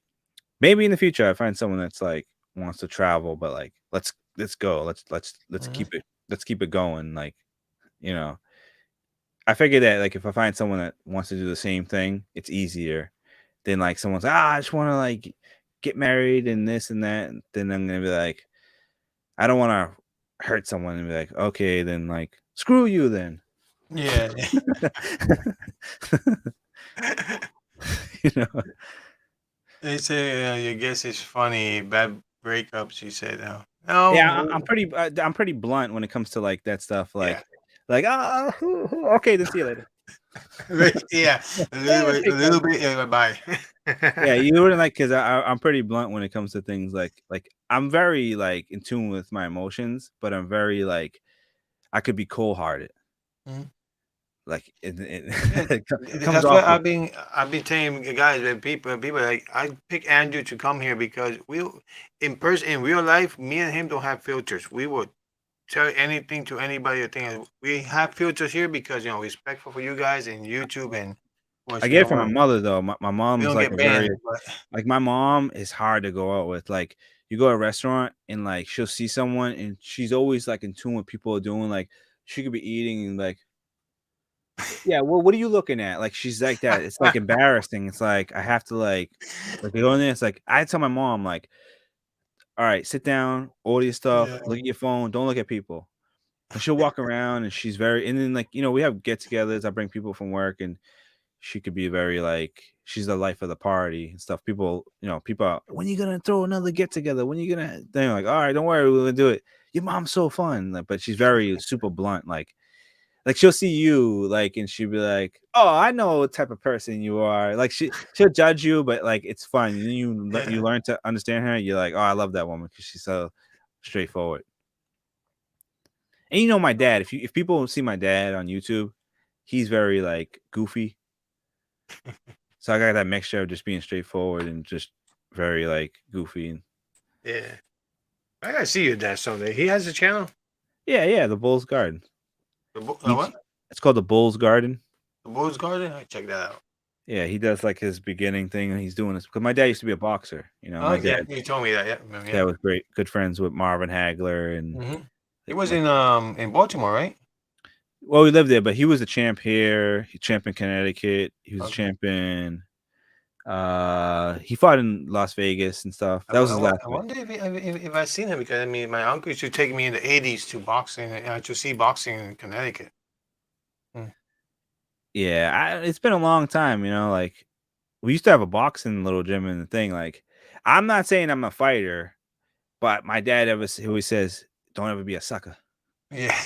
maybe in the future I find someone that's like wants to travel, but like let's go, Mhm. let's keep it going. Like you know, I figured that like if I find someone that wants to do the same thing, it's easier then like someone's like, I just want to like get married and this and that. And then I'm gonna be like, I don't want to hurt someone and be like, okay, then like screw you then. Yeah. You know. They say your guess is funny. Bad breakups. You said Yeah, no. I'm pretty blunt when it comes to like that stuff. Yeah. Like okay, then see you later. Yeah. Yeah, A take care. little bit. Yeah. Bye. Yeah, you wouldn't like because I'm pretty blunt when it comes to things like I'm very like in tune with my emotions, but I'm very like I could be cold hearted. Mhm. Like Yeah, it comes that's what off with I've been telling you guys that people like I pick Andrew to come here because we in person in real life me and him don't have filters. We would tell anything to anybody. Thing we have filters here because respectful for you guys and YouTube and of I course get it from my mother though. My we mom's don't like get a very banned. But like my mom is hard to go out with. Like you go to a restaurant and like she'll see someone and she's always like in tune with people are doing. Like she could be eating and like, yeah, well, what are you looking at? Like she's like that. It's like embarrassing. It's like I have to like go in there. It's like I tell my mom like, all right, sit down, order your stuff, yeah, look at your phone, don't look at people. And she'll walk around and she's very and then like we have get-togethers. I bring people from work and she could be very like she's the life of the party and stuff. People, people are, when are you gonna throw another get together? When are you gonna they're like, all right, don't worry, we're gonna do it. Your mom's so fun. Like, but she's very super blunt. Like she'll see you like and she'll be like, oh, I know what type of person you are. Like she'll judge you, but like it's fun. And then you yeah, learn to understand her. You're like, oh, I love that woman because she's so straightforward. And my dad, if people see my dad on YouTube, he's very like goofy. So I got that mixture of just being straightforward and just very like goofy and yeah. I gotta see your dad someday. He has a channel. yeah, the Bull's Garden. What? It's called the Bull's Garden. The Bulls Garden. I check that out. Yeah, he does like his beginning thing and he's doing this because my dad used to be a boxer. Oh My yeah, dad you told me that. Yeah, yeah. was great, good friends with Marvin Hagler and Hmm. He was like in Baltimore, right? well, we lived there, but he was a champ here. He champ in Connecticut. He was a Okay. champ in he fought in Las Vegas and stuff. That was his last I fight. wonder if I've seen him because I mean my uncle used to take me in the '80s to boxing to see boxing in Connecticut. Mm. Yeah, it's been a long time, like we used to have a boxing little gym in the thing. Like, I'm not saying I'm a fighter, but my dad always says, "Don't ever be a sucker," Yeah.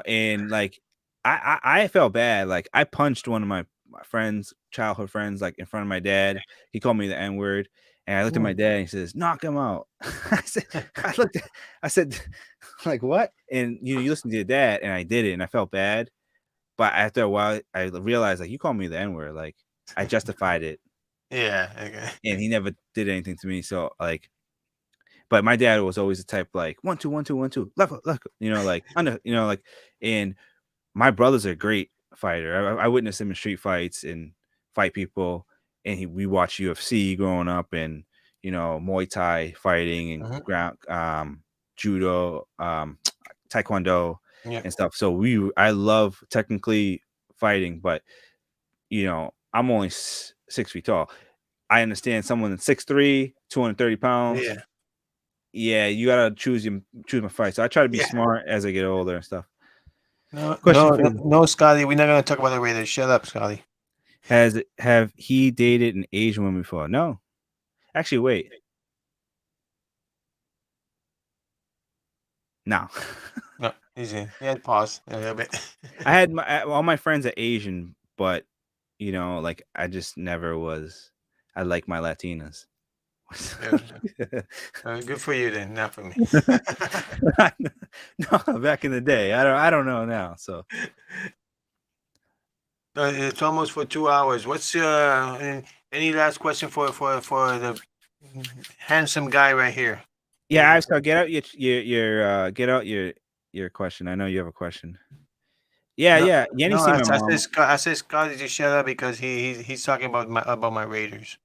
And like, I felt bad. Like, I punched one of my friends, childhood friends, like in front of my dad. He called me the N word, and I looked at my Mm. dad and he says, "Knock him out." I looked, I said, like what? And you listen to your dad, and I did it, and I felt bad. But after a while, I realized like you called me the N word, like I justified it Yeah. Okay. and he never did anything to me. So like, but my dad was always the type like 1 2 1 2 1 2 left, left, like under, like, and my brother's a great fighter. I witnessed him in street fights and fight people, and we watched UFC growing up and Muay Thai fighting and Mhm. ground judo, taekwondo Yeah. and stuff. So I love technically fighting, but I'm only 6 feet tall. I understand someone that's 6'3", 230 pounds. Yeah. Yeah, you gotta choose my fight. So I try to be Yeah. smart as I get older and stuff. No, Question no, for no, you: no, Scotty. We're not gonna talk about the Raiders. Shut up, Scotty. have he dated an Asian woman before? No, actually, wait, no. No, easy. Yeah, pause a little bit. I had all my friends are Asian, but like I just never was. I like my Latinas. Yeah, good for you then, not for me. No, back in the day. I don't know now. So It's almost for 2 hours. What's any last question for the handsome guy right here? yeah, I so get out get out your question. I know you have a question. Yeah, No, yeah. Yenny no. seen my mom. I said Scotty just shut up because he's talking about my Raiders.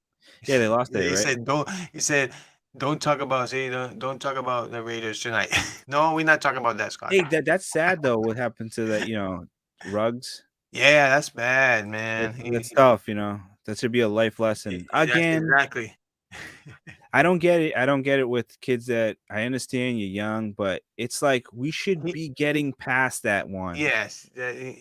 Yeah, they lost it, He right? said don't. He said don't talk about don't talk about the Raiders tonight. No, we're not talking about that, Scotty. Hey, that's sad though. What happened to that? Ruggs. Yeah, that's bad, man. That's tough. That should be a life lesson. Again, Exactly. I don't get it. I don't get it with kids that I understand you're young, but it's like we should He, be getting past that one. yes, and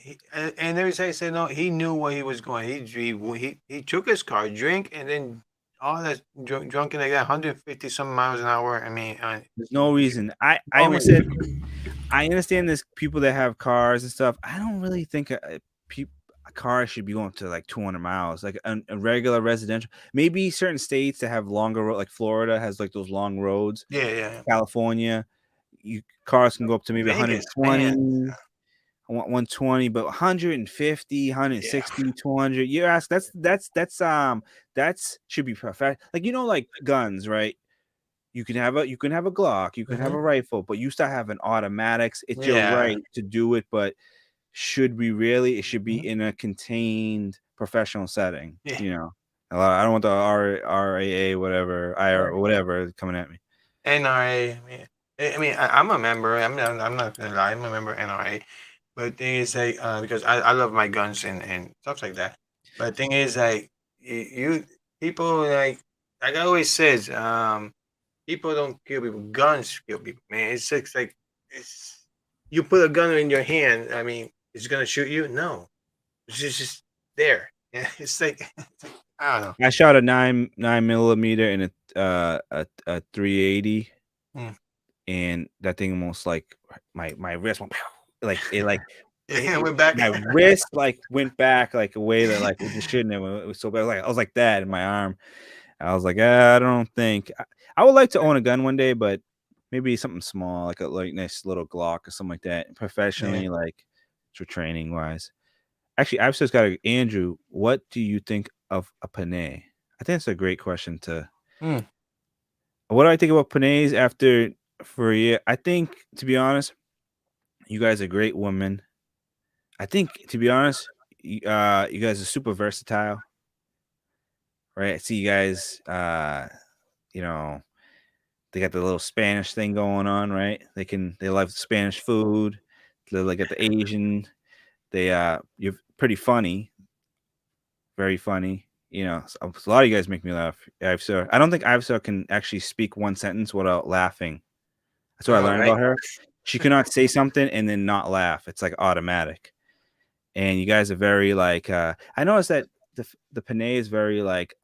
every time he said no, he knew where he was going. He took his car, drink, and then all that drunken like that, 150 some miles an hour. I mean, There's no reason. I no almost said reason. I understand there's people that have cars and stuff. I don't really think a car should be going to like 200 miles, like a regular residential. Maybe certain states that have longer, like Florida has like those long roads. Yeah, yeah. California, you cars can go up to maybe Vegas, man. 120, 120, but 150, Yeah. 160, 200. You ask, that's should be perfect. Like like guns, right? You can have a Glock, you can have Hmm. a rifle, but you start having automatics. It's your Yeah. right to do it, but should we really? It should be Mhm. in a contained professional setting. Yeah. I don't want the RAA whatever IR whatever coming at me. NRA. I'm a member. I'm not gonna lie. I'm a member of NRA. But the thing is, like, because I love my guns and stuff like that. But the thing is, like, you people like I always says, people don't kill people. Guns kill people, man. It's just like it's you put a gun in your hand. I mean, it's gonna shoot you? No, it's just there. Yeah, I don't know. I shot a 9 millimeter and a 380, Mm. and that thing almost like my wrist went like Yeah, we're back. my wrist like went back like a way that like it just shouldn't have. It was so bad. Like I was like that in my arm. I was like, I don't think I would like to own a gun one day, but maybe something small, like a nice little Glock or something like that, Yeah. professionally, like for training wise. Actually, I've just got Andrew. What do you think of a panay? I think it's a great question to. Mm. What do I think about panays after for a year? I think, to be honest, you guys are great women. I think, to be honest, you guys are super versatile, right? I see you guys, you know, they got the little Spanish thing going on, right? They love Spanish food. They like at the Asian. You're pretty funny, very funny. A lot of you guys make me laugh. I don't think Ivsa can actually speak one sentence without laughing. That's what I All learned right. about her. She cannot say something and then not laugh. It's like automatic. And you guys are very like I noticed that the Panay is very like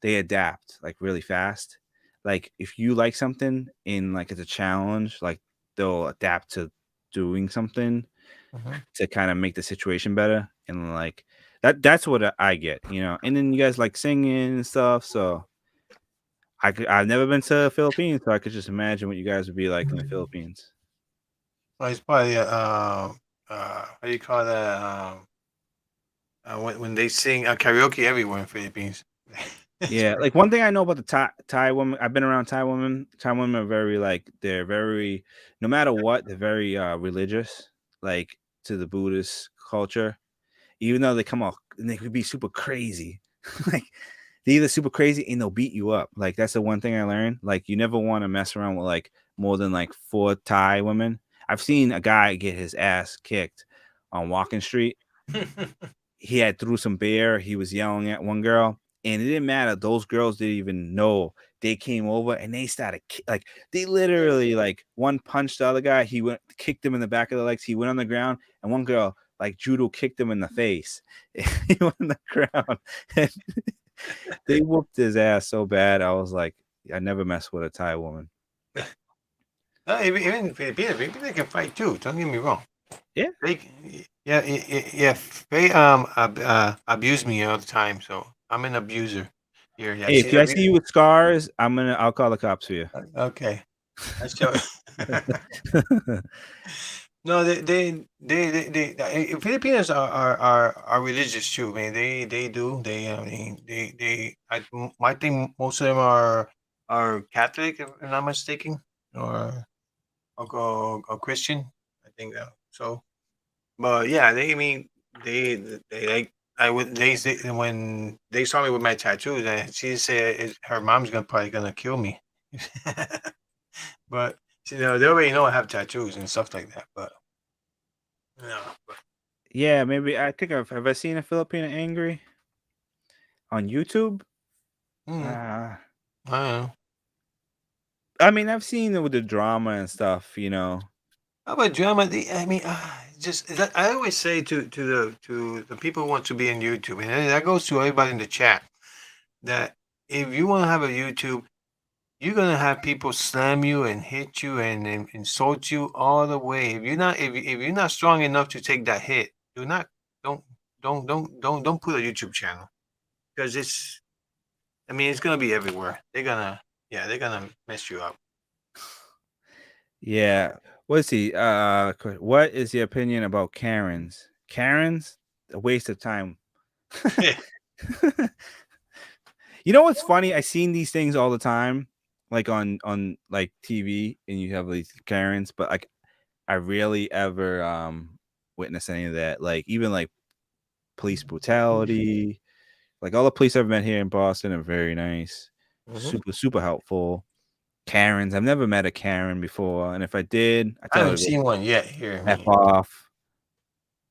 they adapt like really fast. Like if you like something in like it's a challenge, like they'll adapt to doing something Mhm. to kind of make the situation better. And like that's what I get. And then you guys like singing and stuff, so I've never been to the Philippines, so I could just imagine what you guys would be like in the Philippines. Well, it's probably how do you call that? When they sing karaoke everywhere in Philippines. It's Yeah, like one thing I know about the Thai women, I've been around Thai women. Thai women are very like they're very, no matter what, they're very religious, like to the Buddhist culture. Even though they come off and they could be super crazy, like they either super crazy and they'll beat you up. Like that's the one thing I learned. Like you never want to mess around with like more than like 4 Thai women. I've seen a guy get his ass kicked on Walking Street. He had threw some beer. He was yelling at one girl, and it didn't matter. Those girls didn't even know. They came over and they started like they literally like one punched the other guy. He went kicked him in the back of the legs. He went on the ground, and one girl like judo kicked him in the face. He went on the ground, and they whooped his ass so bad. I was like, I never mess with a Thai woman. No, even Filipino, they can fight too. Don't get me wrong. Yeah. They, yeah, yeah. They abuse me all the time, so I'm an abuser. Here, yeah. Hey, See, if I see you with scars, I'll call the cops for you. okay. I show. No, Filipinos are religious too, man. They do. I mean, I think most of them are Catholic, if I'm not mistaken, or Christian. I think so. But yeah, I mean, they like I would they say when they saw me with my tattoos, she said her mom's probably gonna kill me. But they already know I have tattoos and stuff like that. But no, Yeah, maybe I think have I seen a Filipino angry? On YouTube? Mm, Uh, I don't know. I mean, I've seen it with the drama and stuff, you know. How about drama? I mean, just that I always say to the people who want to be on YouTube, and that goes to everybody in the chat, that if you want to have a YouTube, you're gonna have people slam you and hit you and insult you all the way. If you're not strong enough to take that hit, do not don't don't put a YouTube channel, because it's, I mean, it's gonna be everywhere. They're gonna mess you up. Yeah. Let's see. What is your opinion about Karens? Karens, a waste of time. You know what's funny? I seen these things all the time, like on like TV, and you have these Karens, but like I rarely ever witness any of that. Like even like police brutality. Like all the police I've met here in Boston are very nice, Mhm. super helpful. Karens, I've never met a Karen before, and if I did, I I tell her haven't to go seen one yet here. F off,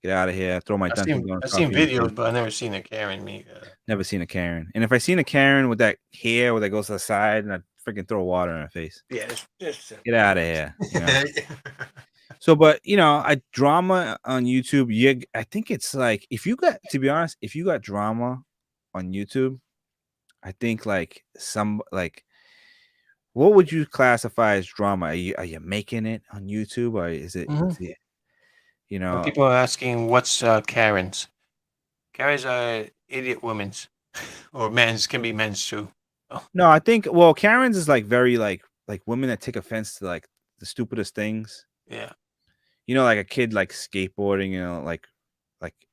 get out of here, throw my I've Dunkin' seen Donuts I've seen coffee in the face. videos, but I've never seen a Karen meet. Never seen a Karen, and if I seen a Karen with that hair where that goes to the side, and I freaking throw water in her face. Yeah, it's Get out of here, you know. So, but you know, I drama on YouTube. I think it's like if you got, to be honest, if you got drama on YouTube, I think like some like what would you classify as drama? Are you making it on YouTube, or is Mhm. it you Well, know? people are asking what's Karens. Karens are idiot women's, or men's, can be men's too. Oh, No, I think well, Karens is like very like women that take offense to like the stupidest things. yeah, You know, like a kid like skateboarding, you know, like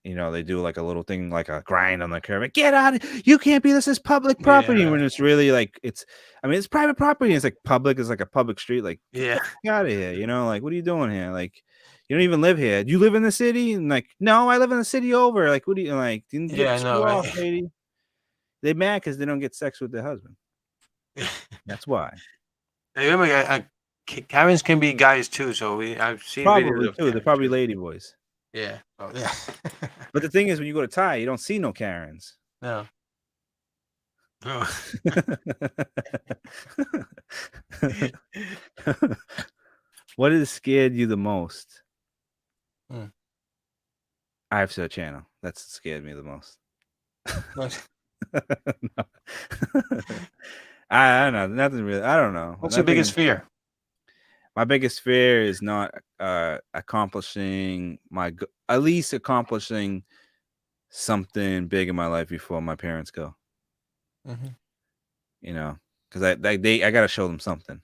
you know, they do like a little thing like a grind on the curb. Like, get out! You can't be. This is public property. yeah, When it's really like it's, I mean, it's private property. It's like public. It's like a public street. Like, get yeah, the out of here. You know, like what are you doing here? Like, you don't even live here. Do you live in the city? And like, no, I live in the city over. Like, what do you like? Didn't yeah. get I know, screw off, right? lady. They mad because they don't get sex with their husband. That's why. I remember, Karens can be guys too. So I've seen videos Probably of too. They're Karens probably too. lady boys. Yeah. Oh, yeah. But the thing is, when you go to Thai, you don't see no Karens. No. No. What has scared you the most? Hmm. IFC channel. That's scared me the most. No. I don't know. Nothing really. I don't know. What's your biggest Nothing. fear? My biggest fear is not accomplishing at least accomplishing something big in my life before my parents go. Hmm. You know, because I gotta show them something.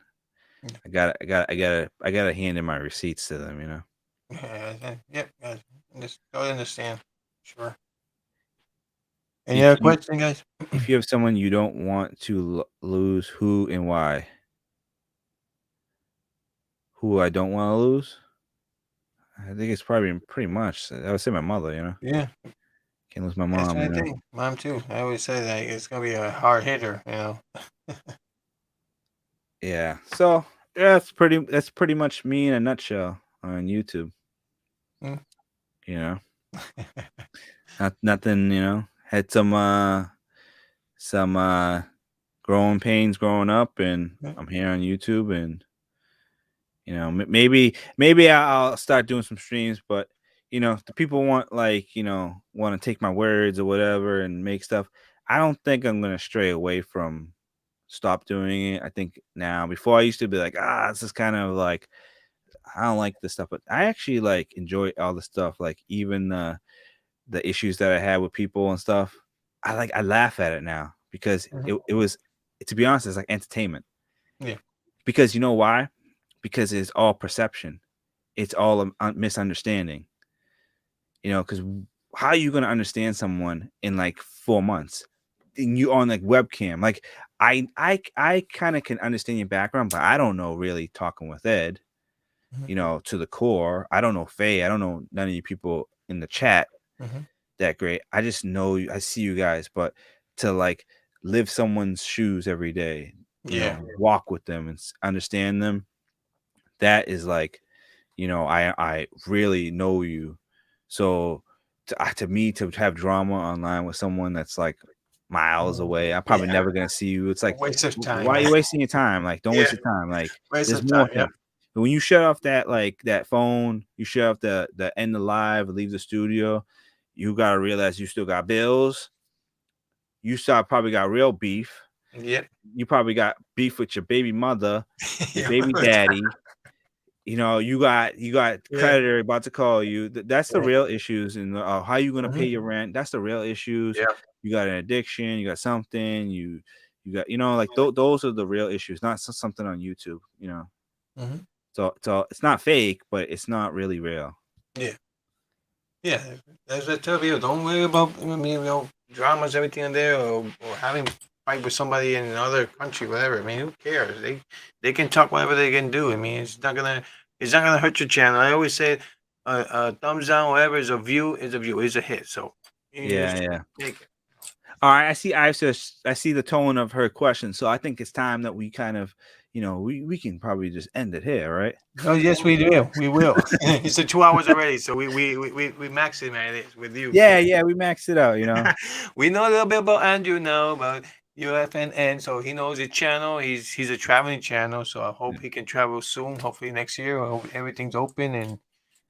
I gotta hand in my receipts to them. You know. Yeah. Yep. I understand. Sure. Any If other you question, guys? if you have someone you don't want to lose, who and why? Who I don't want to lose? I think it's probably pretty much. I would say my mother. You know, Yeah. can't lose my That's mom. what You I know. think. Mom too. I always say that it's gonna be a hard hitter. You know. Yeah. So yeah, that's pretty much me in a nutshell on YouTube. Mm. You know, nothing. You know, had some growing pains growing up, and Yeah. I'm here on YouTube, and you know, maybe I'll start doing some streams, but you know, the people want like want to take my words or whatever and make stuff. I don't think I'm gonna stray away from stop doing it. I think now, before I used to be like, this is kind of like I don't like this stuff, but I actually like enjoy all the stuff, like even the issues that I had with people and stuff. I laugh at it now because Mhm. it was, to be honest, it's like entertainment. Yeah. Because you know why? Because it's all perception. It's all a misunderstanding. You know, because how are you gonna understand someone in like 4 months? And you on like webcam. Like I kind of can understand your background, but I don't know really talking with Ed, Mhm. you know, to the core. I don't know Faye. I don't know none of you people in the chat Mhm. that great. I just know I see you guys, but to like live someone's shoes every day, you Yeah. know, walk with them and understand them, that is like, you know, I really know you. So to me to have drama online with someone that's like miles away. I'm probably Yeah, never gonna see you. It's a like, waste of time. why are you wasting your time? Like, don't Yeah, waste your time. Like, waste there's of more time. here. Yep. But when you shut off that that phone, you shut off the end the live, leave the studio, you gotta realize you still got bills. You still probably got real beef. Yep. You probably got beef with your baby mother, your Yeah. baby daddy. You got Yeah. creditor about to call you. That's the Yeah. real issues, and how you gonna pay Mhm. your rent. That's the real issues. Yeah. You got an addiction. You got something. You got like those are the real issues, not something on YouTube. Mhm. So it's not fake, but it's not really real. Yeah. Yeah. That's what I tell people. Don't worry about dramas, everything in there, or having fight with somebody in another country, whatever. I mean, who cares? They can talk whatever they can do. I mean, it's not gonna hurt your channel. I always say, a thumbs down, whatever is a view is a view, is a hit. So you Yeah, just yeah. take it. All right, I see the tone of her question, so I think it's time that we kind of, we can probably just end it here, right? Oh yes, we will. We will. It's 2 hours already, so we maxed it, man. It with you. Yeah, yeah, we maxed it out. We know a little bit about Andrew now, about UFNN, so he knows the channel. He's a traveling channel, so I hope he can travel soon. Hopefully next year. I hope everything's open and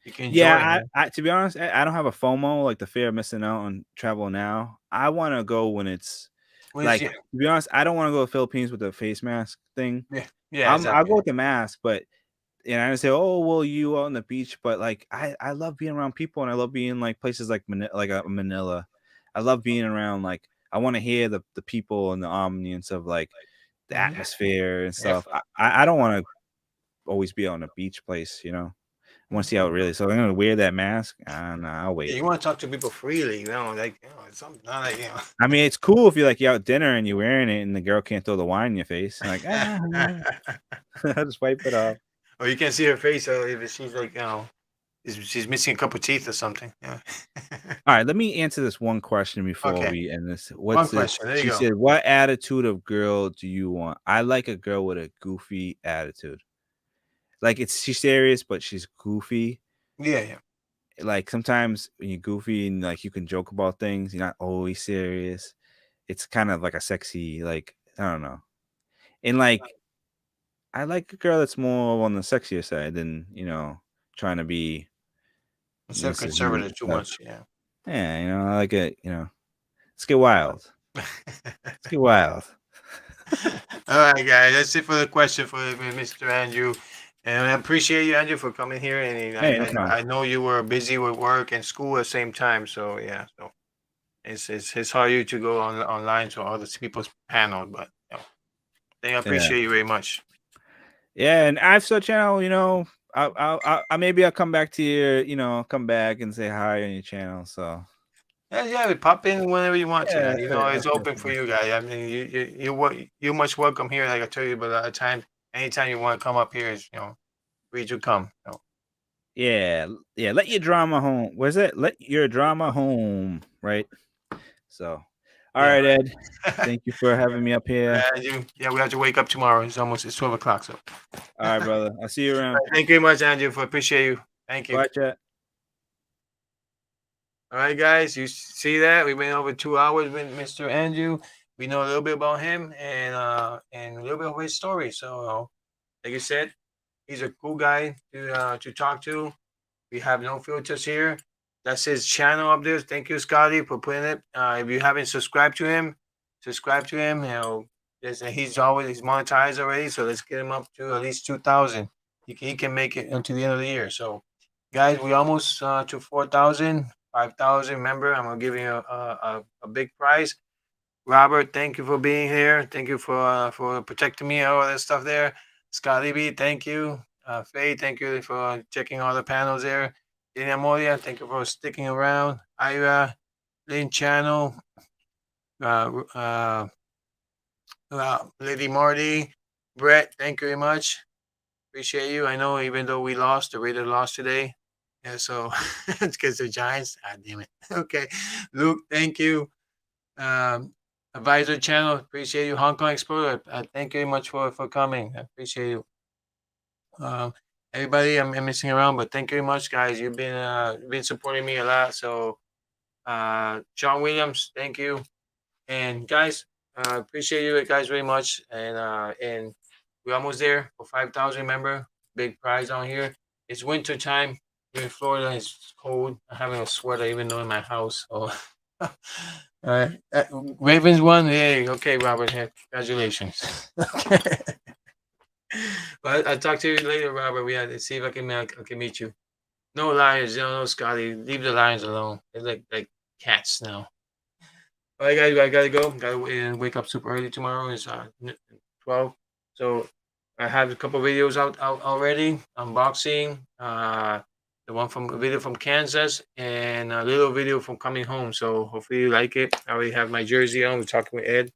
you can enjoy it, Yeah, man. I to be honest, I don't have a FOMO, like the fear of missing out on travel now. I want to go when it's Which like, yeah, to be honest, I don't want to go to the Philippines with the face mask thing. yeah, yeah, I'll exactly. go with the mask, but and I say, oh well, you on the beach, but like I love being around people, and I love being like places like Manila. I love being around like I want to hear the people and the ambience of like the Mhm. atmosphere and Yeah, stuff. I don't want to always be on a beach place. I want to see how it really. So I'm gonna wear that mask, and I'll yeah, wait. you want to talk to people freely, like it's something not like I mean, it's cool if you're out dinner and you're wearing it, and the girl can't throw the wine in your face. Like, I'll just wipe it off. or you can see her face. If she's like she's missing a couple teeth or something. Yeah. All right, let me answer this one question before Okay. we end this. One What's this? question. There you She go. said, "What attitude of girl do you want?" I like a girl with a goofy attitude. Like she's serious, but she's goofy. Yeah, yeah. Like sometimes when you're goofy and like you can joke about things, you're not always serious. It's kind of like a sexy, like I don't know. And like I like a girl that's more on the sexier side than trying to be Instead of Mrs. Neat conservative too stuff. much, yeah. Yeah, I like it. Let's get wild. Let's get wild. All right, guys. That's it for the question for Mr. Andrew. And I appreciate you, Andrew, for coming here. And Hey, no problem. I know you were busy with work and school at the same time. So yeah, so it's hard you to go online to other people's panel, but I Yeah. appreciate you very much. Yeah, and I've such channel, I maybe I'll come back to your, come back and say hi on your channel. So Yeah, yeah, pop in whenever you want to. yeah, You know, it's fair, open for fair. you guys. I mean, you're much welcome here. Like I tell you, but anytime you want to come up here, is free to come. Yeah, yeah. Let your drama home. Was it? Let your drama home, right? So, all Yeah. right, Ed. Thank you for having me up here. Yeah, we have to wake up tomorrow. It's 12 o'clock. So, All right, brother. I'll see you around. thank you very much, Andrew. For appreciate you. Thank you. Bye, chat. All right, guys, you see that we went over 2 hours with Mr. Andrew. We know a little bit about him and a little bit of his story. So, like I said, he's a cool guy to talk to. We have no filters here. That's his channel up there. Thank you, Scotty, for putting it. If you haven't subscribed to him, subscribe to him. He's monetized already. So let's get him up to at least 2,000. He can make it until the end of the year. So, guys, we almost to 4,000, 5,000. Remember, I'm gonna give you a big prize. Robert, thank you for being here. Thank you for protecting me, all that stuff there. Scotty B, thank you. Faye, thank you for checking all the panels there. Dina Moria, thank you for sticking around. Ira, Lynn Channel, uh, uh, Lady Marty, Brett, thank you very much. Appreciate you. I know even though we lost, the Raiders lost today. Yeah, so it's because the Giants. Ah, damn it. Okay. Luke, thank you. Um, Advisor Channel, appreciate you. Hong Kong Explorer, thank you very much for coming. I appreciate you. Um, Everybody, I'm missing around, but thank you very much, guys. You've been supporting me a lot. So, John Williams, thank you. And guys, appreciate you guys very much. And we're almost there for 5,000. Remember, big prize on here. It's winter time here in Florida. It's cold. I'm having a sweater even though in my house. So, all right. Ravens won. Hey, okay, Robert. Hey, congratulations. Okay. But I'll talk to you later, Robert. We had to see if I can meet you. No lions, no Scotty. Leave the lions alone. They're like cats now. All right, guys, I gotta go. Gotta wake up super early tomorrow. It's 12. So I have a couple videos out already. Unboxing. The one from a video from Kansas and a little video from coming home. So hopefully you like it. I already have my jersey on. We're talking with Ed,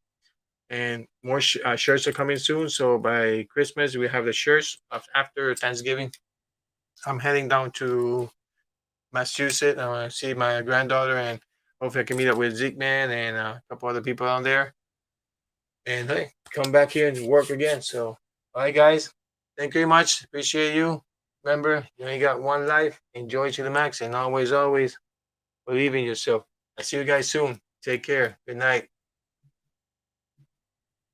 and more shirts are coming soon. So by Christmas we have the shirts. After Thanksgiving, I'm heading down to Massachusetts. I want to see my granddaughter, and hopefully I can meet up with Zeke Man and a couple other people down there. And hey, come back here and work again. So, all right, guys, thank you very much. Appreciate you. Remember, you only got one life. Enjoy to the max, and always, always believe in yourself. I'll see you guys soon. Take care. Good night.